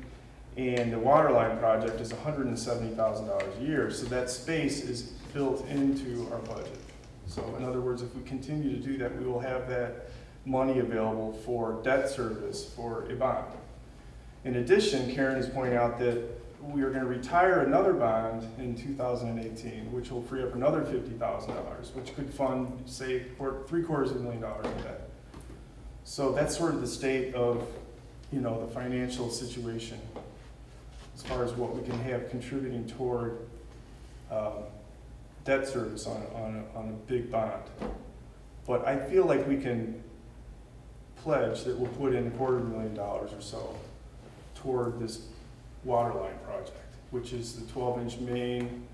and the water line project is $170,000 a year. So that space is built into our budget. So in other words, if we continue to do that, we will have that money available for debt service for a bond. In addition, Karen is pointing out that we are going to retire another bond in 2018, which will free up another $50,000, which could fund, say, $750,000 in debt. So that's sort of the state of, the financial situation as far as what we can have contributing toward debt service on a big bond. But I feel like we can pledge that we'll put in $250,000 or so toward this water line project, which is the 12-inch main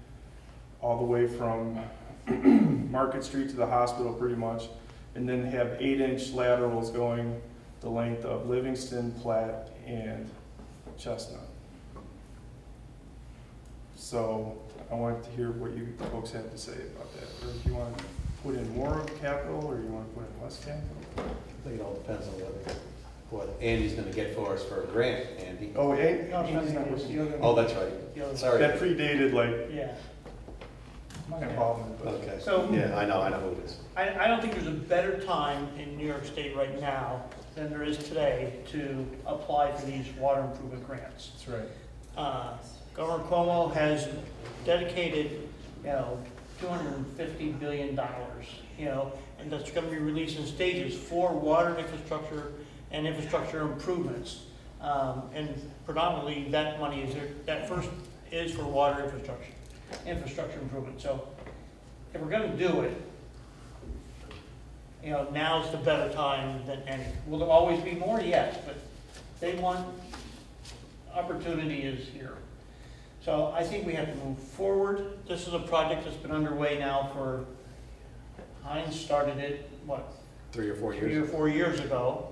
all the way from Market Street to the hospital pretty much, and then have 8-inch laterals going the length of Livingston, Platt, and Chestnut. So I wanted to hear what you folks have to say about that. Or if you want to put in more capital or you want to put in less capital. I think it all depends on the other what Andy's gonna get for us for a grant, Andy. Oh, No, it's not Andy's not gonna be- working. you're gonna- Oh, that's right. the other- Sorry. That predated like Yeah. my involvement, but. Okay. So- Yeah, I know who it is. I don't think there's a better time in New York State right now than there is today to apply for these water improvement grants. That's right. Governor Cuomo has dedicated, $250 billion, and that's going to be released in stages for water infrastructure and infrastructure improvements. And predominantly, that money is there, that first is for water infrastructure improvement. So if we're going to do it, now's the better time than any. Will there always be more? Yes, but day one, opportunity is here. So I think we have to move forward. This is a project that's been underway now for, Heinz started it, what, 3 or 4 3 years. or 4 years ago.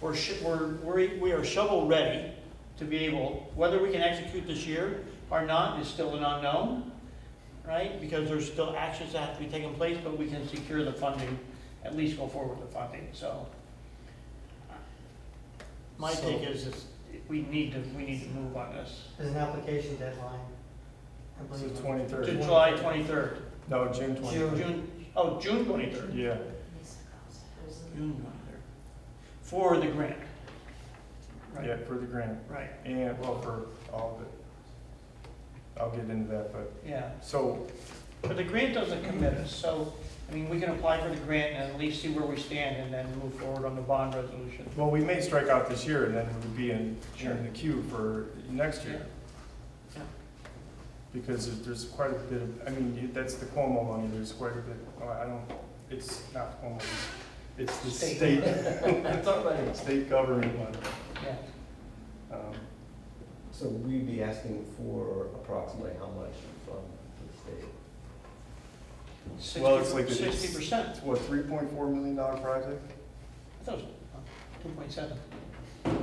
We are shovel ready to be able, whether we can execute this year or not is still an unknown, right? Because there's still actions that have to be taken place, but we can secure the funding, at least go forward with the funding, so. My take is we need to move on this. There's an application deadline. I It's the believe. 23rd. To July 23rd. No, June 23rd. June 23rd. Yeah. June 23rd. For the grant. Right. Yeah, for the grant. Right, And, well, for all of it. I'll get into that, but, yeah. so, But the grant doesn't commit us, so, we can apply for the grant and at least see where we stand and then move forward on the bond resolution. well, we may strike out this year and then we'll be in the queue for next year. Yeah. Because there's quite a bit of, that's the Cuomo money, there's quite a bit, it's not Cuomo, it's the State. state, state government money. Yeah. So we'd be asking for approximately how much from the state? Well, it's like 60%. It's what, $3.4 million project? I thought it was 2.7. The Do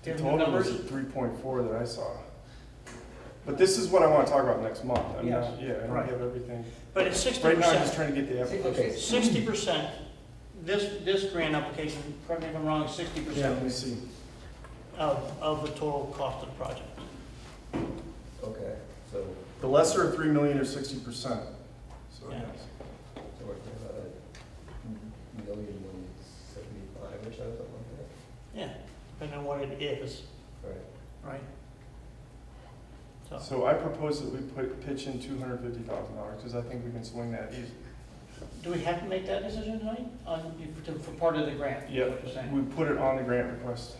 you have the total was numbers? 3.4 that I saw. But this is what I want to talk about next month. I Yes, don't right. have everything. But it's 60%. Right now, I'm just trying to get the application. Okay. 60%, this grant application, correct me if I'm wrong, is 60% Yeah, let me see. of the total cost of the project. Okay, so, The lesser of 3 million or 60%. So, Yeah. yes. so we're talking about $1,175,000 or something like Yeah, depending on what it is, that? Right. right? So, So I propose that we pitch in $250,000 because I think we can swing that easy. do we have to make that decision tonight for part of the grant? is Yeah, what you're saying? we put it on the grant request.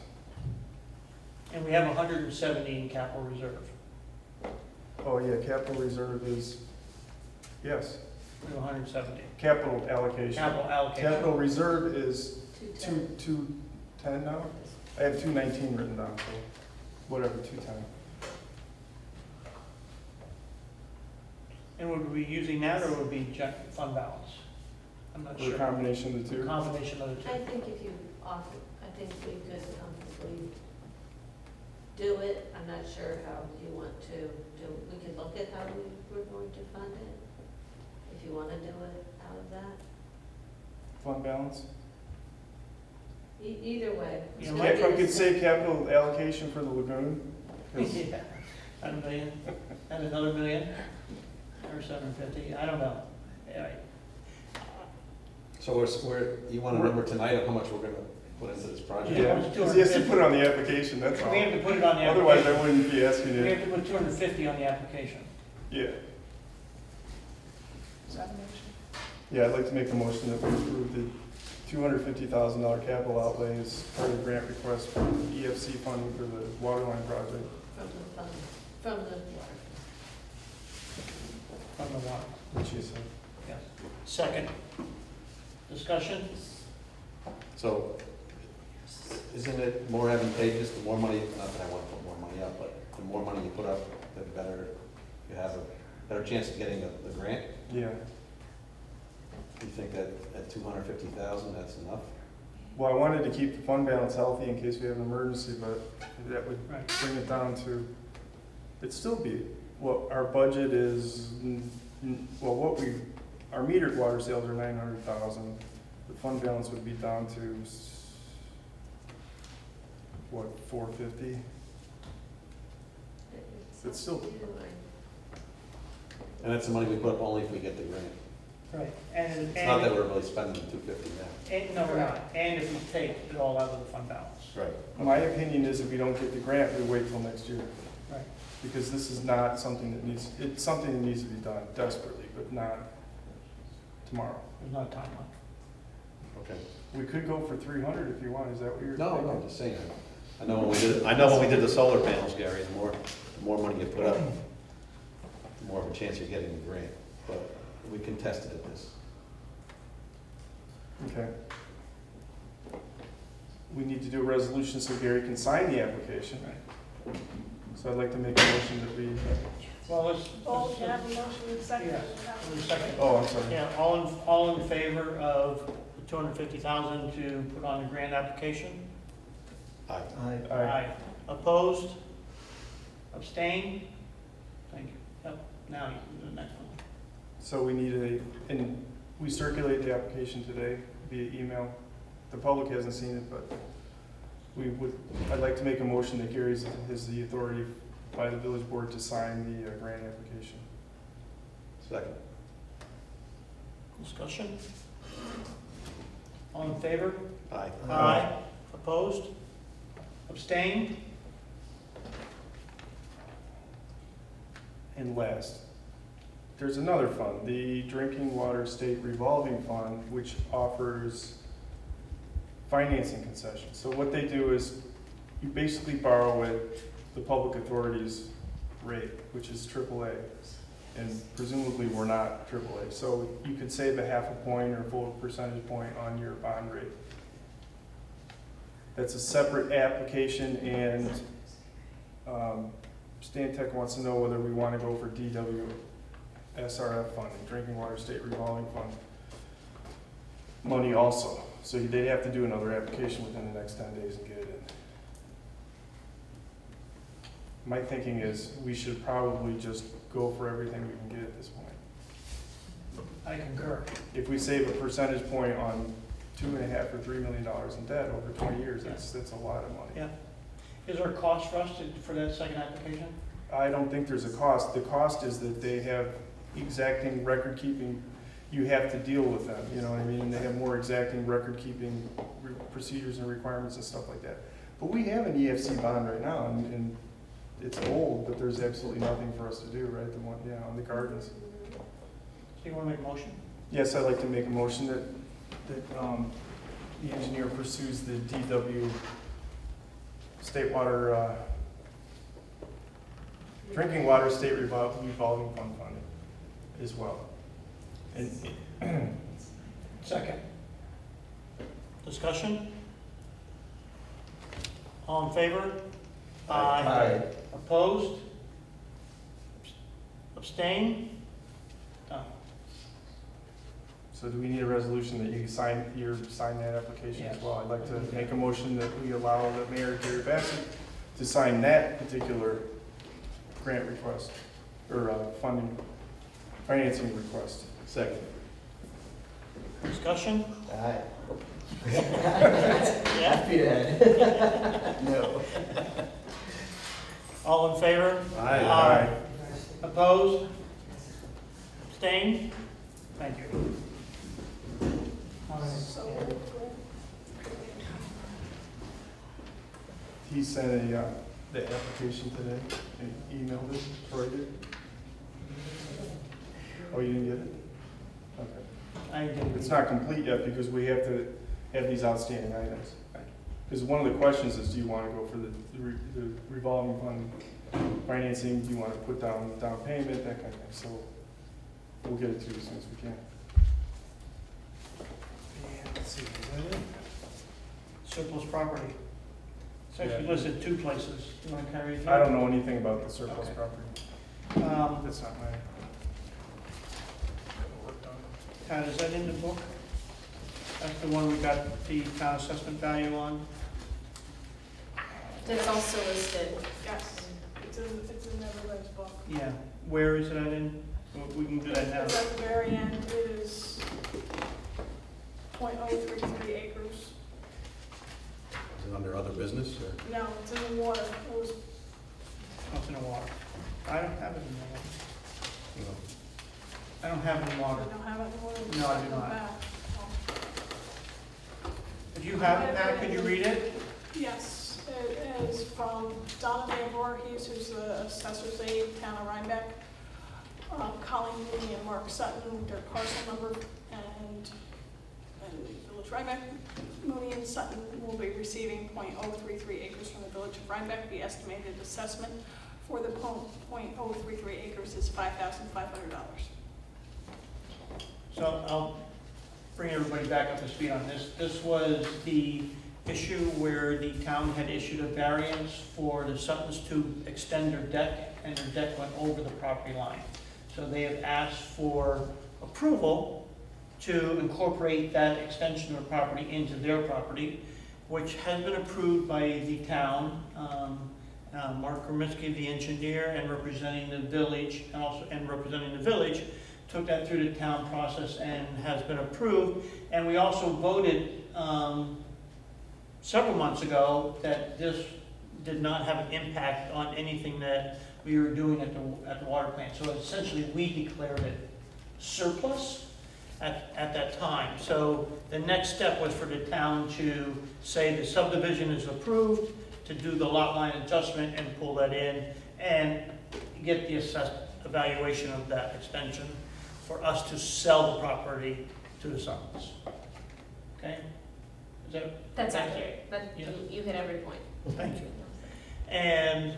And we have 170 in capital reserve. Oh, yeah, capital reserve is, yes, We have 170. capital allocation. Capital allocation. Capital reserve is 210. 210 now? I have 219 written down, so whatever, 210. And would we be using that or would it be fund balance? I'm not Or a sure. combination of the two. Combination of the I two. think if you offer, I think we could comfortably do it. I'm not sure how you want to do, we could look at how we're going to fund it. If you want to do it out of that. Fund balance. Either way. Yeah, It's my gonna We be could say capital allocation for the lagoon. 'cause- Yeah, and $1 million, and another $1 million, or 750, I don't know. Yeah, So you want a number tonight of how much we're gonna put into this project? Yeah, it's because he has to 250. put it on the application, that's all. We have to put it on the Otherwise, I application. wouldn't be asking We have you. to put 250 on the application. Yeah, Is that a motion? yeah, I'd like to make a motion that we approve the $250,000 capital outlay as part of the grant request for EFC funding for the water line project. from the fund, from the water. From the water, Which you said. yes. Second, discussion? So, isn't it more advantageous, the more money, not that I want to put more money up, but the more money you put up, the better, you have a better chance of getting the grant? Yeah. You think that at 250,000, that's enough? Well, I wanted to keep the fund balance healthy in case we have an emergency, but that would Right. bring it down to, it'd still be, well, our budget is, our metered water sales are 900,000. The fund balance would be down to what, 450? It's still, And that's the money we put up only if we get the grant. Right, and, It's not that we're really spending the 250 now. and, no, we're not, and if we take it all out of the fund balance. Right. my opinion is if we don't get the grant, we wait till next year. Right. Because this is not something that needs, it's something that needs to be done desperately, but not tomorrow. There's not a timeline. Okay. We could go for 300 if you want, is that what you're No, thinking? no, I'm just saying. I know when we did the solar panels, Gary, the more money you put up, the more of a chance you're getting the grant. But we contested at this. Okay. We need to do a resolution so Gary can sign the application. So I'd like to make a motion that we, Well, let's. Oh, you have a motion in second. Yeah. Second. oh, I'm sorry. Yeah, all in favor of the 250,000 to put on the grant application? Aye. Aye. Opposed? Abstained? Thank you. Yep, now you can do the next one. So we need and we circulate the application today via email. The public hasn't seen it, but I'd like to make a motion that Gary has the authority by the village board to sign the grant application. Second. Discussion? All in favor? Aye. Aye. Opposed? Abstained? And last, there's another fund, the Drinking Water State Revolving Fund, which offers financing concessions. So what they do is you basically borrow at the public authority's rate, which is AAA. And presumably we're not AAA. So you could save a half a point or a full percentage point on your bond rate. That's a separate application, and Stantec wants to know whether we want to go for DWSRF funding, Drinking Water State Revolving Fund money also. So they'd have to do another application within the next 10 days and get it in. My thinking is we should probably just go for everything we can get at this point. I concur. If we save a percentage point on $2.5 or $3 million in debt over 20 years, that's a lot of money. Yeah. Is there a cost for us for that second application? I don't think there's a cost. The cost is that they have exacting record keeping. You have to deal with them, you know what I mean? And they have more exacting record keeping procedures and requirements and stuff like that. But we have an EFC bond right now, and it's old, but there's absolutely nothing for us to do, right? The one, yeah, on the gardens. So you want to make a motion? Yes, I'd like to make a motion that the engineer pursues the DW State Water, Drinking Water State Revolving Fund funding as well. And Second. Discussion? All in favor? Aye. Opposed? Abstain? Done. so do we need a resolution that you sign that application as Yes. well? I'd like to make a motion that we allow the mayor, Gary Bassett, to sign that particular grant request, or financing request. Second. Discussion? Aye. Yeah? Feet ahead. No. All in favor? Aye. Opposed? Abstained? Thank you. So, He sent the application today, and emailed it, Troy did. Oh, you didn't get it? Okay. I didn't. It's not complete yet because we have to have these outstanding items. Because one of the questions is, do you want to go for the revolving fund financing? Do you want to put down payment, that kind of thing? So we'll get it to you as soon as we can. And let's see, is that it? Surplus property. It's actually Yeah. listed two places. You want to carry it? I don't know anything about the surplus Okay. property. That's not mine. Todd, is that in the book? That's the one we got the town assessment value on? That's also listed. yes, it's in everybody's book. Yeah. Where is it at in? We can do that now. It's at the very end, it is .033 acres. Is it under other business, or? No, it's in the water. It was, What's in the water? I don't have it in the water. You know, I don't have it in water. I don't have it in the water. It's No, I do in the not. back. If you have it, Pat, could you read it? Yes, it is from Donna Van Voorhees, who's the assessor's aide, town of Rhinebeck. Colleen Mooney and Mark Sutton, their parcel number, and Village Rhinebeck. Mooney and Sutton will be receiving .033 acres from the Village of Rhinebeck. The estimated assessment for the .033 acres is $5,500. So I'll bring everybody back up to speed on this. This was the issue where the town had issued a variance for the Suttons to extend their deck, and their deck went over the property line. So they have asked for approval to incorporate that extension of the property into their property, which has been approved by the town. Mark Gromitsky, the engineer, and representing the village, and representing the village, took that through the town process and has been approved. And we also voted several months ago that this did not have an impact on anything that we were doing at the water plant. So essentially, we declared it surplus at that time. So the next step was for the town to say the subdivision is approved, to do the lot line adjustment and pull that in, and get the assessed evaluation of that extension for us to sell the property to the Suttons. Okay? Is that? That's accurate. Yeah. You hit every point. Thank you. And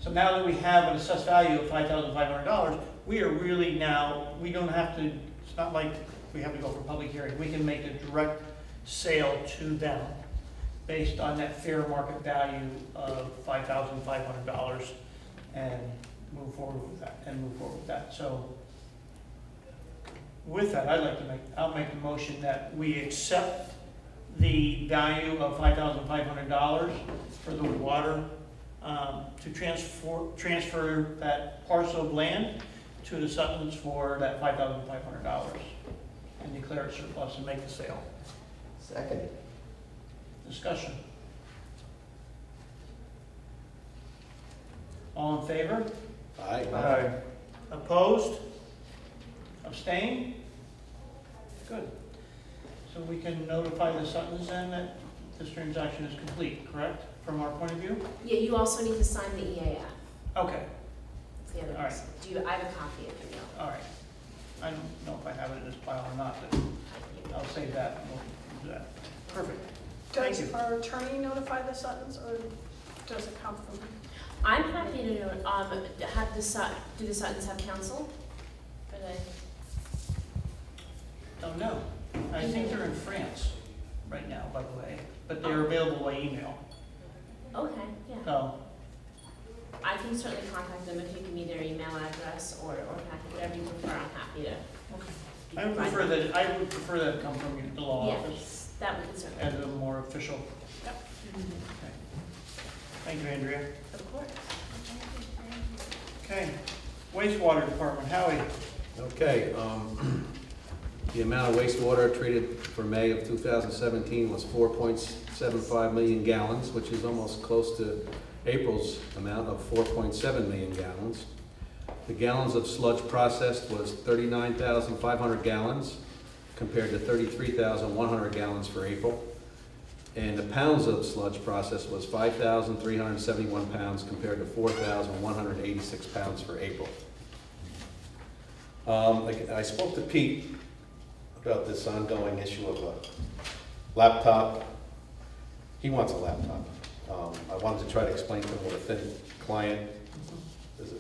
so now that we have an assessed value of $5,500, we are really now, we don't have to, it's not like we have to go for public hearing. We can make a direct sale to them based on that fair market value of $5,500 and move forward with that. So with that, I'll make the motion that we accept the value of $5,500 for the water, to transfer that parcel of land to the Suttons for that $5,500 and declare it surplus and make the sale. Second. Discussion. All in favor? Aye. Opposed? Abstain? Good. So we can notify the Suttons then that this transaction is complete, correct, from our point of view? Yeah, you also need to sign the EAF. Okay, That's the other All right. piece. I have a copy if you know. all right. I don't know if I have it in this file or not, but I'll save that and we'll do that. Perfect. Thank Does you. our attorney notify the Suttons, or does it come from? I'm happy to know, do the Suttons have counsel? Are they? Oh, no. I think they're in France right now, by the way, but they're available by email. Okay, yeah. So, I can certainly contact them if you give me their email address or packet, whatever you prefer, I'm happy to. I would prefer that come from the law office Yes, that we can certainly. as a more official. Mhm. Okay. Thank you, Andrea. Of course. Okay, wastewater department, Howie. Okay, the amount of wastewater treated for May of 2017 was 4.75 million gallons, which is almost close to April's amount of 4.7 million gallons. The gallons of sludge processed was 39,500 gallons compared to 33,100 gallons for April. And the pounds of sludge processed was 5,371 pounds compared to 4,186 pounds for April. I spoke to Pete about this ongoing issue of a laptop. He wants a laptop. I wanted to try to explain to him what a thin client,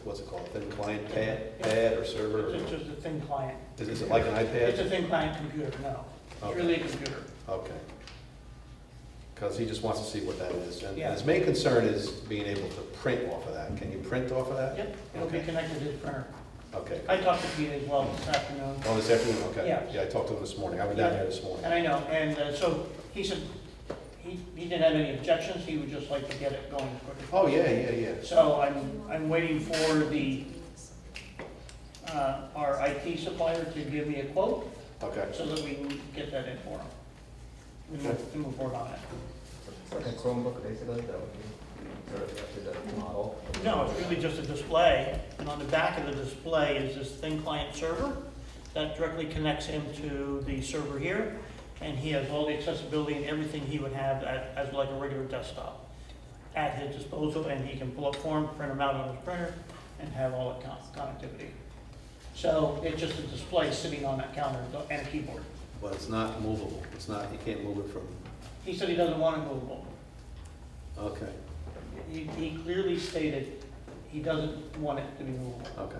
what's it called, thin client pad or server? It's just a thin client. Is it like an iPad? It's a thin client computer, no. It's Okay. really a computer. Okay. Because he just wants to see what that is. And Yeah. his main concern is being able to print off of that. Can you print off of that? Yep, it'll be Okay. connected to his printer. Okay. I talked to Pete as well this afternoon, Oh, this afternoon, okay. Yeah. Yeah, I talked to him this morning. I went down there this morning. and I know, and so he said he didn't have any objections, he would just like to get it going as quick as Oh, possible. yeah. So I'm waiting for our IT supplier to give me a quote Okay. so that we can get that in for him. We move forward on it. It's like a Chromebook, basically, that would be sort of after the model. No, it's really just a display, and on the back of the display is this thin client server that directly connects him to the server here, and he has all the accessibility and everything he would have as like a regular desktop at his disposal, and he can pull up form, print them out on his printer, and have all that connectivity. So it's just a display sitting on that counter and a keyboard. But it's not movable, it's not, you can't move it from, He said he doesn't want it movable. okay, He clearly stated he doesn't want it to be movable. okay.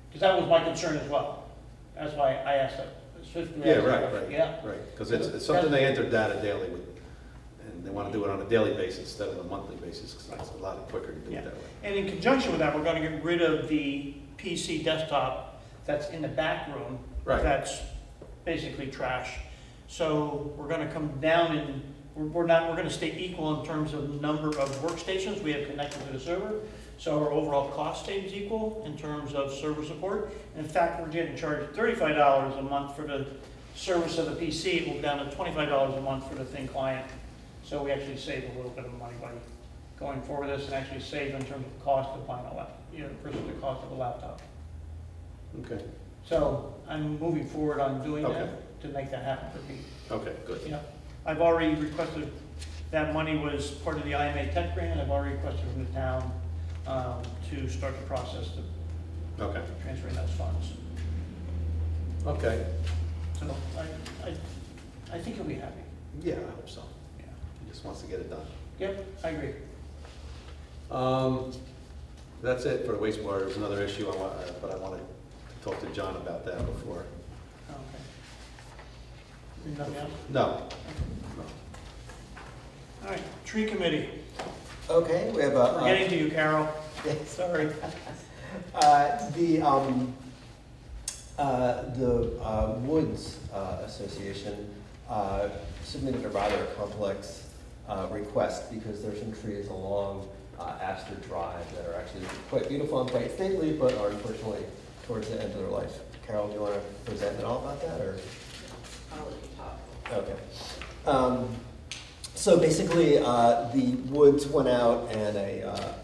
Because that was my concern as well. That's why I asked that. Yeah, right, Yeah. right, because it's something they enter data daily with, and they want to do it on a daily basis instead of a monthly basis, because it's a lot quicker to do Yeah. it that way. And in conjunction with that, we're gonna get rid of the PC desktop that's in the back room. Right. That's basically trash. So we're gonna come down and, we're gonna stay equal in terms of number of workstations we have connected to the server. So our overall cost stays equal in terms of server support. In fact, we're getting charged $35 a month for the service of the PC. We'll go down to $25 a month for the thin client. So we actually save a little bit of money by going forward with this, and actually save in terms of cost of buying a laptop, versus the cost of a laptop. Okay, So I'm moving forward on doing Okay. that to make that happen for me. okay, good. You know, I've already requested, that money was part of the IMA Tech Grant. I've already requested from the town to start the process of Okay, transferring those funds. okay, So I think you'll be happy. yeah, I hope so. Yeah. He just wants to get it done. Yep, I agree. That's it for the wastewater. There's another issue, but I want to talk to John about that before. Okay. Nothing else? No. All right, tree committee. Okay, we have We're getting to you, Carol. Sorry. The Woods Association submitted a rather complex request because there's some trees along Astor Drive that are actually quite beautiful and quite stately, but are unfortunately towards the end of their life. Carol, do you want to present at all about that, or? Okay. So basically, the Woods went out and a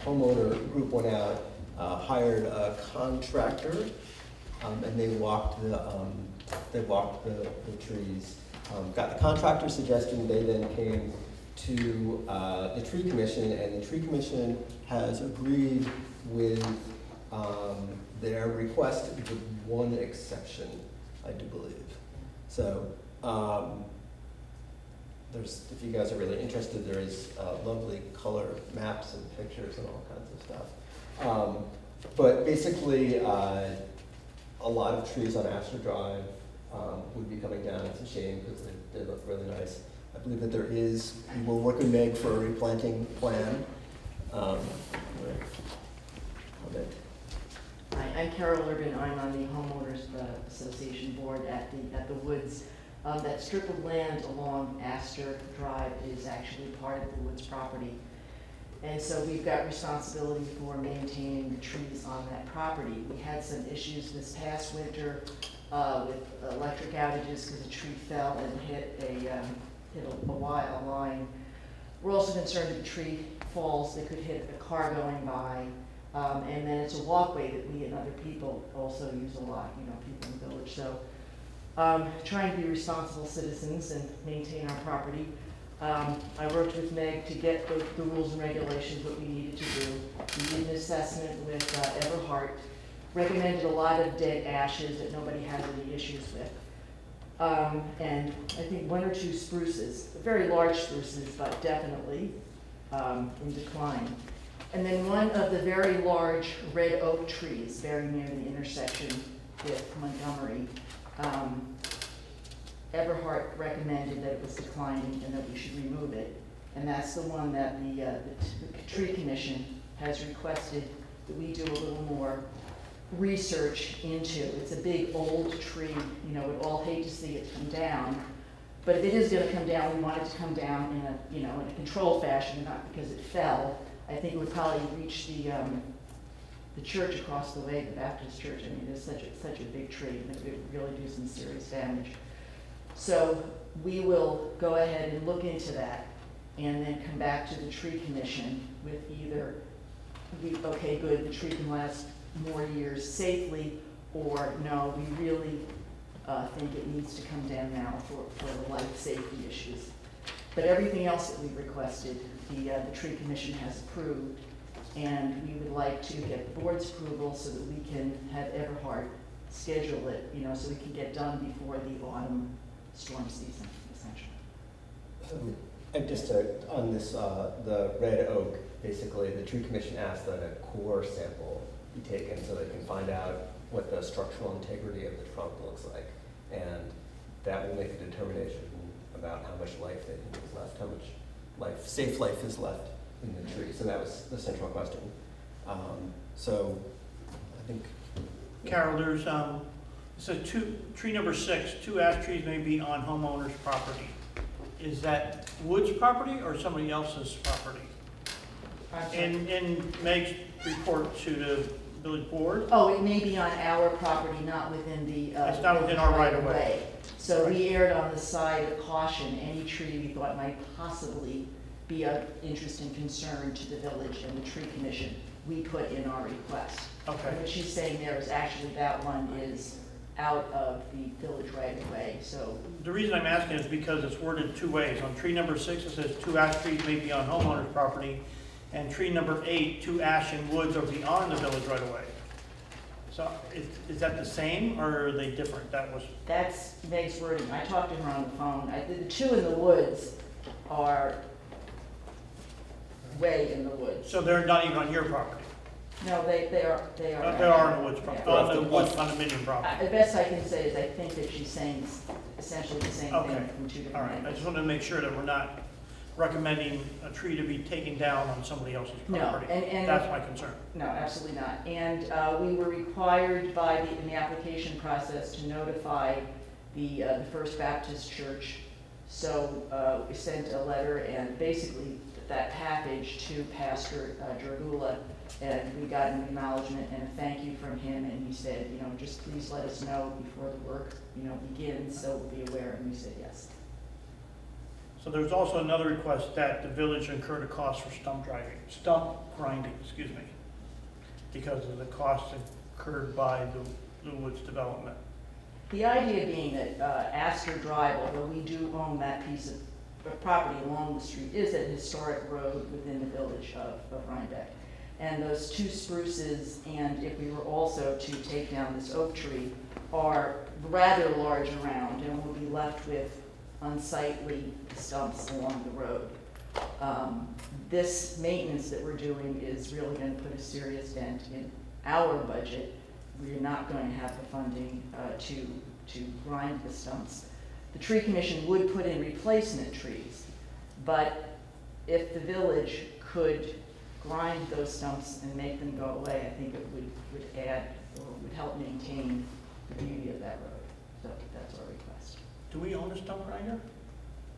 homeowner group went out, hired a contractor, and they walked the trees. Got the contractor suggestion. They then came to the tree commission, and the tree commission has agreed with their request with one exception, I do believe. So. If you guys are really interested, there is lovely color maps and pictures and all kinds of stuff. But basically, a lot of trees on Astor Drive would be coming down. It's a shame because they look really nice. I believe that we will work with Meg for a replanting plan. Hi, I'm Carol Urban. I'm on the Homeowners Association board at the Woods. That strip of land along Astor Drive is actually part of the Woods property. And so we've got responsibility for maintaining the trees on that property. We had some issues this past winter with electric outages because a tree fell and hit a wire line. We're also concerned if a tree falls, it could hit a car going by. And then it's a walkway that we and other people also use a lot, people in the village. So trying to be responsible citizens and maintain our property. I worked with Meg to get the rules and regulations, what we needed to do. We did an assessment with Everhart, recommended a lot of dead ashes that nobody had any issues with. And I think one or two spruces, very large spruces, but definitely in decline. And then one of the very large red oak trees, very near the intersection with Montgomery, Everhart recommended that it was declining and that we should remove it. And that's the one that the tree commission has requested that we do a little more research into. It's a big old tree, we'd all hate to see it come down. But if it is gonna come down, we want it to come down in a controlled fashion, not because it fell. I think it would probably reach the church across the way, the Baptist church. I mean, it's such a big tree, and it would really do some serious damage. So we will go ahead and look into that and then come back to the tree commission with either, okay, good, the tree can last more years safely, or no, we really think it needs to come down now for the life safety issues. But everything else that we requested, the tree commission has approved, and we would like to get the board's approval so that we can have Everhart schedule it, so we can get done before the autumn storm season, essentially. And just on this, the red oak, basically, the tree commission asked that a core sample be taken so they can find out what the structural integrity of the trunk looks like. And that will make a determination about how much life they think is left, how much safe life is left in the tree. So that was the central question. So I think. Carol, there's, so tree number 6, 2 ash trees may be on homeowner's property. Is that Wood's property or somebody else's property? In Meg's report to the village board? Oh, it may be on our property, not within the. It's not within our right of way. So we erred on the side of caution. Any tree we thought might possibly be of interest and concern to the village and the tree commission, we put in our request. Okay. What she's saying there is actually that one is out of the village right of way, so. The reason I'm asking is because it's worded 2 ways. On tree number 6, it says 2 ash trees may be on homeowner's property, and tree number 8, 2 ash and woods are beyond the village right of way. So is that the same, or are they different? That's Meg's wording. I talked to her on the phone. The 2 in the woods are way in the woods. So they're not even on your property? No, they are. They are on the woods property, Yeah. on the woods condominium property. The best I can say is I think that she's saying essentially the same Okay. thing from 2 different All right, I angles. just wanted to make sure that we're not recommending a tree to be taken down on somebody else's property. No, and That's my concern. No, absolutely not. And we were required in the application process to notify the First Baptist Church. So we sent a letter and basically that package to Pastor Dragula, and we got an acknowledgement and a thank you from him, and he said, just please let us know before the work, begins, so we'll be aware, and we said yes. So there's also another request that the village incurred a cost for stump grinding, because of the costs incurred by the woods development. The idea being that Astor Drive, although we do own that piece of property along the street, is a historic road within the village of Rhinebeck. And those 2 spruces, and if we were also to take down this oak tree, are rather large around, and we'll be left with unsightly stumps along the road. This maintenance that we're doing is really going to put a serious dent in our budget. We're not going to have the funding to grind the stumps. The tree commission would put in replacement trees, but if the village could grind those stumps and make them go away, I think it would add or would help maintain the beauty of that road. So that's our request. Do we own a stump grinder?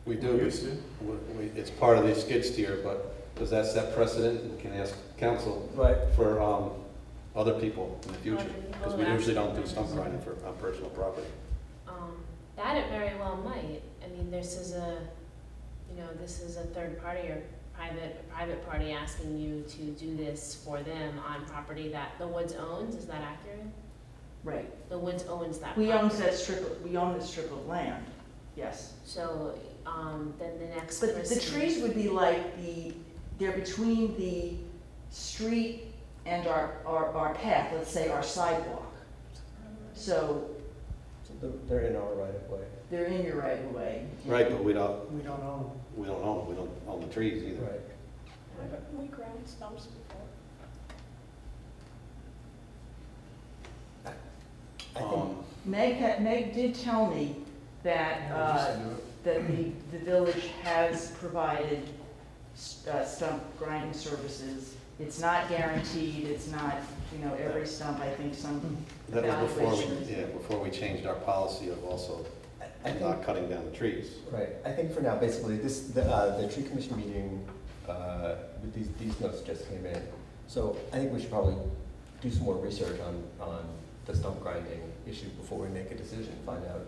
We do. It's part of the skid steer, but does that set precedent, and can ask council for other people in the future? Because we usually don't do stump grinding on personal property. That it very well might. I mean, this is a third party or private party asking you to do this for them on property that the Woods owns. Is that accurate? Right. The Woods owns that We property. We own this strip of land, yes. So then the next But person. the trees would be like they're between the street and our path, let's say our sidewalk. So They're in our right of way. they're in your right of way. Right, but we don't We don't own them. we don't own the trees either. Right. We ground stumps before. Meg did tell me that, that the village has provided stump grinding services. It's not guaranteed, it's not, every stump, I think some That was evaluation. before we changed our policy of also not cutting down the trees. Right. I think for now, basically, the tree commission meeting with these notes just came in. So I think we should probably do some more research on the stump grinding issue before we make a decision. Find out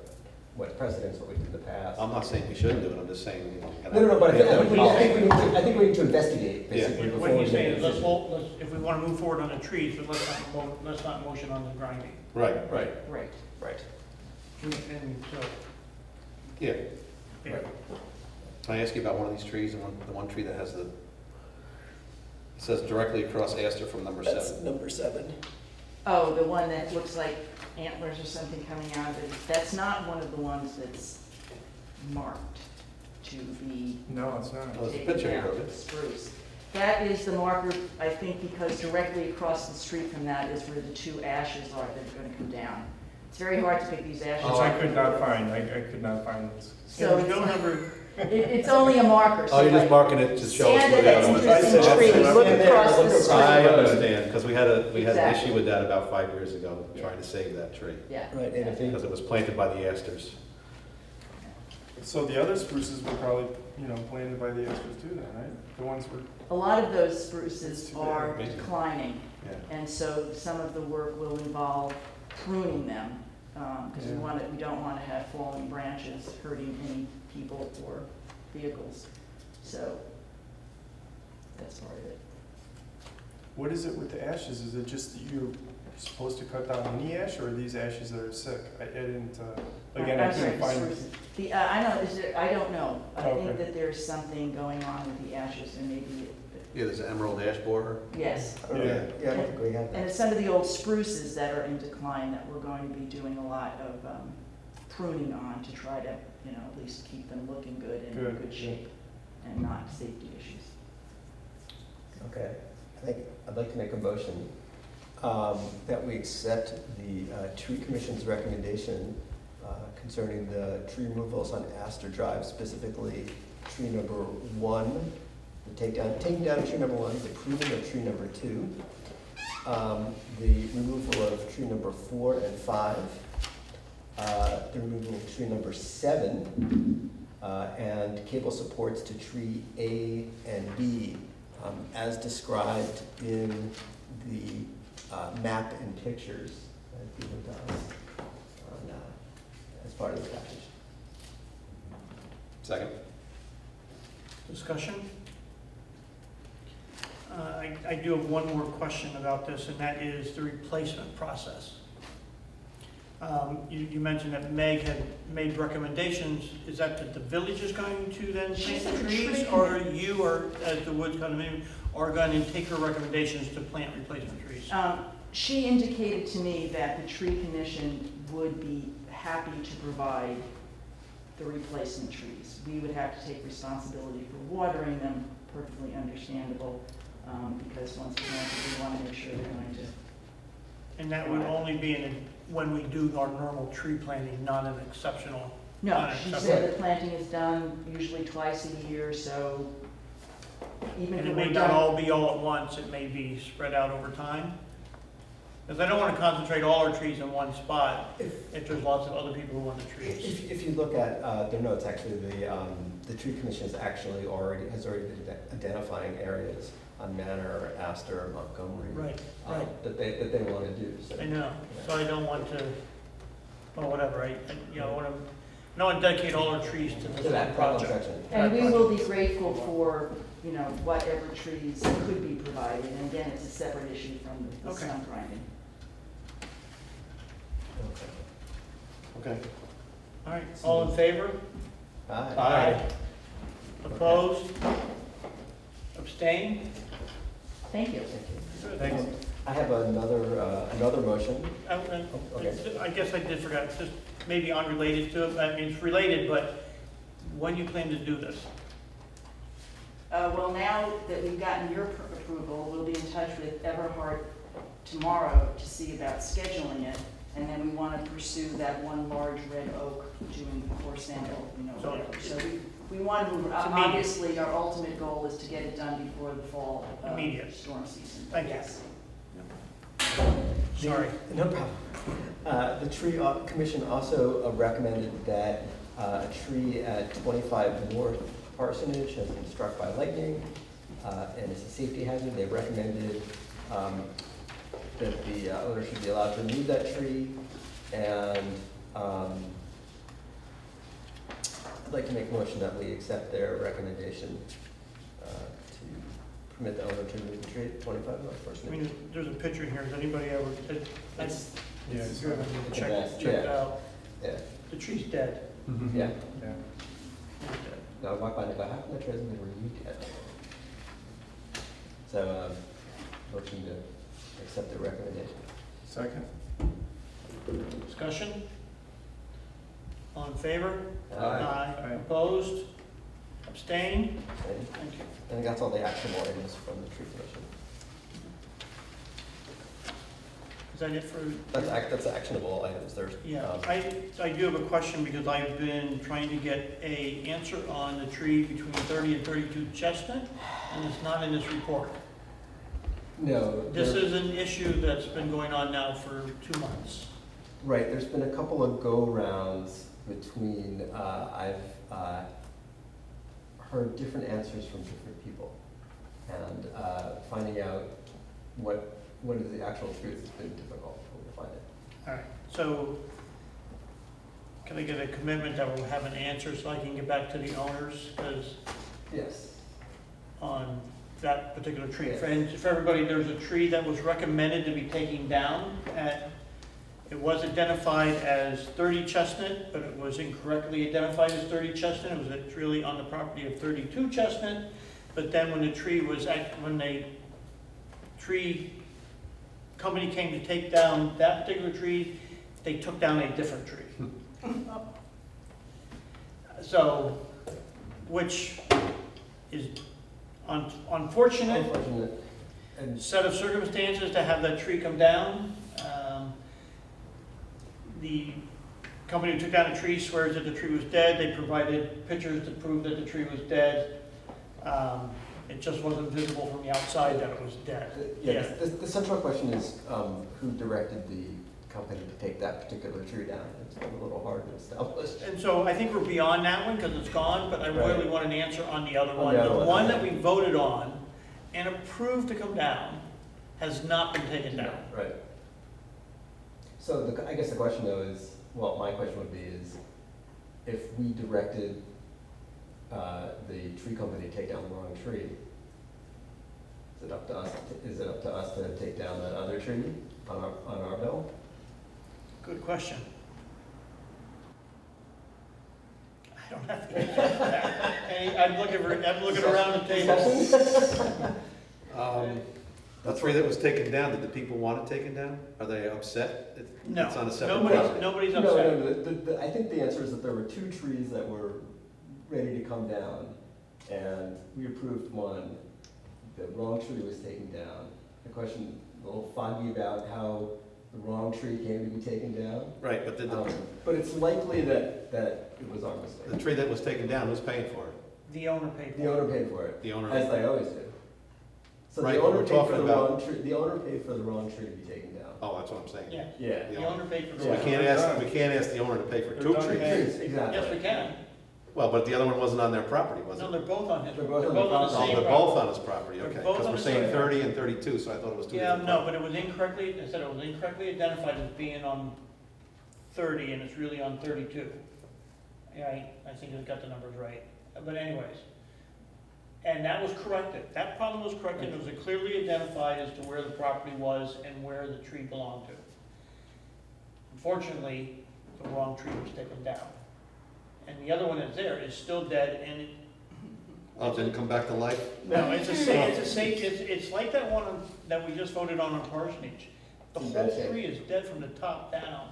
what precedents, what we did in the past. I'm not saying we shouldn't do it, I'm just saying, you know. No, but I think we need to investigate, basically, What before are we you make saying a is, decision. if we want to move forward on the trees, but let's not motion on the grinding. Right. Right. Right. And so, Yeah. yeah. Can I ask you about one of these trees, the one tree that has it says directly across Astor from number 7? That's number 7. Oh, the one that looks like antlers or something coming out of it, that's not one of the ones that's marked to be No, it's not. Oh, there's a taken picture here down, of it. spruce. That is the marker, I think, because directly across the street from that is where the 2 ashes are that are gonna come down. It's very hard to pick these ashes. Which I could not find, I could not find this. So There's no it's, number, it's only a marker, so Oh, you're just like, marking it to show us stand where at the that other one interesting is. tree, Stand look there, across look the across. I street. understand, because we had an Exactly. issue with that about 5 years ago, trying to save that tree, Yeah. Right, and if because it was planted by the asters. So the other spruces were probably, planted by the Astros too then, right? The ones were, A lot of those It's spruces too bad. are Amazing. declining, Yeah. and so some of the work will involve pruning them, because Yeah. we don't want to have falling branches hurting any people or vehicles. So that's part of it. what is it with the ashes? Is it just that you're supposed to cut down any ash, or are these ashes that are sick? I didn't, again, I I'm sorry, couldn't the find. spruces. I don't know. I think Okay. that there's something going on with the ashes, and maybe, Yeah, there's an emerald ash borer. yes. Yeah, I don't think we have And that. it's some of the old spruces that are in decline that we're going to be doing a lot of pruning on to try to, at least keep them looking good and in Good. good shape and not safety issues. Okay, I'd like to make a motion that we accept the tree commission's recommendation concerning the tree removals on Astor Drive, specifically tree number 1, taking down tree number 1, the pruning of tree number 2, the removal of tree number 4 and 5, the removal of tree number 7, and cable supports to tree A and B, as described in the map and pictures that given to us as part of the package. Second. discussion? I do have one more question about this, and that is the replacement process. You mentioned that Meg had made recommendations. Is that the village is going to then She plant said the the trees? tree Or you, or as the Woods condominium, are going to take her recommendations to plant replacement trees? She indicated to me that the tree commission would be happy to provide the replacement trees. We would have to take responsibility for watering them, perfectly understandable, because once planted, we want to make sure they're going to. And that would only be when we do our normal tree planting, not an exceptional. No, not she exceptional. said the planting is done usually twice a year, so even And if it we're may not done. all be all at once, it may be spread out over time. Because I don't want to concentrate all our trees in one spot if there's lots of other people who want the trees. If you look at their notes, actually, the tree commission has already been identifying areas on Manor, Astor, Montgomery. Right. That they want to do, so. I know, so I don't want to, well, whatever, I don't want to dedicate all our trees to To this that one problem project. section. And we will be grateful for, whatever trees could be provided. And again, it's a separate issue from the Okay. stump grinding. Okay. All right, all in favor? Aye. Opposed? Abstain? Thank you. Good. Thanks. I have another motion. Okay. I guess I did forget, it's just maybe unrelated to it, I mean, it's related, but when you plan to do this? Well, now that we've gotten your approval, we'll be in touch with Everhart tomorrow to see about scheduling it. And then we want to pursue that one large red oak doing before Sandal, So- whatever. So we want to move, It's immediate. obviously, our ultimate goal is to get it done before the fall Immediate. storm season. Thank you. Yes. Sorry. No problem. The tree commission also recommended that a tree at 25 North Parsonage has been struck by lightning, and it's a safety hazard. They recommended that the owner should be allowed to remove that tree, and I'd like to make a motion that we accept their recommendation to permit the owner to remove the tree at 25 North First I Main. mean, there's a picture here, has anybody ever, that's, Yeah, it's- It's a check mess, it yeah. out. Yeah, The tree's dead. yeah. Yeah. It's dead. No, I walked by and I go, how come the tree hasn't been removed yet? So, motion to accept the recommendation. Second? Discussion? All in favor? Aye. Opposed? Abstain? And Thank you. I think that's all the actionable items from the tree commission. Is that it for? That's actionable items. There's, Yeah, I do have a question because I've been trying to get a answer on the tree between 30 and 32 Chestnut, and it's not in this report. no. This there- is an issue that's been going on now for 2 months. Right, there's been a couple of go-rounds between, I've heard different answers from different people. And finding out what is the actual truth has been difficult, but we'll find it. All right, so can I get a commitment that we'll have an answer so I can get back to the owners? Because Yes. on that particular tree, Yes. for everybody, there's a tree that was recommended to be taken down. It was identified as 30 Chestnut, but it was incorrectly identified as 30 Chestnut. It was really on the property of 32 Chestnut. But then when the tree was, when the tree company came to take down that particular tree, they took down a different tree. So, which is unfortunate Unfortunate. And set of circumstances to have that tree come down. The company who took down the tree swears that the tree was dead. They provided pictures to prove that the tree was dead. It just wasn't visible from the outside that it was dead. yeah, the central question is who directed the company to take that particular tree down? It's been a little hard to establish. And so I think we're beyond that one because it's gone, but I really Right. want an answer on the other On one. the other The one, one okay. that we voted on and approved to come down has not been taken down. Right. So I guess the question though is, well, my question would be is, if we directed the tree company to take down the wrong tree, is it up to us to take down that other tree on our bill? Good question. I don't have the answer to that. Hey, I'm looking around the table. The tree that was taken down, did the people want it taken down? Are they upset? No, It's on a separate nobody's, property. nobody's No, upset. no, I think the answer is that there were two trees that were ready to come down, and we approved one. The wrong tree was taken down. The question, a little foggy about how the wrong tree came to be taken down. Right, but did But it's likely that it was our mistake. the tree that was taken down, who's paying for it? The owner paid for it. The owner paid for it, The owner? as they always do. So Right, the but owner we're paid for talking the about- wrong tree, the owner paid for the wrong tree to be taken down. Oh, that's what I'm saying. Yeah, Yeah. the owner paid for So we it. can't ask the owner to pay for They're two done. trees. Trees, exactly. Yes, we can. Well, but the other one wasn't on their property, was No, it? they're both on his, They're they're both both on the on the property. Oh, same they're property. both on his property, They're okay. both Because on we're the saying same 30 and 32, so I thought it was two Yeah, different. no, but it was incorrectly, they said it was incorrectly identified as being on 30 and it's really on 32. Yeah, I think I got the numbers right. But anyways, and that was corrected. That problem was corrected. It was clearly identified as to where the property was and where the tree belonged to. Unfortunately, the wrong tree was taken down. And the other one that's there is still dead and it, Oh, it didn't come back to life? no, it's like that one that we just voted on Parsonage. The It's in whole bad shape. tree is dead from the top down,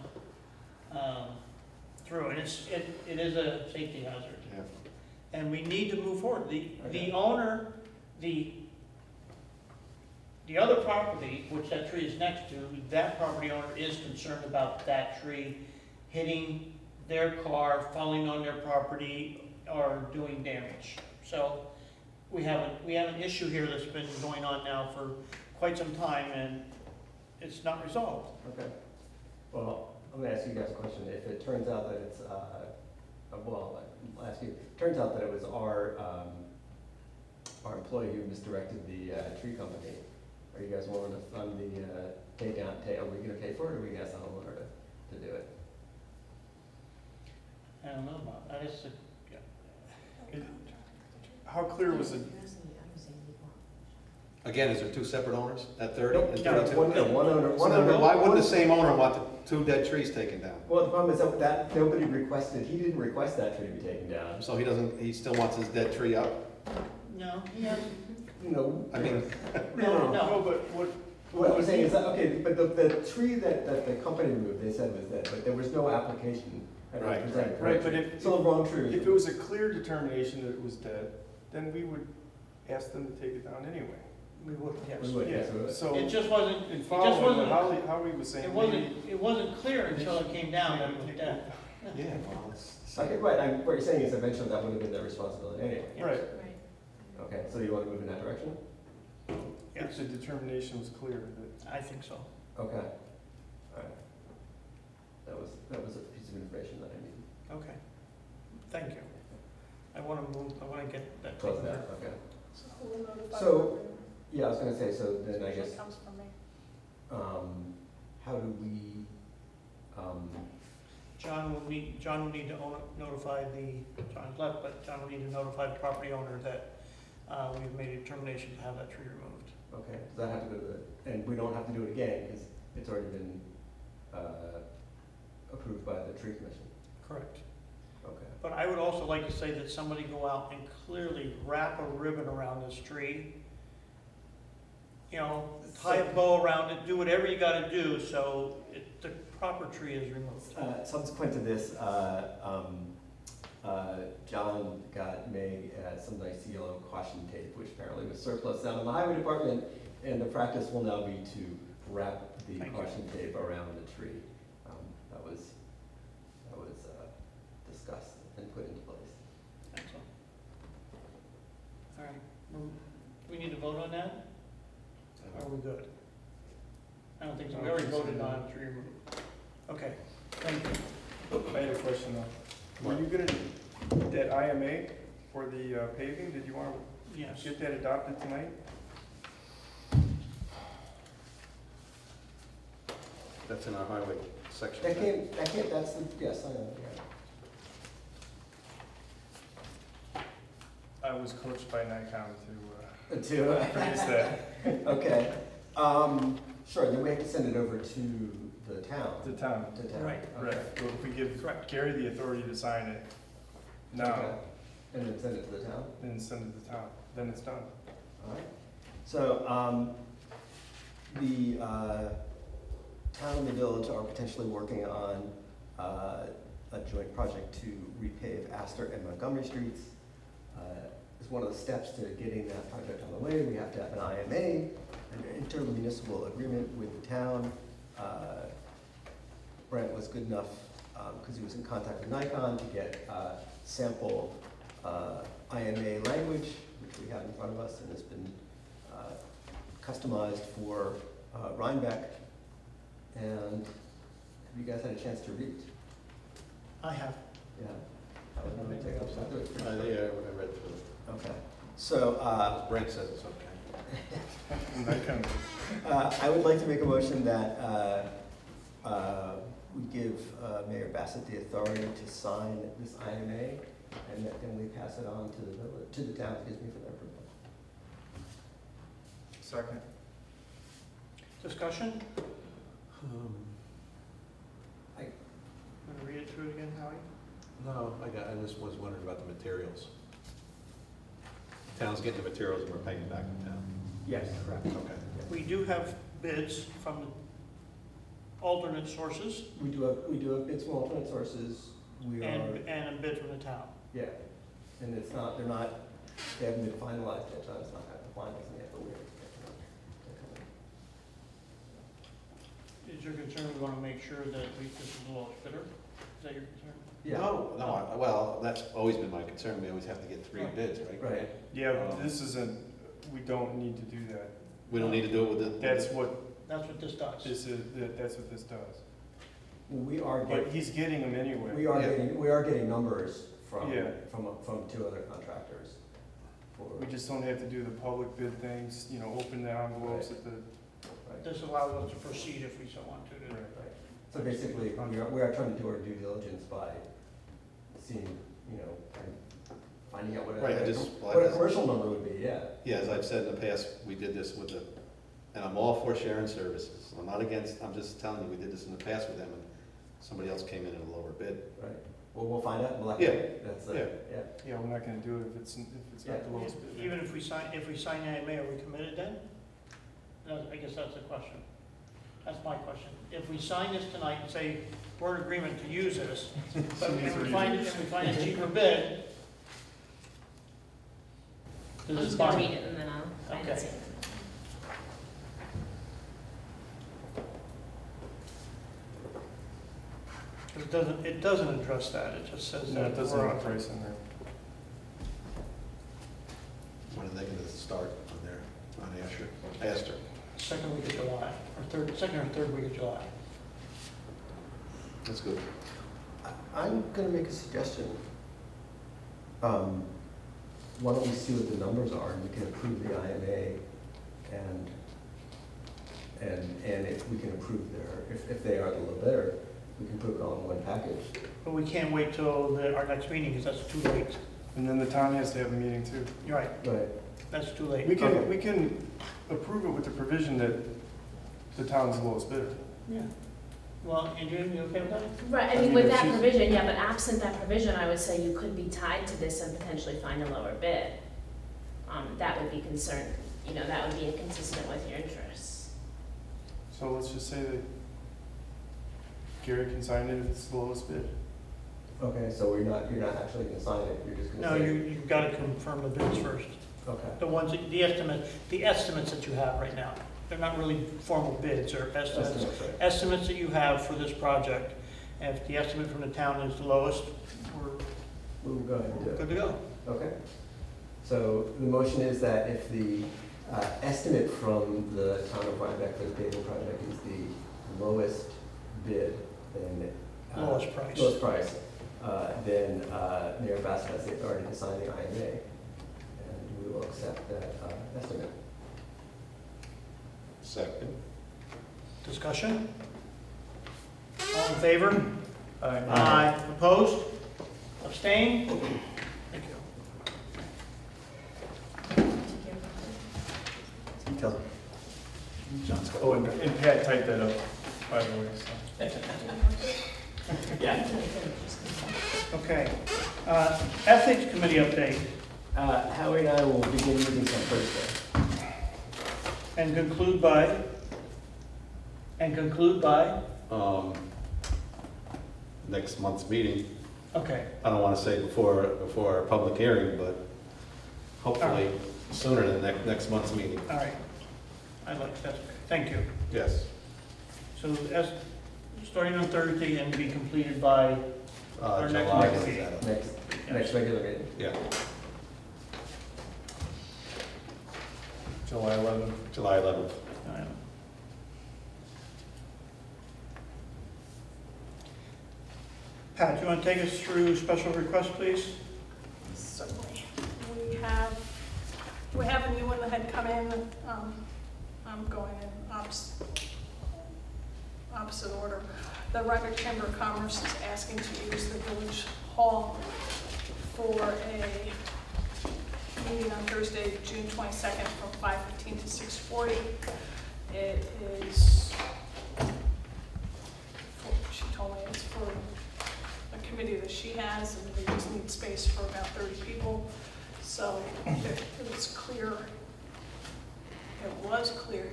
through, and it is a safety hazard. Yeah. And we need to move forward. The Okay. owner, the other property, which that tree is next to, that property owner is concerned about that tree hitting their car, falling on their property, or doing damage. So we have an issue here that's been going on now for quite some time, and it's not resolved. Okay. Well, I'm gonna ask you guys a question. If it turns out that it's, well, I'll ask you, it turns out that it was our employee who misdirected the tree company, are you guys willing to fund the takedown? Are we gonna pay for it, or are we gonna ask the homeowner to do it? I don't know about, How clear was it? Again, is there two separate owners at 30 Nope, and yeah, 32? one owner. So then why wouldn't the same owner want the two dead trees taken down? Well, the problem is that nobody requested, he didn't request that tree to be taken down. So he still wants his dead tree up? No, yeah, No. I mean, no. No, but What I'm saying is that, okay, but the tree that the company removed, they said was dead, but there was no application. that was Right, presented. right, but if- So the wrong tree. if it was a clear determination that it was dead, then we would ask them to take it down anyway. We would, yes. We would, yes, we would. So, It just wasn't, in it just following what wasn't, Howie was saying, it wasn't clear until it came down that it was dead. yeah, well, it's. Okay, right, what you're saying is eventually that would have been their responsibility anyway. right, Okay, so you want to move in that direction? if the determination was clear that, I think so. Okay. All right. That was a piece of information that I needed. Okay. Thank you. I want to move, I want to get that. Close taken care that, of. okay. So who will notify? So, whoever? Yeah, I was gonna say, so then I Usually guess, comes from me. how do we, John will need to notify John's left, but John will need to notify the property owner that we've made a determination to have that tree removed. okay, does that have to go to the, and we don't have to do it again, because it's already been, approved by the tree commission? Correct. Okay. But I would also like to say that somebody go out and clearly wrap a ribbon around this tree. You know, tie a bow around it, do whatever you gotta do so the proper tree is removed. Subsequent to this, John got Meg some nice yellow caution tape, which apparently was surplus out in the highway department, and the practice will now be to wrap the Thank you. caution tape around the tree. That was discussed and put into place. Excellent. All right, we need to vote on that? Or are we good? I don't think so, we already voted on tree removal. Okay, thank you. I had a question though. Were you gonna, that IMA for the paving, did you want to Yes. get that adopted tonight? That's in our highway section. That's yes, I know, I was coached by Nikon yeah. to produce that. Okay, sure, then we have to send it over to the town. To town. To town. Right. Right, well, if we give Correct. Gary the authority to sign it now, Okay. And then send it to the town? then send it to town, then it's done. All right. So, the town and the village are potentially working on a joint project to repave Astor and Montgomery Streets. As one of the steps to getting that project on the way, we have to have an IMA, an intermunicipal agreement with the town. Brent was good enough, because he was in contact with Nikon, to get sample IMA language, which we have in front of us, and has been customized for Rhinebeck. And have you guys had a chance to read? I have. Yeah. I would normally take up some of it. Yeah, when I read through it. Okay. So, Brent says it's okay. Nikon. I would like to make a motion that we give Mayor Bassett the authority to sign this IMA, and that then we pass it on to the village, to the town, excuse me, for their approval. Second. Discussion? I- Want to read it through again, Howie? No, I just was wondering about the materials. Town's getting the materials and we're paying it back to town. Yes, correct. Okay. We do have bids from alternate sources We do have bids from alternate sources. We are, and a bid from the town. yeah, and it's not, they haven't been finalized yet, so it's not finalized yet, but we're expecting them to come in. Is your concern we want to make sure that this is the lowest bidder? Is that your concern? Yeah. No, well, that's always been my concern. We always have to get 3 Right. bids, right? Right. Yeah, but this isn't, we don't need to do that. We don't need to do it with the. That's what That's what this does. that's what this does. We are But getting, he's getting them anyway. we are getting numbers from, Yeah. from 2 other contractors. For, We just don't have to do the public bid things, open the envelopes at the, right, This allows us to proceed if we so want to. right. right. So basically, we are trying to do our due diligence by seeing, and finding out what Right, I a, just- what a commercial number would be, yeah. Yeah, as I've said in the past, we did this with the, and I'm all for sharing services. I'm not against, I'm just telling you, we did this in the past with them, and somebody else came in at a lower bid. Right. Well, we'll find out. We'll let Yeah. you know. That's, Yeah. yeah. Yeah, we're not gonna do it if it's not the lowest bid. Even if we sign the IMA, are we committed then? I guess that's the question. That's my question. If we sign this tonight and say, we're in agreement to use this, but if we find a cheaper bid, I'm does just it gonna bind? read it and then I'll find Okay. it. It doesn't address that, it just says No, that it doesn't we're have a on. price in there. When are they gonna start on there, on Asher? Astor? Second week of July, second or third week of July. That's good. I'm gonna make a suggestion. Why don't we see what the numbers are, and we can approve the IMA, and if we can approve if they are the low bidder, we can put it all in one package. But we can't wait till our next meeting, because that's too late. And then the town has to have a meeting too. You're right, Right. that's too late. We can approve it with the provision that the town's the lowest bidder. Yeah. Well, Andrea, you okay with that? Right, I I mean, mean, with if that she's- provision, yeah, but absent that provision, I would say you could be tied to this and potentially find a lower bid. That would be concerned, that would be inconsistent with your interests. So let's just say that Gary can sign it if it's the lowest bid. Okay, so you're not actually gonna sign it, you're just gonna No, say. you've got to confirm the bids first. Okay. The ones, the estimates that you have right now. They're not really formal bids, they're estimates. Right. Estimates that you have for this project. And if the estimate from the town is the lowest, we're We'll go ahead and do it. good to go. Okay. So the motion is that if the estimate from the town of Rhinebeck for the paving project is the lowest bid, then. Lowest price. Lowest price, then Mayor Bassett has the authority to sign the IMA, and we will accept that estimate. Second. Discussion? All in favor? Aye. Opposed? Abstained? Thank you. Tell them. Oh, and Pat typed that up, by the way, so. Yeah. Okay. Ethics Committee update Howie and I will begin meetings on Thursday. and conclude by? Next month's meeting. Okay. I don't want to say before our public hearing, but hopefully sooner than next month's meeting. All right. I like that. Thank you. Yes. So starting on Thursday and be completed by our next July, meeting. is that Next regular meeting. Yeah, July 11th. July 11th. Pat, you want to take us through special requests, please? Certainly. We have a new one that had come in. I'm going in opposite order. The Rhinebeck Chamber of Commerce is asking to use the village hall for a meeting on Thursday, June 22nd from 5:15 to 6:40. It is, she told me it's for a committee that she has, and they just need space for about 30 people. So it was clear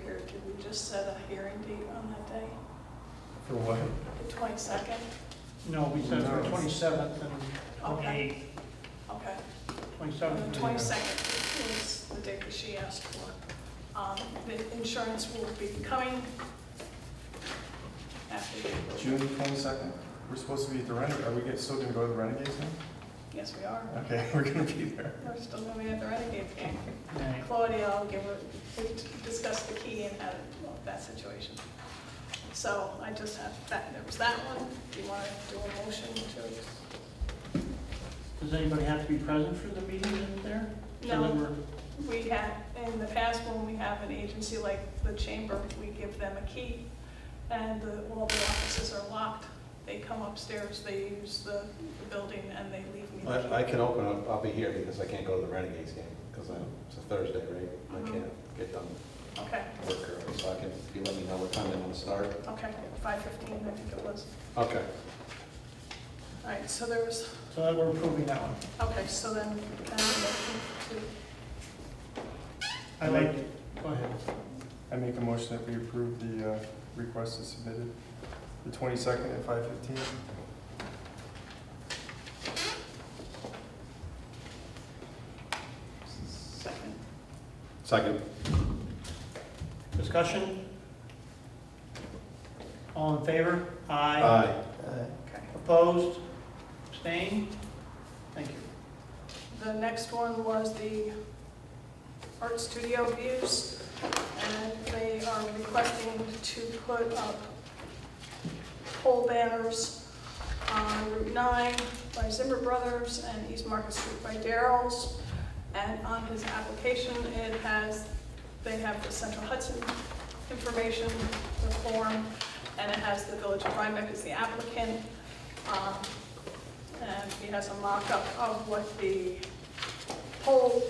here. Did we just set a hearing date on that day? For what? The 22nd? No, we said for 27th and 28th. Okay. 27th. The 22nd is the date that she asked for. The insurance will be coming after you. June 22nd? We're supposed to be at the Renegade. Are we still going to go to the Renegades now? Yes, we are. Okay, we're going to be there. We're still going to be at the Renegade game. Right. Claudia, I'll give her, we discussed the key and how to, that situation. So I just have that, there was that one. Do you want to do a motion to? Does anybody have to be present for the meeting in there? So that No. we're- We had, in the past, when we have an agency like the chamber, we give them a key, and all the offices are locked. they come upstairs, they use the building, and they leave me. the I key. can open up, I'll be here because I can't go to the Renegades game, because it's a Thursday, right? I can't get done Okay, work early, so you let me know what time they want to start. okay, 5:15, I think it was. Okay. All right, so there was, So that we're approving that one. okay, so then, can I have a motion I like, go ahead. I make a motion that we approve the request as submitted, the 22nd at 5:15. second? Second. Discussion? All in favor? Aye. Aye. Okay. Opposed? Abstained? Thank you. The next one was the art studio views, and they are requesting to put up pole banners on Route 9 by Zimmer Brothers and East Market Street by Darrell's. And on his application, they have the Central Hudson information, the form, and it has the Village of Rhinebeck as the applicant. And he has a mock-up of what the whole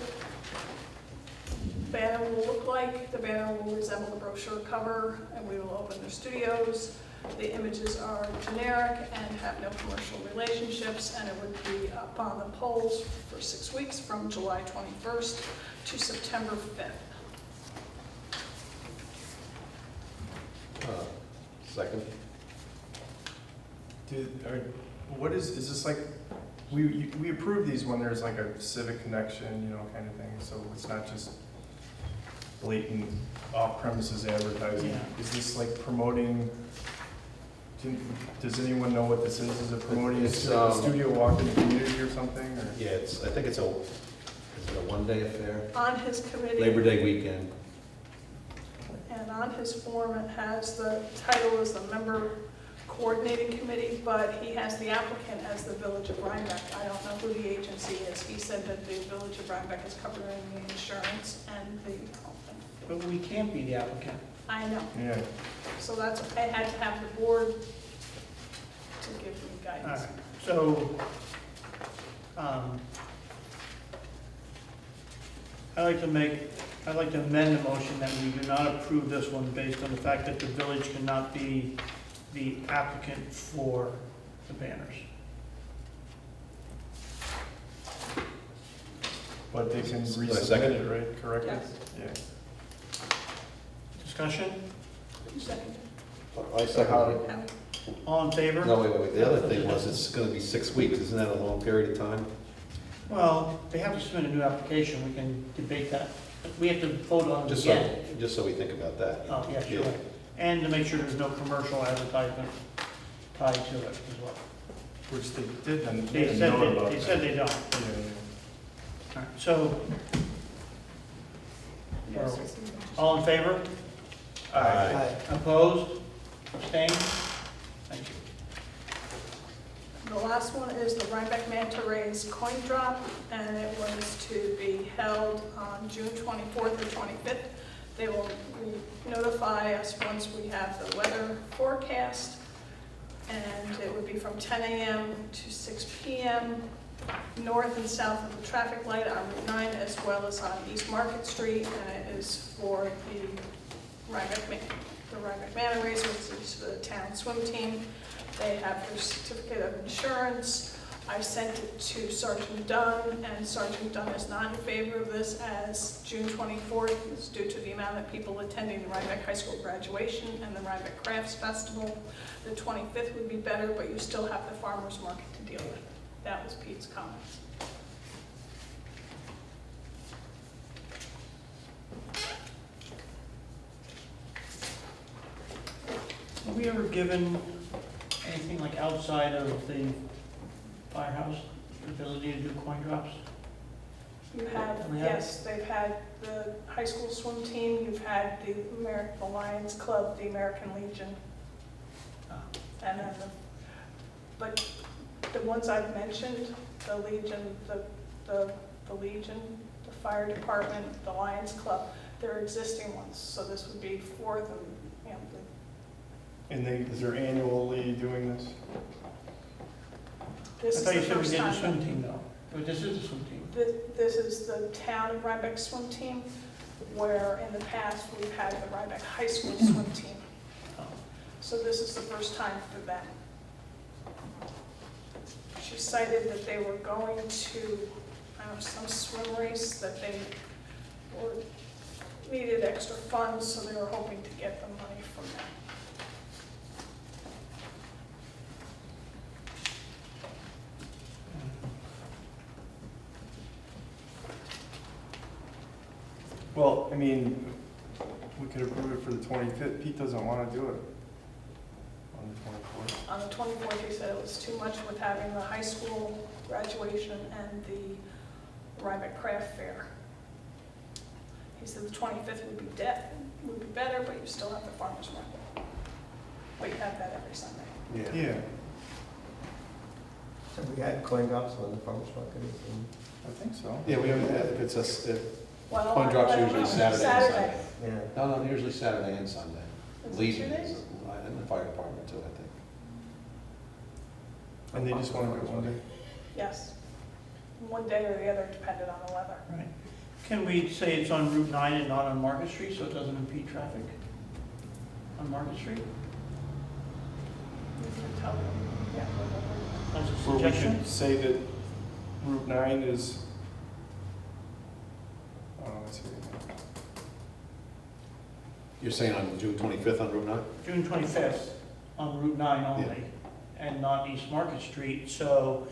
banner will look like. The banner will resemble the brochure cover, and we will open their studios. The images are generic and have no commercial relationships, and it would be up on the poles for 6 weeks from July 21st to September 5th. Second. What is this like, we approve these when there's like a civic connection, you know, kind of thing, so it's not just blatant off-premises advertising. Yeah. Is this like promoting, does anyone know what this is? Is it promoting a studio walk in the community or something, or? Yeah, I think is it a one-day affair? On his committee. Labor Day weekend. And on his form, it has the title as the member coordinating committee, but he has the applicant as the Village of Rhinebeck. I don't know who the agency is. He said that the Village of Rhinebeck is covering the insurance and the, But we can't be the applicant. I know. Yeah. So that's, I had to have the board to give me All guidance. right, so, I'd like to amend the motion that we do not approve this one based on the fact that the village cannot be the applicant for the banners. But they can resubmit second. it, right, correctly? Yes. Yeah. Discussion? Second. I second it. Howie? All in favor? No, wait. The other thing was it's going to be 6 weeks. Isn't that a long period of time? Well, they have to submit a new application, we can debate that. We have to vote on it Just again. so we think about that. Oh, yeah, sure. Yeah. And to make sure there's no commercial advertisement tied to it as well. Which they did, and They they said, know about they that. said they don't. Yeah, All right, so, Yes. all in favor? yeah. Aye. Opposed? Abstained? Thank you. The last one is the Rhinebeck Manta Rays coin drop, and it was to be held on June 24th or 25th. They will notify us once we have the weather forecast, and it would be from 10 a.m. to 6 p.m. north and south of the traffic light on Route 9, as well as on East Market Street, and it is for the Rhinebeck Manta Rays, which is the town swim team. They have their certificate of insurance. I sent it to Sergeant Dunn, and Sergeant Dunn is not in favor of this, as June 24th is due to the amount of people attending the Rhinebeck High School graduation and the Rhinebeck Crafts Festival. The 25th would be better, but you still have the farmer's market to deal with. That was Pete's comments. Have we ever given anything like outside of the firehouse, the ability to do coin drops? You have, We have- yes, they've had the high school swim team, you've had the Lions Club, the American Legion, Ah. and then but the ones I've mentioned, the Legion, the Legion, the fire department, the Lions Club, they're existing ones, so this would be for them, And they're annually doing this? This I is thought the you said we first did the time. swim team though. But this is the swim team. This is the town of Rhinebeck swim team, where in the past we've had the Rhinebeck High School swim team. Oh. So this is the first time for them. She cited that they were going to, I don't know, some swim race, that they needed extra funds, so they were hoping to get the money from that. Well, I mean, we could approve it for the 25th. Pete doesn't want to do it on the 24th. On the 24th, he said it was too much with having the high school graduation and the Rhinebeck Craft Fair. He said the 25th would be better, but you still have the farmer's market. But you have that every Sunday. Yeah, Have we had coin drops when the farmer's market is in? I think so. Yeah, we haven't had, if it's a, Well, coin drops I don't usually know. Saturday and Sunday. Yeah. No, usually Saturday and Sunday. Is it Legion 2 is, days? and the fire department too, I think. And they just want to do it one day. Yes. One day or the other, depending on the weather. Right. Can we say it's on Route 9 and not on Market Street so it doesn't impede traffic on Market Street? You can tell them, yeah. That's a Or we suggestion. could say that Route 9 is, let's see. You're saying on June 25th on Route 9? June 25th on Route 9 only, and not East Market Street, so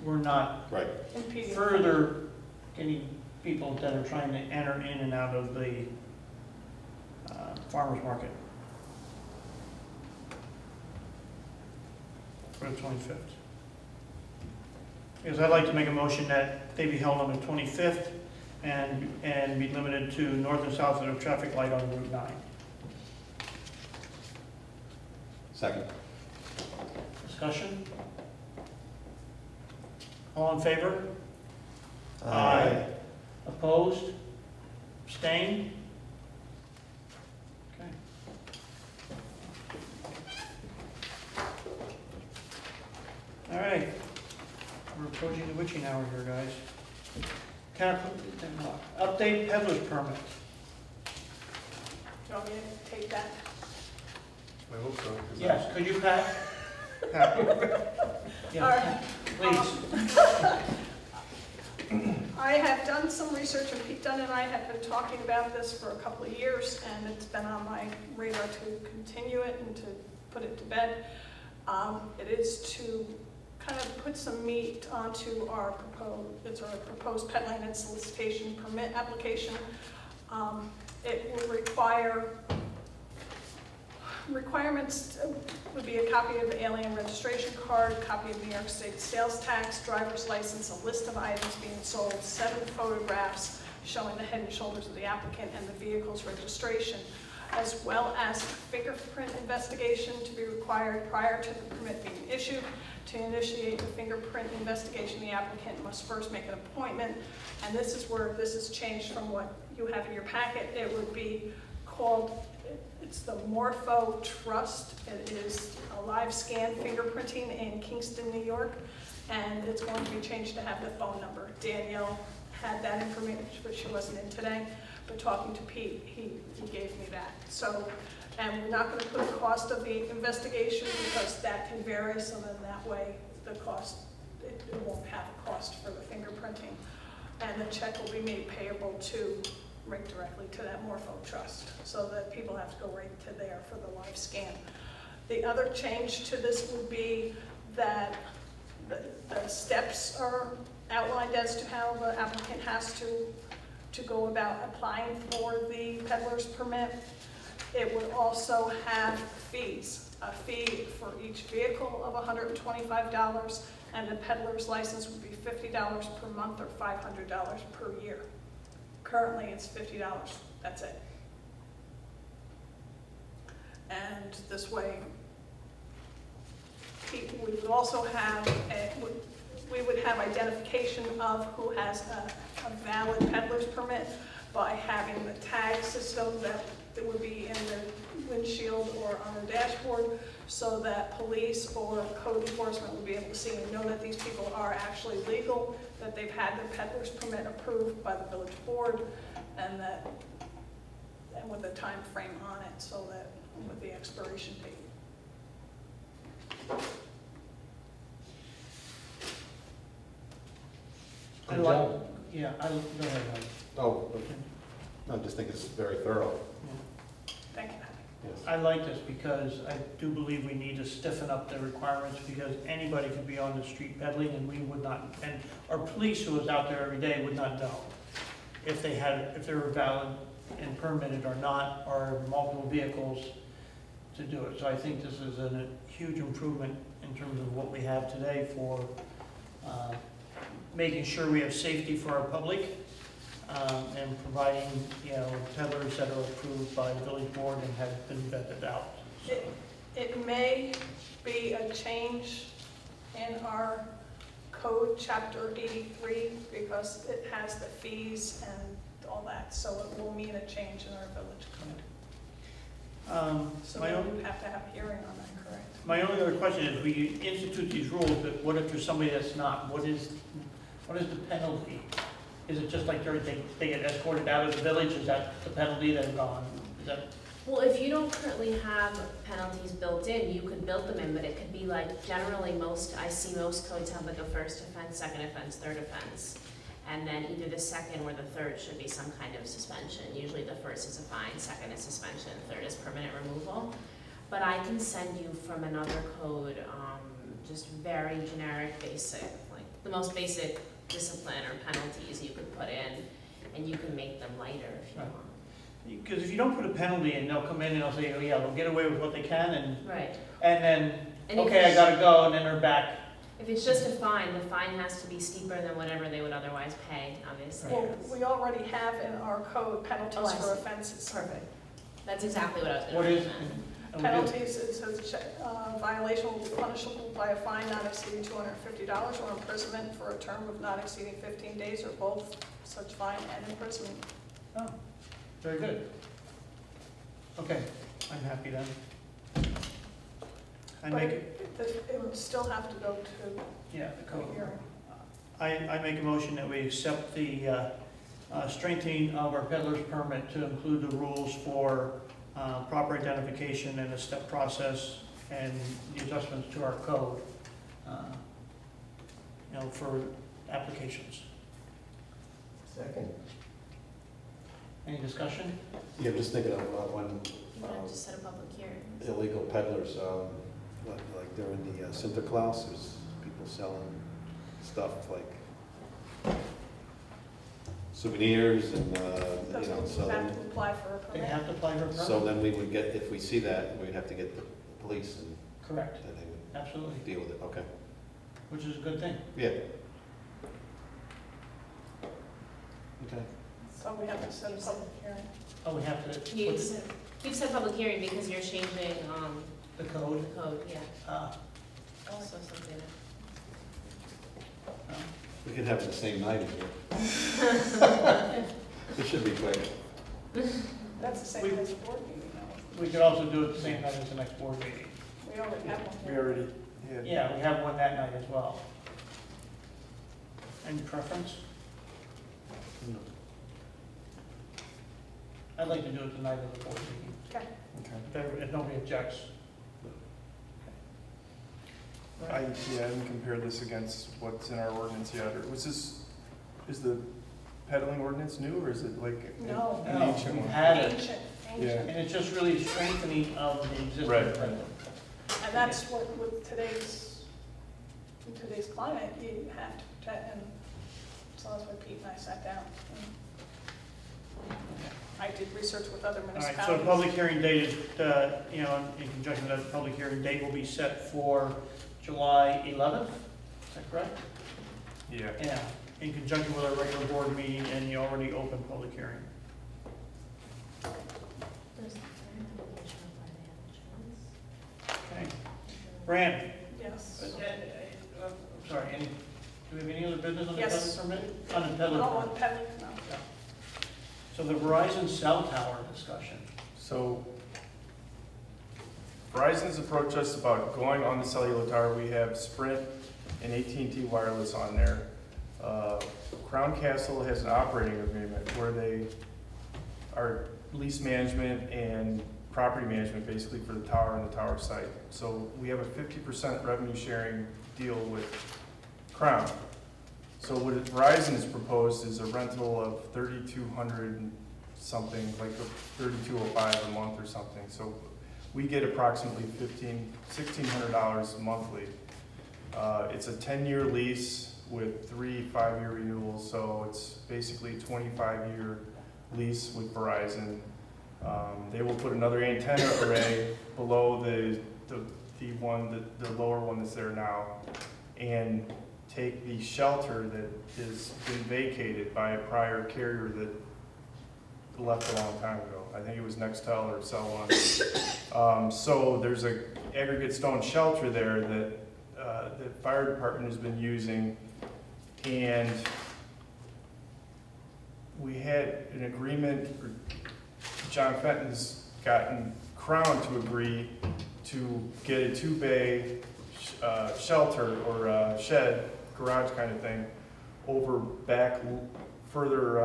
we're not Right. Impeding. further getting people that are trying to enter in and out of the farmer's market for the 25th. Because I'd like to make a motion that they be held on the 25th and be limited to north and south of the traffic light on Route 9. Second. Discussion? All in favor? Opposed? Abstained? Okay. All right. We're approaching the witching hour here, guys. Update peddler's permit. Do you want me to take that? I hope so. 'cause Yes, could you, Pat? Pat. Yeah, All right. please. I have done some research, and Pete Dunn and I have been talking about this for a couple of years, and it's been on my radar to continue it and to put it to bed. It is to kind of put some meat onto our proposed pet land and solicitation permit application. It will requirements would be a copy of the alien registration card, copy of New York State sales tax, driver's license, a list of items being sold, 7 photographs showing the head and shoulders of the applicant and the vehicle's registration, as well as fingerprint investigation to be required prior to the permit being issued. To initiate the fingerprint investigation, the applicant must first make an appointment, and this is where this has changed from what you have in your packet. It would be called, it's the Morpho Trust. It is a live scan fingerprinting in Kingston, New York, and it's going to be changed to have the phone number. Danielle had that information, but she wasn't in today, but talking to Pete, he gave me that. So, and we're not going to put a cost of the investigation because that can vary, so then that way the cost, it won't have a cost for the fingerprinting. And the check will be made payable right directly to that Morpho Trust, so that people have to go right to there for the live scan. The other change to this would be that the steps are outlined as to how the applicant has to go about applying for the peddler's permit. It would also have fees, a fee for each vehicle of $125, and the peddler's license would be $50 per month or $500 per year. Currently, it's $50, that's it. And this way, we would also have, we would have identification of who has a valid peddler's permit by having the tag system that that would be in the windshield or on the dashboard, so that police or code enforcement would be able to see and know that these people are actually legal, that they've had their peddler's permit approved by the village board, and with a time frame on it, so that with the expiration date. I like, yeah, go ahead, Mike. Oh, okay. I just think it's very thorough. Thank you. Yes. I like this because I do believe we need to stiffen up the requirements, because anybody could be on the street peddling and we would not, and our police who is out there every day would not know if they were valid and permitted or not, or multiple vehicles to do it. So I think this is a huge improvement in terms of what we have today for making sure we have safety for our public, and providing, peddlers that are approved by the village board and have been vetted out. So, It may be a change in our code, chapter 83, because it has the fees and all that, so it will mean a change in our village code. So my we own- would have to have a hearing on that, correct? My only other question is, we institute these rules, but what if there's somebody that's not? What is the penalty? Is it just like they get escorted out of the village? Is that the penalty, they're gone? Is that? Well, if you don't currently have penalties built in, you could build them in, but it could be like, generally I see most codes have like a first offense, second offense, third offense. And then either the second or the third should be some kind of suspension. Usually the first is a fine, second is suspension, third is permanent removal. But I can send you from another code, just very generic, basic, like the most basic discipline or penalties you could put in, and you can make them lighter if you Right. want. Because if you don't put a penalty in, they'll come in and they'll say, oh yeah, they'll get away with what they can, Right. and then, And if okay, I it's- gotta go, and then they're back. If it's just a fine, the fine has to be steeper than whatever they would otherwise pay, obviously. Well, we already have in our code Oh, penalties I for see. offenses. Perfect. That's exactly what I was gonna What is, recommend. and we do- Penalties, it says violation will be punishable by a fine not exceeding $250 or imprisonment for a term of not exceeding 15 days, or both such fine and imprisonment. Oh, very good. Okay, I'm happy then. I But make it, it would still have to go to yeah, the code. hearing. I make a motion that we accept the strengthening of our peddler's permit to include the rules for proper identification and a step process and the adjustments to our code, for applications. Second. Any discussion? Yeah, I'm just thinking of when You want to just set a public hearing. illegal peddlers, like during the Sinterklaas, there's people selling stuff like souvenirs and, Those so people have then, to apply for a They permit. have to apply for a permit? so then we would get, if we see that, we'd have to get the police and Correct, then they would absolutely, deal with it, okay. which is a good thing. Yeah. Okay. So we have to set a public hearing. Oh, we have to You put said, you've said public hearing because you're changing, the code. the code, yeah, Oh, so something. We could have it the same night as well. It should be quick. That's the same as a board meeting, though. we could also do it the same night as the next board meeting. We already have one We here. already had. Yeah, we have one that night as well. Any preference? I'd like to do it the night of the board meeting, Okay. Okay. if nobody objects. I didn't compare this against what's in our ordinance yet, or is the peddling ordinance new, or is it like No. an No, ancient we've one? had it, Ancient, Yeah. and it's just really strengthening of the existing. Right. code. And that's what, with in today's climate, you have to protect, and so that's why Pete and I sat down. And I did research with other All right, municipalities. so the public hearing date is, in conjunction with that, the public hearing date will be set for July 11th, is that correct? Yeah. Yeah, in conjunction with our regular board meeting and the already open public hearing. There's the fire application by the insurance. Okay. Brand, Yes. I'm sorry, do we have any other business on the Yes. peddler permit? On the Oh, peddler on permit. peddling, no. So the Verizon cell tower discussion. So Verizon's approached us about going on the cellular tower. We have Sprint and AT&T Wireless on there. Crown Castle has an operating agreement where they are lease management and property management basically for the tower and the tower site. So we have a 50% revenue sharing deal with Crown. So what Verizon has proposed is a rental of $3,200 something, like $3,205 a month or something. So we get approximately $1,600 monthly. It's a 10-year lease with 3 5-year renewals, so it's basically a 25-year lease with Verizon. They will put another antenna array below the lower one that's there now, and take the shelter that has been vacated by a prior carrier that left a long time ago. I think it was Nextel or Cell One. So there's a aggregate stone shelter there that the fire department has been using, and we had an agreement, or John Fenton's gotten Crown to agree to get a 2-bay shelter or shed, garage kind of thing, over back further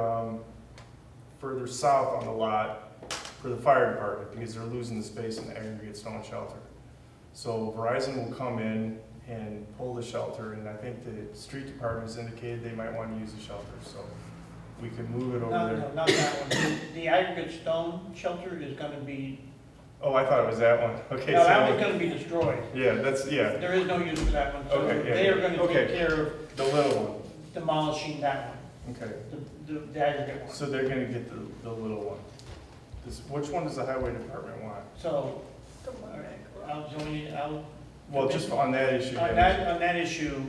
south on the lot for the fire department, because they're losing the space in the aggregate stone shelter. So Verizon will come in and pull the shelter, and I think the street department has indicated they might want to use the shelter, so we could move it over No, there. no, not that one. The aggregate stone shelter is gonna be, Oh, I thought it was that one. Okay. no, that so- one's gonna be destroyed. Yeah, that's, yeah, There is no use for that one. So Okay, yeah, they are yeah. gonna Okay. take care of the little one. demolishing that one, Okay. the aggregate one. So they're gonna get the little one. Which one does the highway department want? So, The one back. I'll, Well, just on that issue. on that issue,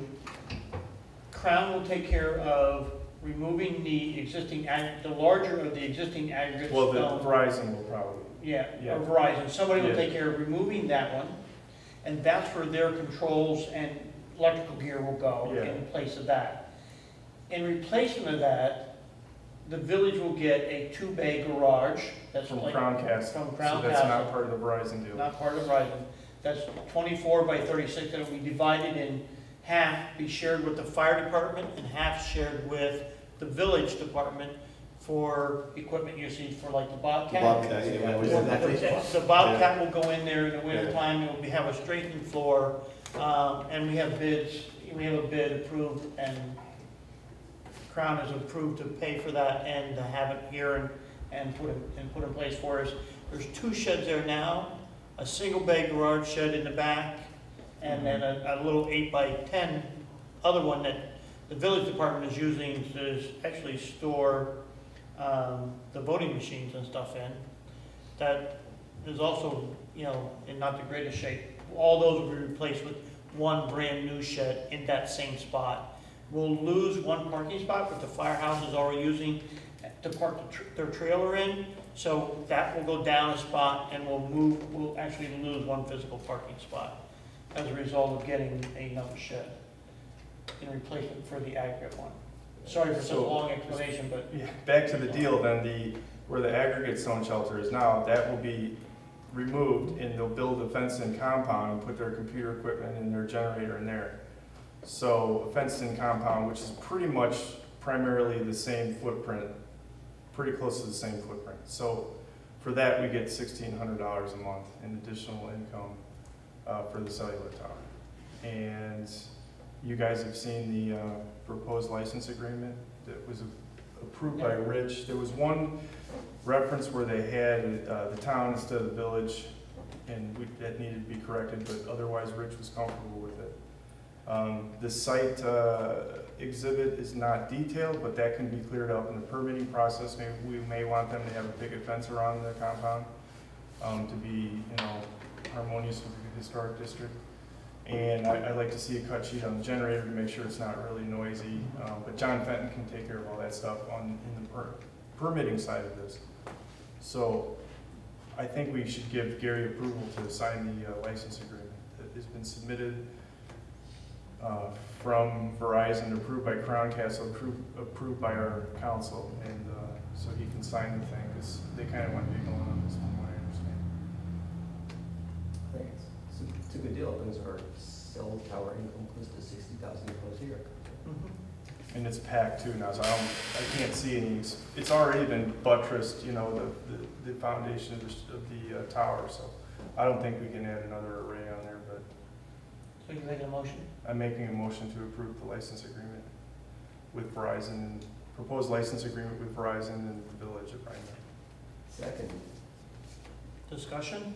Crown will take care of removing the existing, the larger of the existing aggregate Well, the stone. Verizon will probably. Yeah, Yeah. or Verizon, somebody will Yeah. take care of removing that one, and that's where their controls and electrical gear will go Yeah. in place of that. In replacement of that, the village will get a 2-bay garage, that's From like, Crown Castle. from Crown So that's Castle. not part of the Verizon deal. Not part of Verizon. That's 24 by 36, that'll be divided in half, be shared with the fire department, and half shared with the village department for equipment usage for like the Bobcat. The Bobcat will go in there in the wintertime, it will have a straightened floor, and we have a bid approved, and Crown has approved to pay for that and to have it here and put in place for us. There's 2 sheds there now, a single bay garage shed in the back, and then a little 8 by 10 other one that the village department is using to actually store the voting machines and stuff in. That is also, in not the greatest shape. All those will be replaced with one brand new shed in that same spot. We'll lose one parking spot, but the firehouse is already using to park their trailer in. So that will go down a spot, and we'll actually lose one physical parking spot as a result of getting another shed in replacement for the aggregate one. Sorry for such a So- long explanation, but Yeah, back to the deal then, where the aggregate stone shelter is now, that will be removed, and they'll build a fenced-in compound and put their computer equipment and their generator in there. So a fenced-in compound, which is pretty much primarily the same footprint, pretty close to the same footprint. So for that, we get $1,600 a month in additional income for the cellular tower. And you guys have seen the proposed license agreement that was approved by Rich. There was one reference where they had the town instead of the village, and that needed to be corrected, but otherwise Rich was comfortable with it. The site exhibit is not detailed, but that can be cleared up in the permitting process. Maybe we may want them to have a picket fence around their compound to be, harmonious with the historic district. And I'd like to see a cut sheet on the generator to make sure it's not really noisy. But John Fenton can take care of all that stuff in the permitting side of this. So I think we should give Gary approval to sign the license agreement that has been submitted from Verizon, approved by Crown Castle, approved by our council, and so he can sign the thing, because they kind of want to be going on this, from what I it's a good deal. Things are cell tower income close to 60,000 a year. And it's packed too now, so I can't see any, it's already been buttressed, you know, the foundation of the tower, so I don't think we can add another array on there, but So you make a motion? I'm making a motion to approve the license agreement with Verizon, and proposed license agreement with Verizon and the Village of Rhinebeck. Second. Discussion?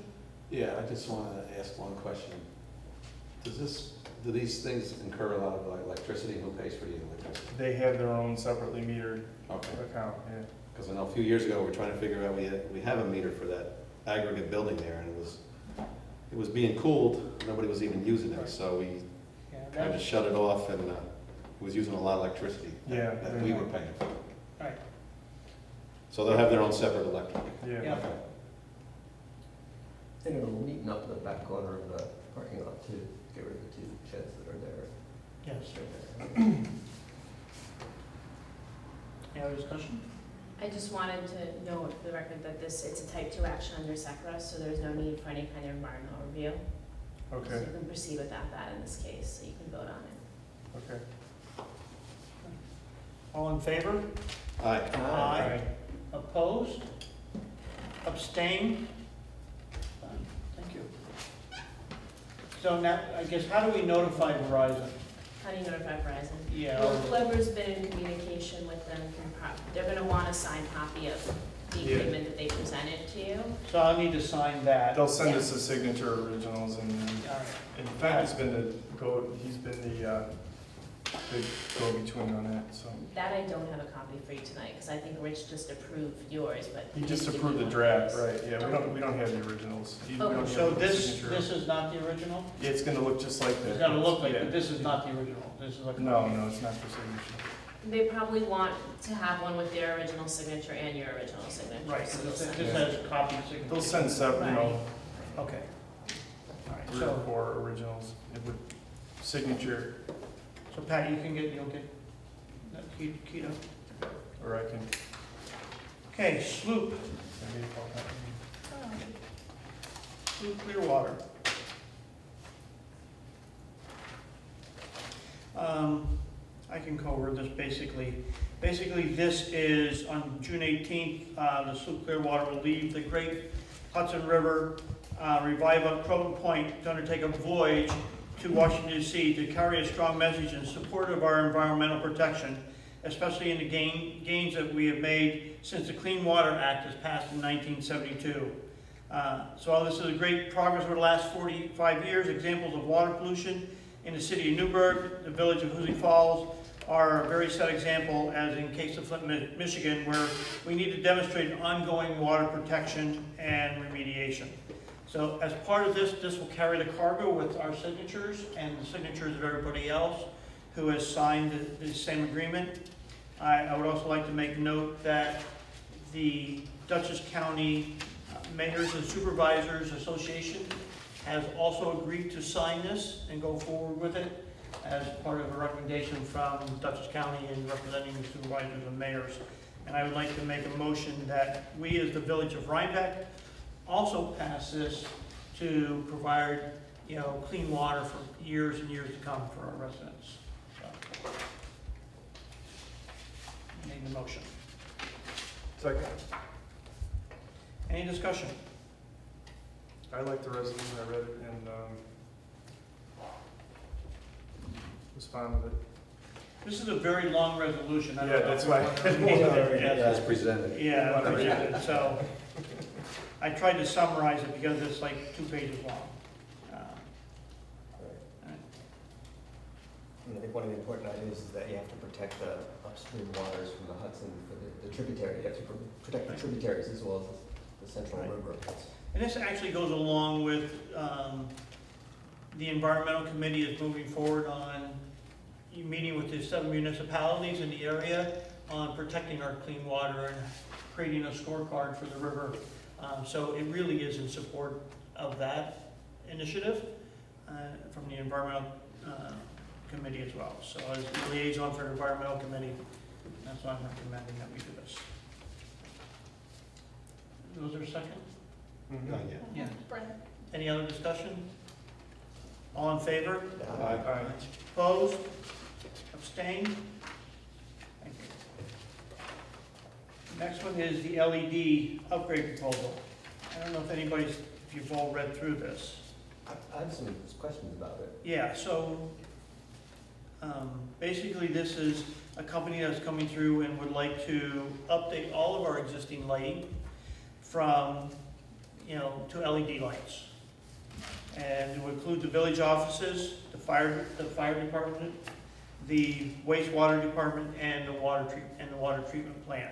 Yeah, I just want to ask one question. Do these things incur a lot of electricity? Who pays for the electricity? They have their own separately metered Okay. account, yeah. Because I know a few years ago, we were trying to figure out, we have a meter for that aggregate building there, and it was being cooled, nobody was even using it, so we Yeah, tried to shut it off, and it was using a lot of electricity Yeah. that we were paying for. Right. So they'll have their own separate electric. Yeah. Yeah. Okay. And it'll neaten up the back corner of the parking lot too, get rid of the 2 sheds that are there. Yes. Any other discussion? I just wanted to note for the record that it's a type 2 action under SECRA, so there's no need for any kind of environmental review. So Okay, you can proceed without that in this case, so you can vote on it. okay. All in favor? Aye. Aye. Opposed? Abstained? Done. Thank you. So now, I guess, how do we notify Verizon? How do you notify Verizon? Yeah. Well, whoever's been in communication with them they're gonna want a signed copy of the Yeah. agreement that they presented to you. So I'll need to sign that. They'll send Yeah. us the signature originals, and All right. in fact, he's been the go-between on that, so. That I don't have a copy for you tonight, because I think Rich just approved yours, but. He just didn't give approved me the one of draft, those. right, yeah, we don't have the originals. We don't have So the this signature. is not the original? Yeah, it's gonna look just like that. It's gonna look like, Yeah. but this is not the original. This is like. No, it's not for signature. They probably want to have one with their original signature and your original signature. Right, so because they'll this send has it. a copy of signature. They'll send separate, you know, Okay. All right, 3 or so, 4 originals with signature, so Pat, you'll get that keyed up. or I can, Okay, Sloop, maybe call that. Sloop Clearwater. I can cover this basically. Basically, this is on June 18th, the Sloop Clearwater will leave the Great Hudson River, revive up Croton Point to undertake a voyage to Washington DC to carry a strong message in support of our environmental protection, especially in the gains that we have made since the Clean Water Act was passed in 1972. So while this is a great progress over the last 45 years, examples of water pollution in the city of Newburgh, the village of Hoosick Falls, are a very sad example, as in case of Flint, Michigan, where we need to demonstrate ongoing water protection and remediation. So as part of this will carry the cargo with our signatures and the signatures of everybody else who has signed the same agreement. I would also like to make note that the Dutchess County Mayors and Supervisors Association has also agreed to sign this and go forward with it as part of a recommendation from Dutchess County and representing the supervisors and mayors. And I would like to make a motion that we, as the Village of Rhinebeck, also pass this to provide, clean water for years and years to come for our residents. So, need the motion. Second. Any discussion? I like the resolution, I read it, and was fine with it. This is a very long resolution. I don't Yeah, know that's if why. we want to- As presented. Yeah, presented, so I tried to summarize it because it's like 2 pages long. And I think one of the important items is that you have to protect the upstream waters from the Hudson for the tributary. You have to protect the tributaries as well as the central Right. river. And this actually goes along with, the environmental committee is moving forward on meeting with the 7 municipalities in the area on protecting our clean water and creating a scorecard for the river. So it really is in support of that initiative from the environmental committee as well. So as the liaison for the environmental committee, that's why I'm recommending that we do this. Was there a second? Mhm. Yeah. Yeah. Brent, Any other discussion? All in favor? Aye. Opposed? Abstained? Thank you. Next one is the LED upgrade proposal. I don't know if if you've all read through this. I have some questions about it. Yeah, so basically this is a company that's coming through and would like to update all of our existing lighting from, to LED lights. And it would include the village offices, the fire department, the wastewater department, and the water treatment plant.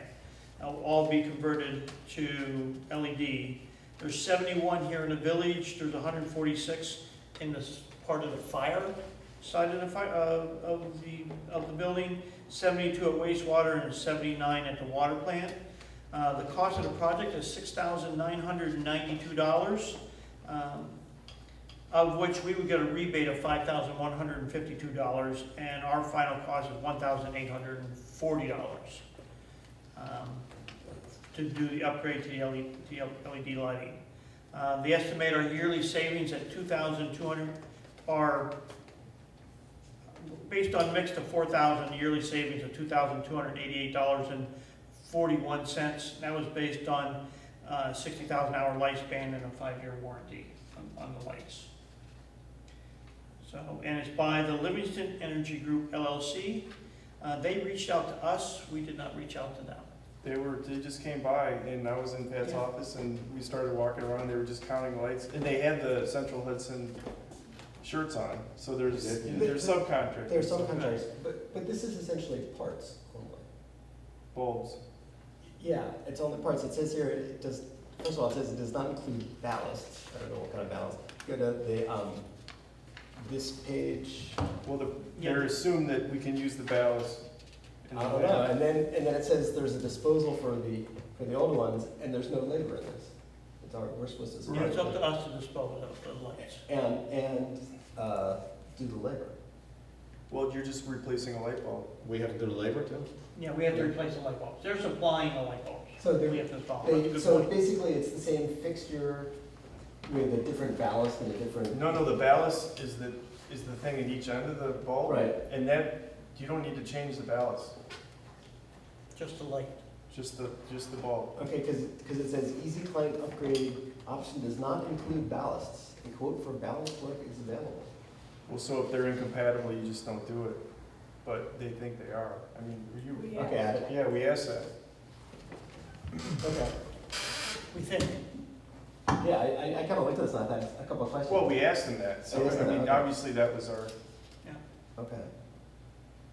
Will all be converted to LED. There's 71 here in the village. There's 146 in this part of the fire side of the building. 72 at wastewater and 79 at the water plant. The cost of the project is $6,992. Of which we would get a rebate of $5,152, and our final cost is $1,840 to do the upgrade to the LED lighting. They estimate our yearly savings at $2,200 are based on mix to $4,000 yearly savings of $2,288.41. That was based on 60,000 hour lifespan and a 5-year warranty on the lights. So, and it's by the Livingston Energy Group LLC. They reached out to us. We did not reach out to them. They just came by, and I was in Pat's office, and we started walking around. They were just counting lights, and they had the Central Hudson shirts on. So there's subcontractors. There's subcontractors, but this is essentially parts only. Bulbs. Yeah, it's only parts. It says here, it does. First of all, it says it does not include ballasts. I don't know what kind of ballast. Go to the this page. Well, they're assumed that we can use the ballast. I don't know. And then it says there's a disposal for the older ones, and there's no labor in this. We're supposed to. Yeah, it's up to us to dispose of the lights. And do the labor. Well, you're just replacing a light bulb. We have to do the labor too? Yeah, we have to replace the light bulbs. They're supplying the light bulbs. So we have to install them. That's a good so point. basically, it's the same fixture with a different ballast and a different. No, the ballast is the thing at each end of the bulb. Right. And that you don't need to change the ballast. Just the light. Just the bulb. Okay, because it says easy client upgrade option does not include ballasts. A quote for ballast work is available. Well, so if they're incompatible, you just don't do it. But they think they are. I mean, Okay, add it. Yeah, we asked that. Okay. We think. Yeah, I kind of looked at this and I had a couple of questions. Well, we asked them that. So, Oh, okay. obviously that was our. Okay.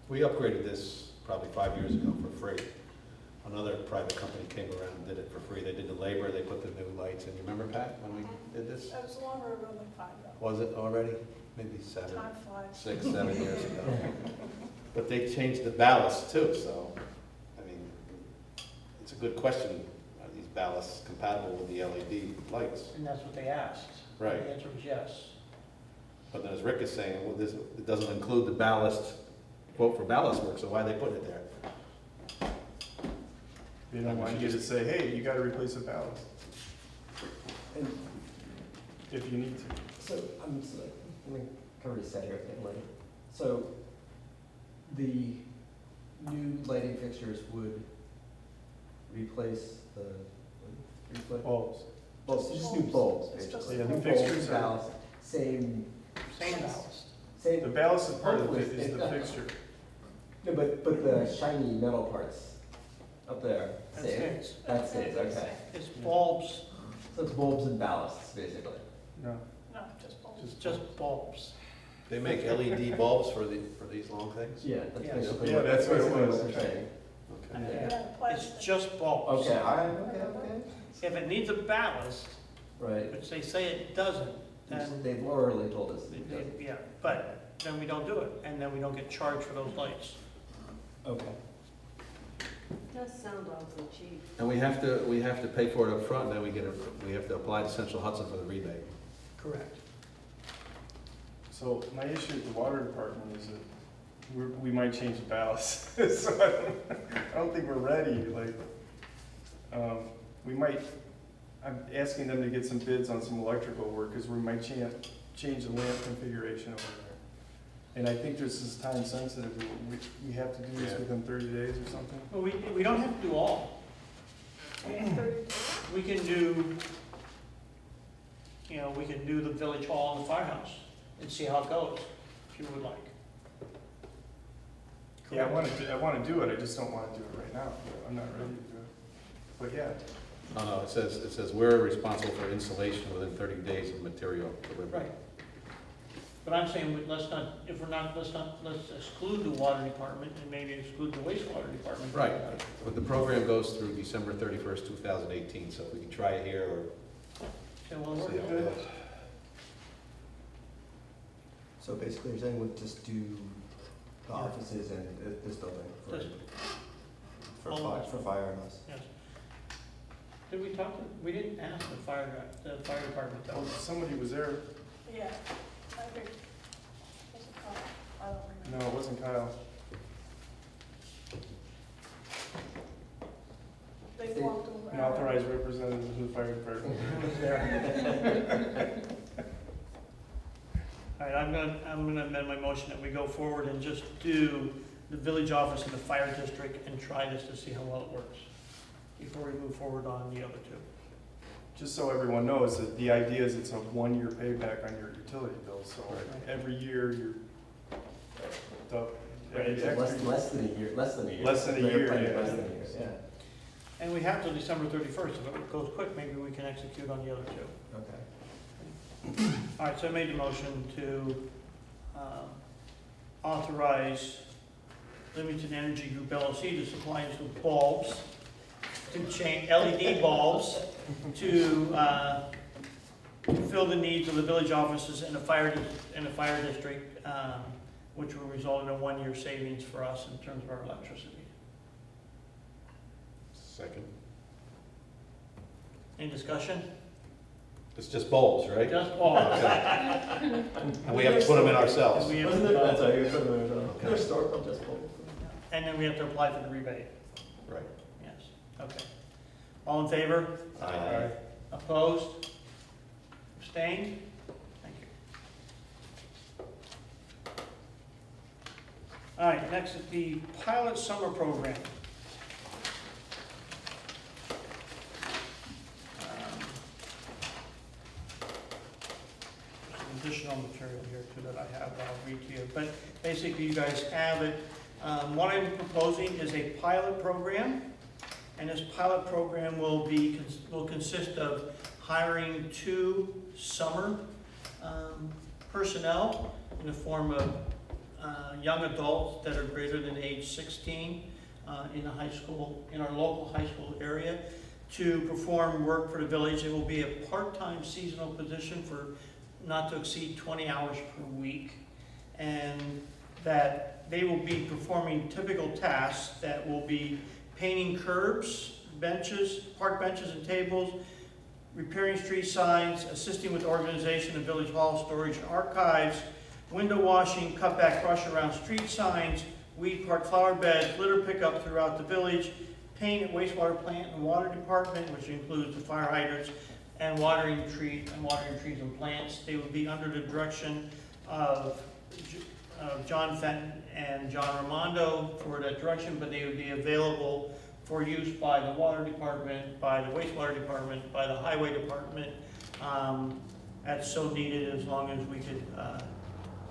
We upgraded this probably 5 years ago for free. Another private company came around and did it for free. They did the labor, they put the new lights in. You remember, Pat, when we did this? That was longer ago than 5 though. Was it already? Maybe 7, Time flies. 6, 7 years ago. But they changed the ballast too, so, I mean, it's a good question. Are these ballasts compatible with the LED lights? And that's what they asked. Right. The answer was yes. But then as Rick is saying, well, it doesn't include the ballast, quote for ballast work, so why they put it there? They don't want you to say, hey, you got to replace a ballast. And if you need to. so I'm just like, let me kind of reset here again later. So the new lighting fixtures would replace the Bulbs. Bulbs, just new bulbs, It's just basically. Yeah, the New fixtures bulbs, are- ballast, same Ballast. The ballast is part of it, Hopefully, is the fixture. No, but the shiny metal parts up there, That same. stays. That stays, okay. It's bulbs, So it's bulbs and ballasts, basically. No. No, just bulbs. it's just bulbs. They make LED bulbs for these long things? Yeah, that's Yeah. basically Yeah, that's what it basically was. they're saying. Okay. Yeah. Yeah, plastic. It's just bulbs. Okay, okay. If it needs a ballast, Right. which they say it doesn't, then, They've already told us. it doesn't. yeah, but then we don't do it, and then we don't get charged for those lights. Okay. Does sound awfully cheap. And we have to pay for it up front, and then we have to apply to Central Hudson for the rebate. Correct. So my issue with the water department is that we might change the ballast. So I don't think we're ready. Like, I'm asking them to get some bids on some electrical work because we might change the lamp configuration over there. And I think this is time sensitive, we have to do this Yeah. within 30 days or something. Well, we don't have to do all. We can do, we can do the village hall and the firehouse and see how it goes, if you would like. Yeah, I want to do it, I just don't want to do it right now. I'm not ready to do it. But yeah, No, it says we're responsible for installation within 30 days of material delivery. Right. But I'm saying, let's exclude the water department and maybe exclude the wastewater department. Right, but the program goes through December 31st, 2018, so if we can try it here or. Okay, well, see how it we're goes. So basically, you're saying we'll just do the Yeah. offices and this building Just- for fire and us? Yes. Did we talk, we didn't ask the fire department though. oh, somebody was there. Yeah, I think, was it Kyle? I don't remember. No, it wasn't Kyle. They walked over. An authorized representative of the fire department. All right, I'm gonna amend my motion that we go forward and just do the village office and the fire district and try this to see how well it works before we move forward on the other two. Just so everyone knows that the idea is it's a 1-year payback on your utility bill, so every year you're, every extra. Less than a year, less than a year. Less than a They're year, paying yeah. less than a year, yeah. And we have till December 31st. If it goes quick, maybe we can execute on the other two. Okay. All right, so I made the motion to authorize Limited Energy Group LLC to supply us with bulbs, to change LED bulbs, to fill the needs of the village offices and the fire district, which will result in a 1-year savings for us in terms of our electricity. Second. Any discussion? It's just bulbs, right? Just bulbs. And we have to put them in ourselves. And we have Wasn't to- it, that's right, you're putting it on. Can I store them just hold? And then we have to apply for the rebate. Right. Yes, okay. All in favor? Aye. Opposed? Abstained? Thank you. All right, next is the pilot summer program. Some additional material here too that I have that I'll read to you, but basically you guys have it. What I'm proposing is a pilot program, and this pilot program will consist of hiring 2 summer personnel in the form of young adults that are greater than age 16 in our local high school area to perform work for the village. It will be a part-time seasonal position for not to exceed 20 hours per week, and that they will be performing typical tasks that will be painting curbs, benches, park benches and tables, repairing street signs, assisting with organization of village hall, storage and archives, window washing, cutback brush around street signs, weed park flower beds, litter pickup throughout the village, paint at wastewater plant and water department, which includes the fire hydrants, and watering trees and plants. They would be under the direction of John Fenton and John Ramondo for that direction, but they would be available for use by the water department, by the wastewater department, by the highway department, as so needed, as long as we could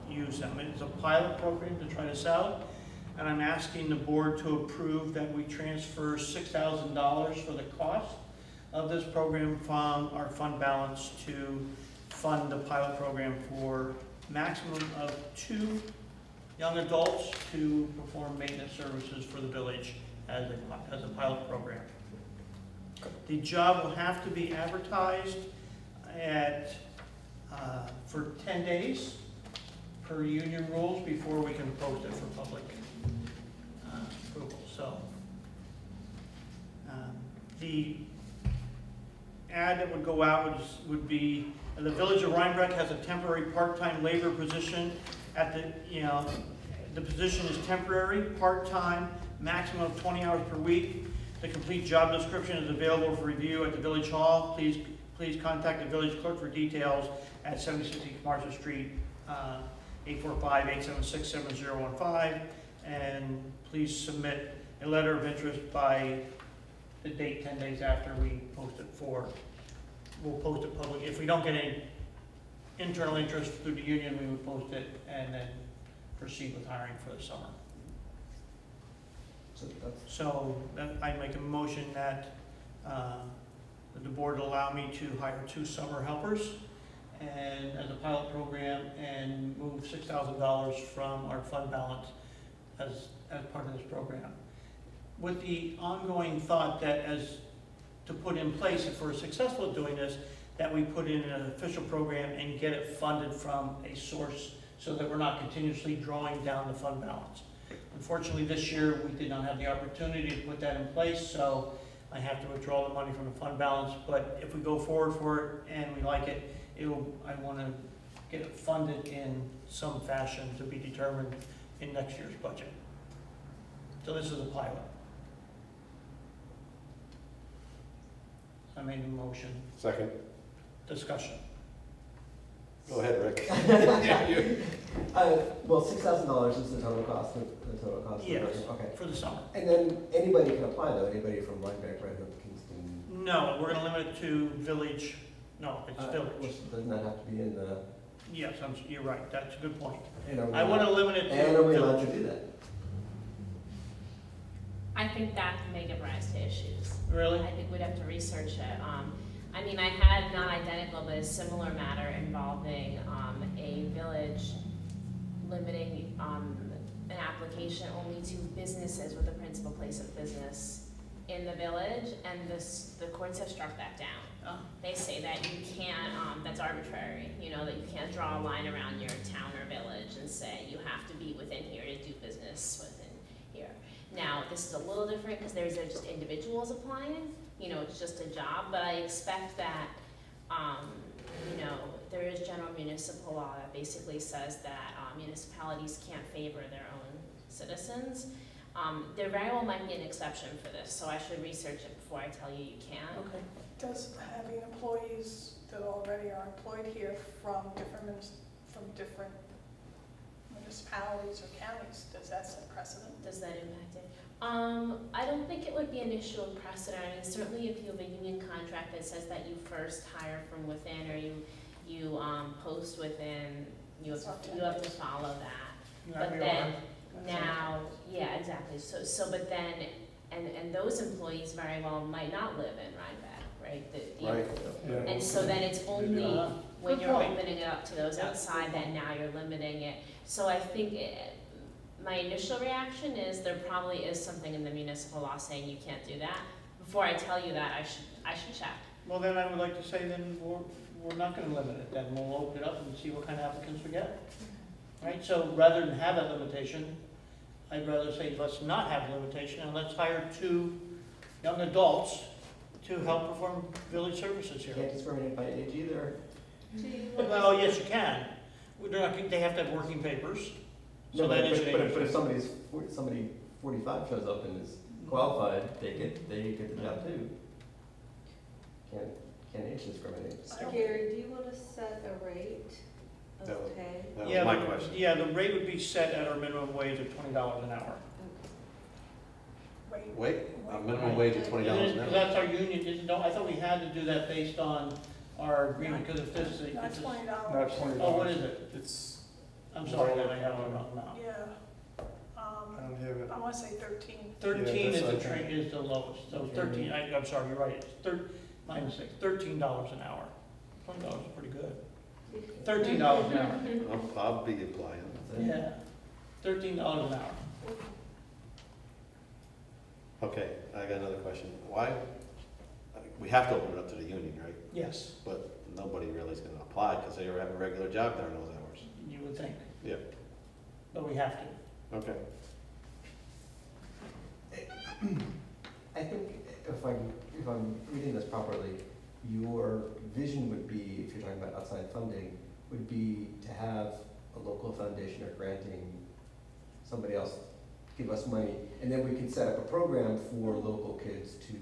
use them. It's a pilot program to try this out, and I'm asking the board to approve that we transfer $6,000 for the cost of this program from our fund balance to fund the pilot program for maximum of 2 young adults to perform maintenance services for the village as a pilot program. The job will have to be advertised for 10 days per union rules before we can post it for public approval. So the ad that would go out would be, the Village of Rhinebeck has a temporary part-time labor position at the position is temporary, part-time, maximum of 20 hours per week. The complete job description is available for review at the Village Hall. Please please contact the village clerk for details at 76 Martha Street, 845-876-7015, and please submit a letter of interest by the date 10 days after we post it we'll post it publicly. If we don't get any internal interest through the union, we would post it and then proceed with hiring for the summer. So I make a motion that the board allow me to hire 2 summer helpers and as a pilot program and move $6,000 from our fund balance as part of this program. With the ongoing thought that to put in place, if we're successful at doing this, that we put in an official program and get it funded from a source so that we're not continuously drawing down the fund balance. Unfortunately, this year, we did not have the opportunity to put that in place, so I have to withdraw the money from the fund balance. But if we go forward for it and we like it, I want to get it funded in some fashion to be determined in next year's budget. So this is a pilot. I made a motion. Second. Discussion. Go ahead, Rick. Well, $6,000 is the total cost. Yes, Okay. for the summer. And then anybody can apply though. Anybody from Rhinebeck, Red Hook, Kingston. No, we're going to limit it to village. No, it's village. Doesn't that have to be in the? Yes, you're right. That's a good point. And are we I want to limit it to And are we allowed village. to do that? I think that can make it rise to issues. Really? I think we'd have to research it. I mean, I had not identical, but a similar matter involving a village limiting an application only to businesses with a principal place of business in the village, and the courts have struck that down. Oh. They say that you can't, that's arbitrary, that you can't draw a line around your town or village and say you have to be within here to do business within here. Now, this is a little different because they're just individuals applying, it's just a job, but I expect that, there is general municipal law that basically says that municipalities can't favor their own citizens. There very well might be an exception for this, so I should research it before I tell you you can. Okay. Does having employees that already are employed here from different municipalities or counties, does that set precedent? Does that impact it? I don't think it would be an issue of precedent. I mean, certainly if you have a union contract that says that you first hire from within or you post within, you have to follow that. But then now, yeah, exactly. So but then, and those employees very well might not live in Rhinebeck, right? Right. And so then it's only when Good you're point. opening it up to those outside that now you're limiting it. So I think my initial reaction is there probably is something in the municipal law saying you can't do that. Before I tell you that, I should check. Well, then I would like to say then we're not going to limit it. Then we'll open it up and see what kind of applicants we get. Right? So rather than have that limitation, I'd rather say let's not have a limitation and let's hire 2 young adults to help perform village services You here. can't discriminate by age either. Well, yes, you can. They have to have working papers. So No, that is an but age. if somebody 45 shows up and is qualified, they get the job too. Can't age discriminate. Gary, do you want to set a rate of That was- pay? That was my the- question. Yeah, the rate would be set at our minimum wage of $20 an hour. Wait, a minimum wage of $20 an hour. That's our union, I thought we had to do that based on our agreement, because if this is. Not $20. Not $20. Oh, what is it? It's, I'm sorry, then I have it wrong now. Yeah. I don't have it. I want to say 13. 13 that's is the okay. is the lowest, so 13, I'm sorry, you're right, it's my mistake, $13 an hour. $20 is pretty good. $13 an hour, I'll be applying. yeah, $13 an hour. Okay, I got another question. Why, we have to open it up to the union, right? Yes, But nobody really is gonna apply because they have a regular job during those hours. you would think. Yeah. But we have to. Okay. I think if I'm reading this properly, your vision would be, if you're talking about outside funding, would be to have a local foundation or granting somebody else give us money, and then we can set up a program for local kids to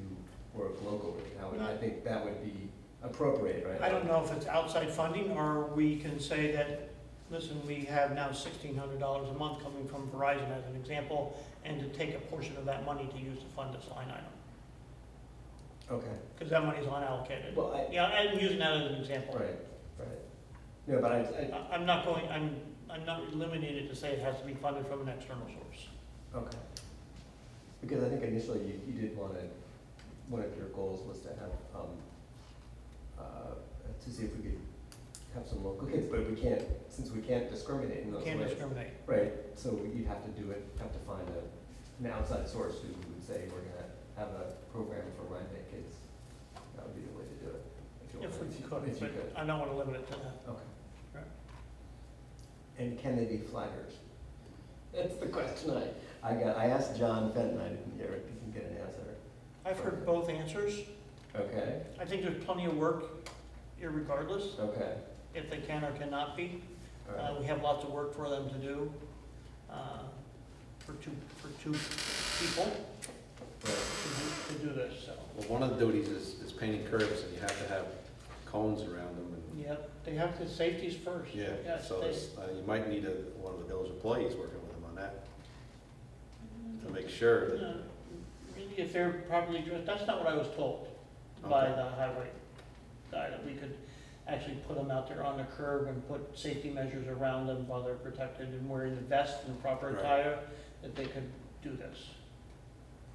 work locally. Now, I think that would be appropriate, right? I don't know if it's outside funding, or we can say that, listen, we have now $1,600 a month coming from Verizon as an example, and to take a portion of that money to use to fund this line item, Okay, because that money's unallocated. well, Yeah, I'm using that as an example. right. No, but I'm not going, I'm not eliminating it to say it has to be funded from an external source. okay. Because I think initially you did want to, one of your goals was to have, to see if we could have some local kids, but we can't, since we can't discriminate in those ways. Can't discriminate. Right, so you'd have to do it, have to find an outside source who would say, we're gonna have a program for Rhinebeck kids. That would be the way to do it. If we could, If you but could. I don't want to limit it to that. Okay. Right. And can they be flaggers? That's the question I asked John Fenton, I didn't hear it, didn't get an answer. I've heard both answers. Okay, I think there's plenty of work irregardless, okay, if they can or cannot be. all right. We have lots of work for them to do, for two people Right. to do this, so. Well, one of the duties is painting curbs, and you have to have cones around them, and, Yep, they have to, safety's first. yeah, Yes, so they- it's, you might need one of the village employees working with them on that, to make sure that, Really, if they're properly dressed, that's not what I was told by Okay. the highway guy, that we could actually put them out there on the curb and put safety measures around them while they're protected and wearing the vest and proper Right. attire, that they could do this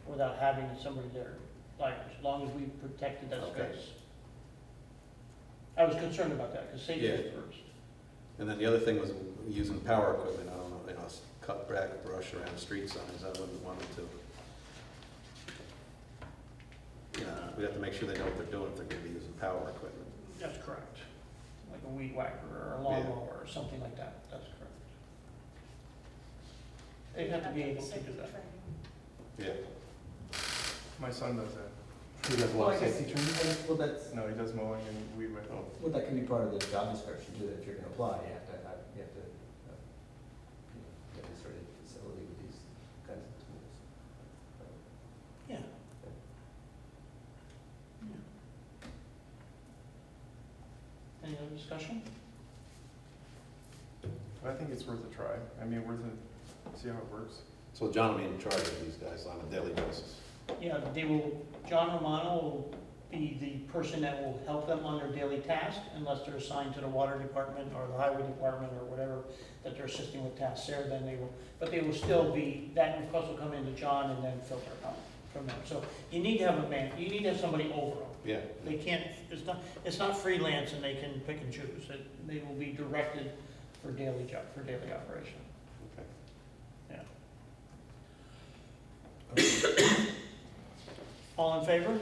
without having somebody there, like, as long as we protected that Okay. space. I was concerned about that, because safety is Yeah. first. and then the other thing was using power equipment, I don't know, cut back brush around street signs, I wouldn't want them to. We have to make sure they know what they're doing if they're gonna be using power equipment. That's correct. Like a weed whacker or a lawnmower or something like that, that's correct. They'd have to be able to do that. Yeah. My son does that. He does a lot of safety training? Well, that's, No, he does mowing and weed whacking. well, that can be part of the job description too, that if you're gonna apply, you have to demonstrate a facility with these kinds of tools. Yeah. Any other discussion? I think it's worth a try. I mean, worth it, see how it works. So John will be in charge of these guys on a daily basis. Yeah, they will, John Romano will be the person that will help them on their daily task unless they're assigned to the water department or the highway department or whatever, that they're assisting with tasks there, then they will, but they will still be, that request will come into John and then filter out from them. So you need to have a man, you need to have somebody over them. Yeah. They can't, it's not freelance and they can pick and choose. They will be directed for daily job, for daily operation. Okay. Yeah. All in favor?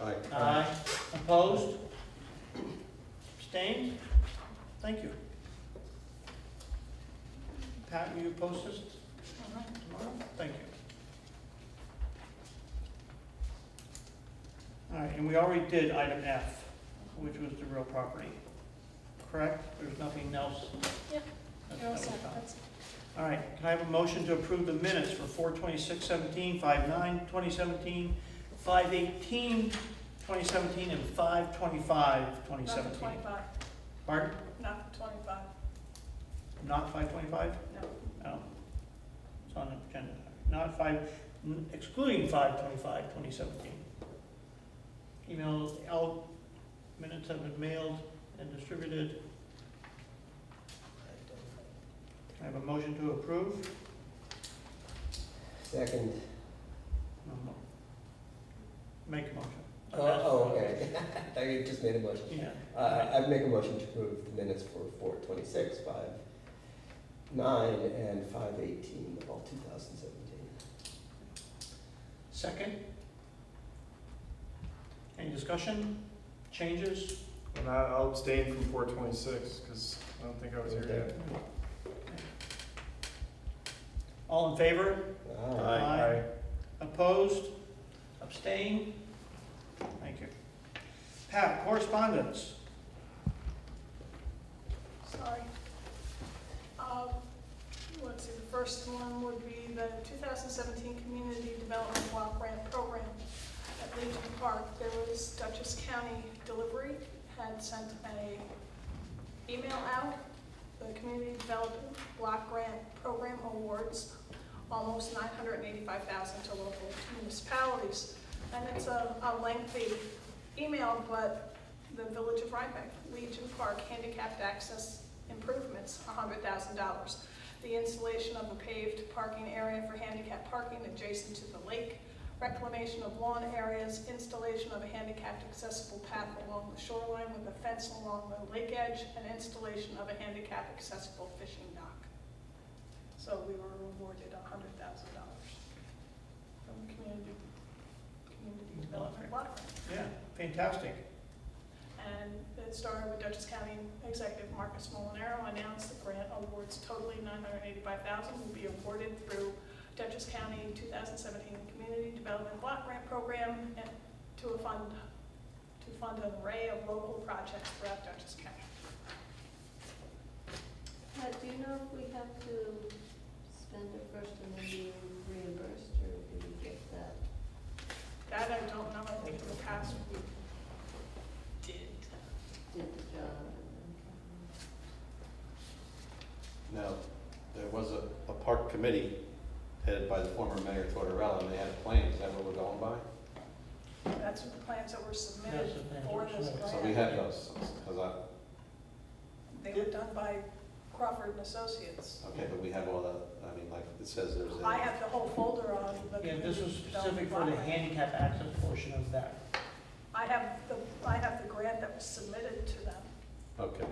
Aye. Aye. Opposed? Abstained? Thank you. Pat, will you post this tomorrow? Thank you. All right, and we already did item F, which was the real property. Correct? There's nothing else? Yep. That's- You're all that was set. done. That's- All right, can I have a motion to approve the minutes for 4/26/17, 5/9/2017, 5/18/2017, and 5/25/2017? Not the 25, Pardon? not the 25, Not 5/25? no. No. It's on the agenda. Not 5, excluding 5/25/2017. Emails, all minutes have been mailed and distributed. Can I have a motion to approve? Second. No. Make a motion. Okay. I thought you just made a motion. Yeah. I'd make a motion to approve the minutes for 4/26, 5/9, and 5/18 of all 2017. Second? Any discussion, changes? And I'll abstain from 4/26, because I don't think I was here yet. All in favor? Aye. Opposed? Abstained? Thank you. Pat, correspondence? Sorry. Let's see, the first one would be the 2017 Community Development Block Grant Program. Legion Park, there was Dutchess County Delivery had sent a email out, the Community Development Block Grant Program Awards, almost $985,000 to local municipalities. And it's a lengthy email, but the Village of Rhinebeck, Legion Park, handicapped access improvements, $100,000. The installation of a paved parking area for handicapped parking adjacent to the lake, reclamation of lawn areas, installation of a handicapped accessible path along the shoreline with a fence along the lake edge, and installation of a handicapped accessible fishing dock. So we were awarded $100,000 from the Community Development Block Grant. Yeah, fantastic. And it started with Dutchess County Executive Marcus Molinaro announced the grant awards totaling $985,000 will be awarded through Dutchess County 2017 Community Development Block Grant Program and to fund an array of local projects throughout Dutchess County. Do you know if we have to spend it first and then be reimbursed, or do we get that? That I don't know. I think in the past we did the job. Now, there was a park committee headed by the former Mayor Tortorella, and they had plans. Is that what we're going by? That's the plans that were submitted That's the plans for that were this submitted. grant. So we have those, because They were done by Crawford and Associates. okay, but we have all the, I mean, like it says there's I a, have the whole folder on the. Yeah, this was Community specific for the Development Block Grant. handicap access portion of that. I have the grant that was submitted to them. okay.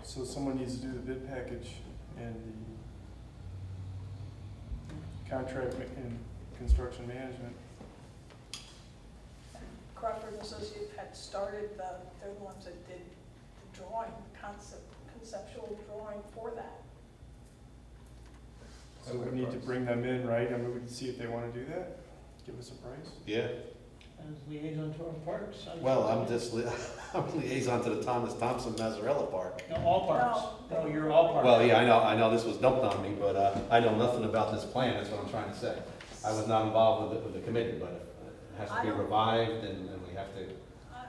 So someone needs to do the bid package and the contract and construction management. Crawford and Associates had started they're the ones that did the drawing, conceptual drawing for that. So we need to bring them in, right? I mean, we can see if they want to do that, give us a price. Yeah, As liaison to our parks. well, I'm liaison to the Thomas Thompson Mazzarella Park. No, all parks. No, you're all parks. Well, yeah, I know this was dumped on me, but I know nothing about this plan, that's what I'm trying to say. I was not involved with the committee, but it has to be revived, and we have to,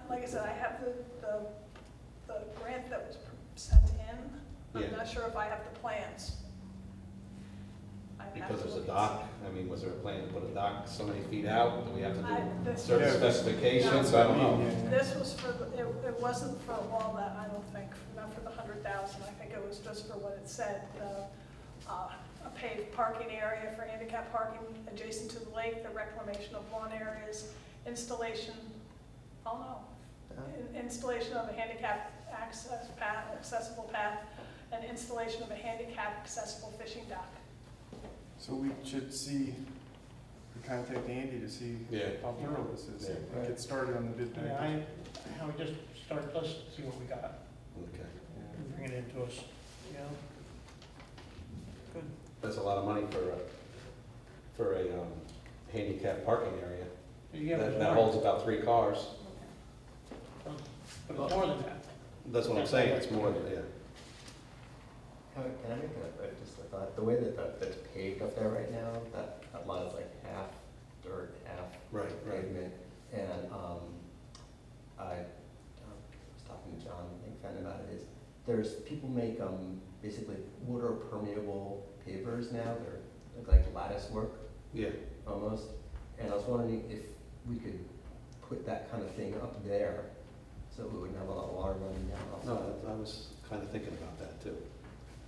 Like I said, I have the grant that was sent in. I'm Yeah. not sure if I have the plans. I have because to there's a look and dock, I mean, was there a plan to put a dock so many feet out? Do we have to do this- certain Yeah, specifications? I don't know. see. This was for, it wasn't for all that, I don't think, not for the 100,000. I think it was just for what it said, a paved parking area for handicap parking adjacent to the lake, the reclamation of lawn areas, installation, installation of a handicap access path, accessible path, and installation of a handicap accessible fishing dock. So we should see, we contact Andy to see Yeah. how thorough this is. Yeah. Get started on the bid Yeah, package. how we just start, let's see what we got, Okay. Yeah. and bring it into us, you know? Good. That's a lot of money for a handicap parking area. Yeah, That but holds about 3 cars. it's more than that. That's what I'm saying, it's more than, yeah. Can I make just a thought? The way that that's paved up there right now, that lot is like half dirt, half Right, right. pavement. And I was talking to John, I think, found about it is, there's, people make basically water permeable pavers now. They're like lattice work Yeah, almost. And I was wondering if we could put that kind of thing up there so we wouldn't have a lot of water running down. no, I was kind of thinking about that too.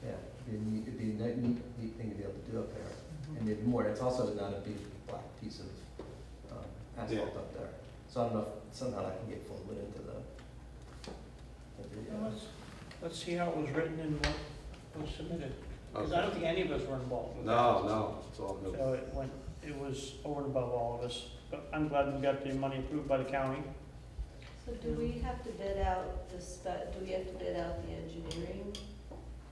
Yeah, it'd be a neat thing to be able to do up there. And maybe more, it's also not a big black piece of asphalt Yeah. up there. So I don't know if somehow I can get folded into the Well, let's see how it was written and what was submitted. Because I don't think any of us were involved with that. No, it's all new. So it was over and above all of us. But I'm glad we got the money approved by the county. So do we have to bid out the do we have to bid out the engineering?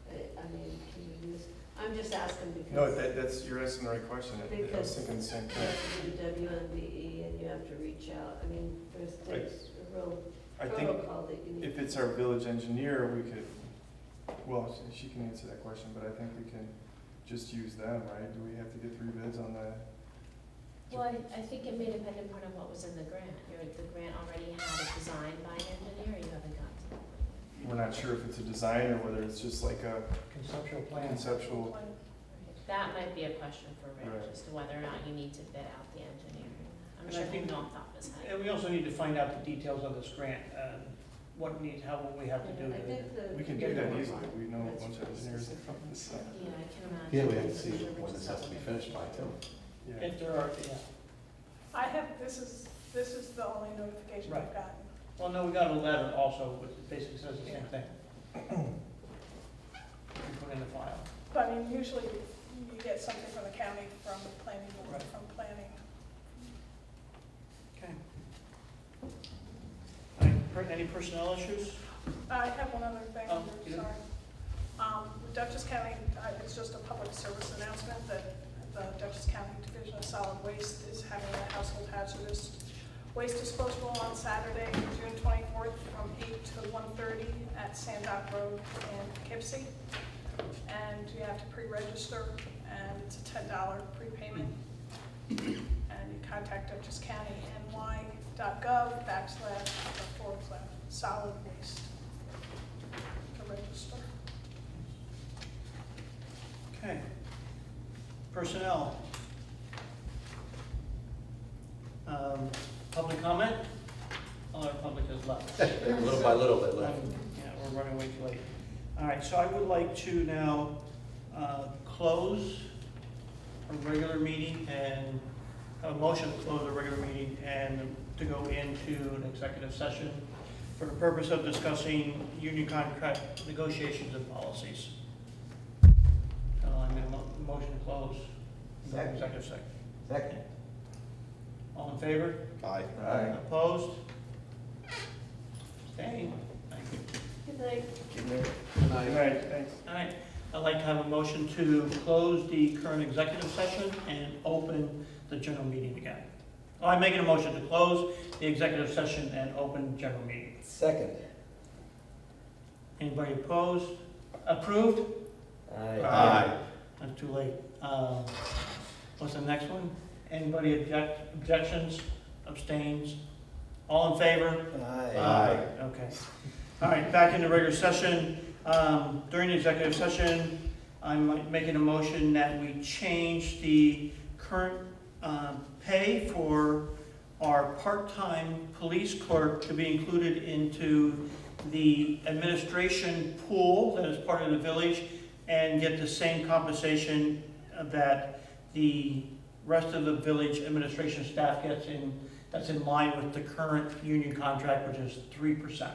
I mean, can we use, I'm just asking because. No, that's, you're asking the right question. I was Because thinking the same you thing. have to do WMBE and you have to reach out. I mean, there's a real I think protocol that you need. if it's our village engineer, we could, well, she can answer that question, but I think we can just use them, right? Do we have to get 3 bids on the Well, I think it may depend upon what was in the grant. The grant already had a design by an engineer, or you haven't got to that point We're not sure if it's a design or whether it's just like a Conceptual plan. conceptual. yet. That might be a question for Rich, Right. as to whether or not you need to bid out the engineering. I'm And sure I he'll think- know off the top of his head. And we also need to find out the details of this grant, what we have to do. I think the. We can do that easily. We know a bunch of engineers that come from this side. Yeah, I can imagine. Yeah, we have to see I'm sure when Rich this is has to be helping. finished by too. Yeah. If there are, yeah. I have, this is the only notification I've Right. gotten. Well, no, we got a letter also, which basically says the same thing. We put in the file. But I mean, usually you get something from the county, from the planning board, Right. from planning. Okay. Any personnel issues? I have one other thing, Oh, you do? sorry. Dutchess County, it's just a public service announcement that the Dutchess County Division of Solid Waste is having a household hazardous waste disposal on Saturday, June 24th, from 8 to 1:30 at Sandock Road in Poughkeepsie. And you have to pre-register, and it's a $10 prepayment. And you contact dutchesscounty.gov/solid waste to register. Okay. Personnel. Public comment? All our public has left. Little by little, they left. Yeah, we're running way too late. All right, so I would like to now close a regular meeting and have a motion to close a regular meeting and to go into an executive session for the purpose of discussing union contract negotiations and policies. I made a motion to close. Second. Executive session. Second. All in favor? Aye. Opposed? Staying? Thank you. Good night. Good night, thanks. All right, I'd like to have a motion to close the current executive session and open the general meeting again. Oh, I'm making a motion to close the executive session and open the general meeting. Second. Anybody opposed? Approved? Aye. That's too late. What's the next one? Anybody objections, abstains? All in favor? Aye. Okay. All right, back into regular session. During the executive session, I'm making a motion that we change the current pay for our part-time police clerk to be included into the administration pool that is part of the village and get the same compensation that the rest of the village administration staff gets in, that's in line with the current union contract, which is 3%.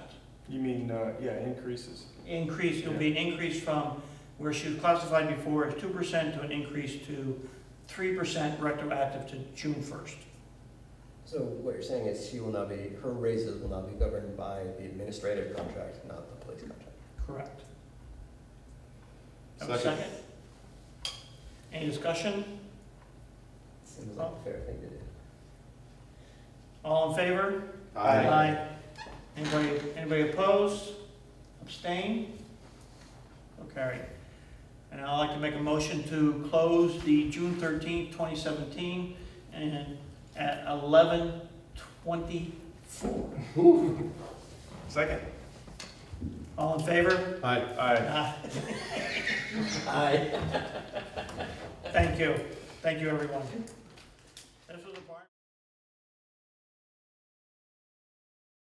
You mean, yeah, increases. Increase, it'll be an increase from where she was classified before as 2% to an increase to 3% retroactive to June 1st. So what you're saying is she will not be, her raises will not be governed by the administrative contract, not the police contract? Correct. Have a second? Any discussion? Seems like a fair thing to do. All in favor? Aye. Anybody opposed? Abstain? So carried. And I'd like to make a motion to close the June 13th, 2017, and at 11:24. Second. All in favor? Aye. Aye. Aye. Thank you. Thank you, everyone.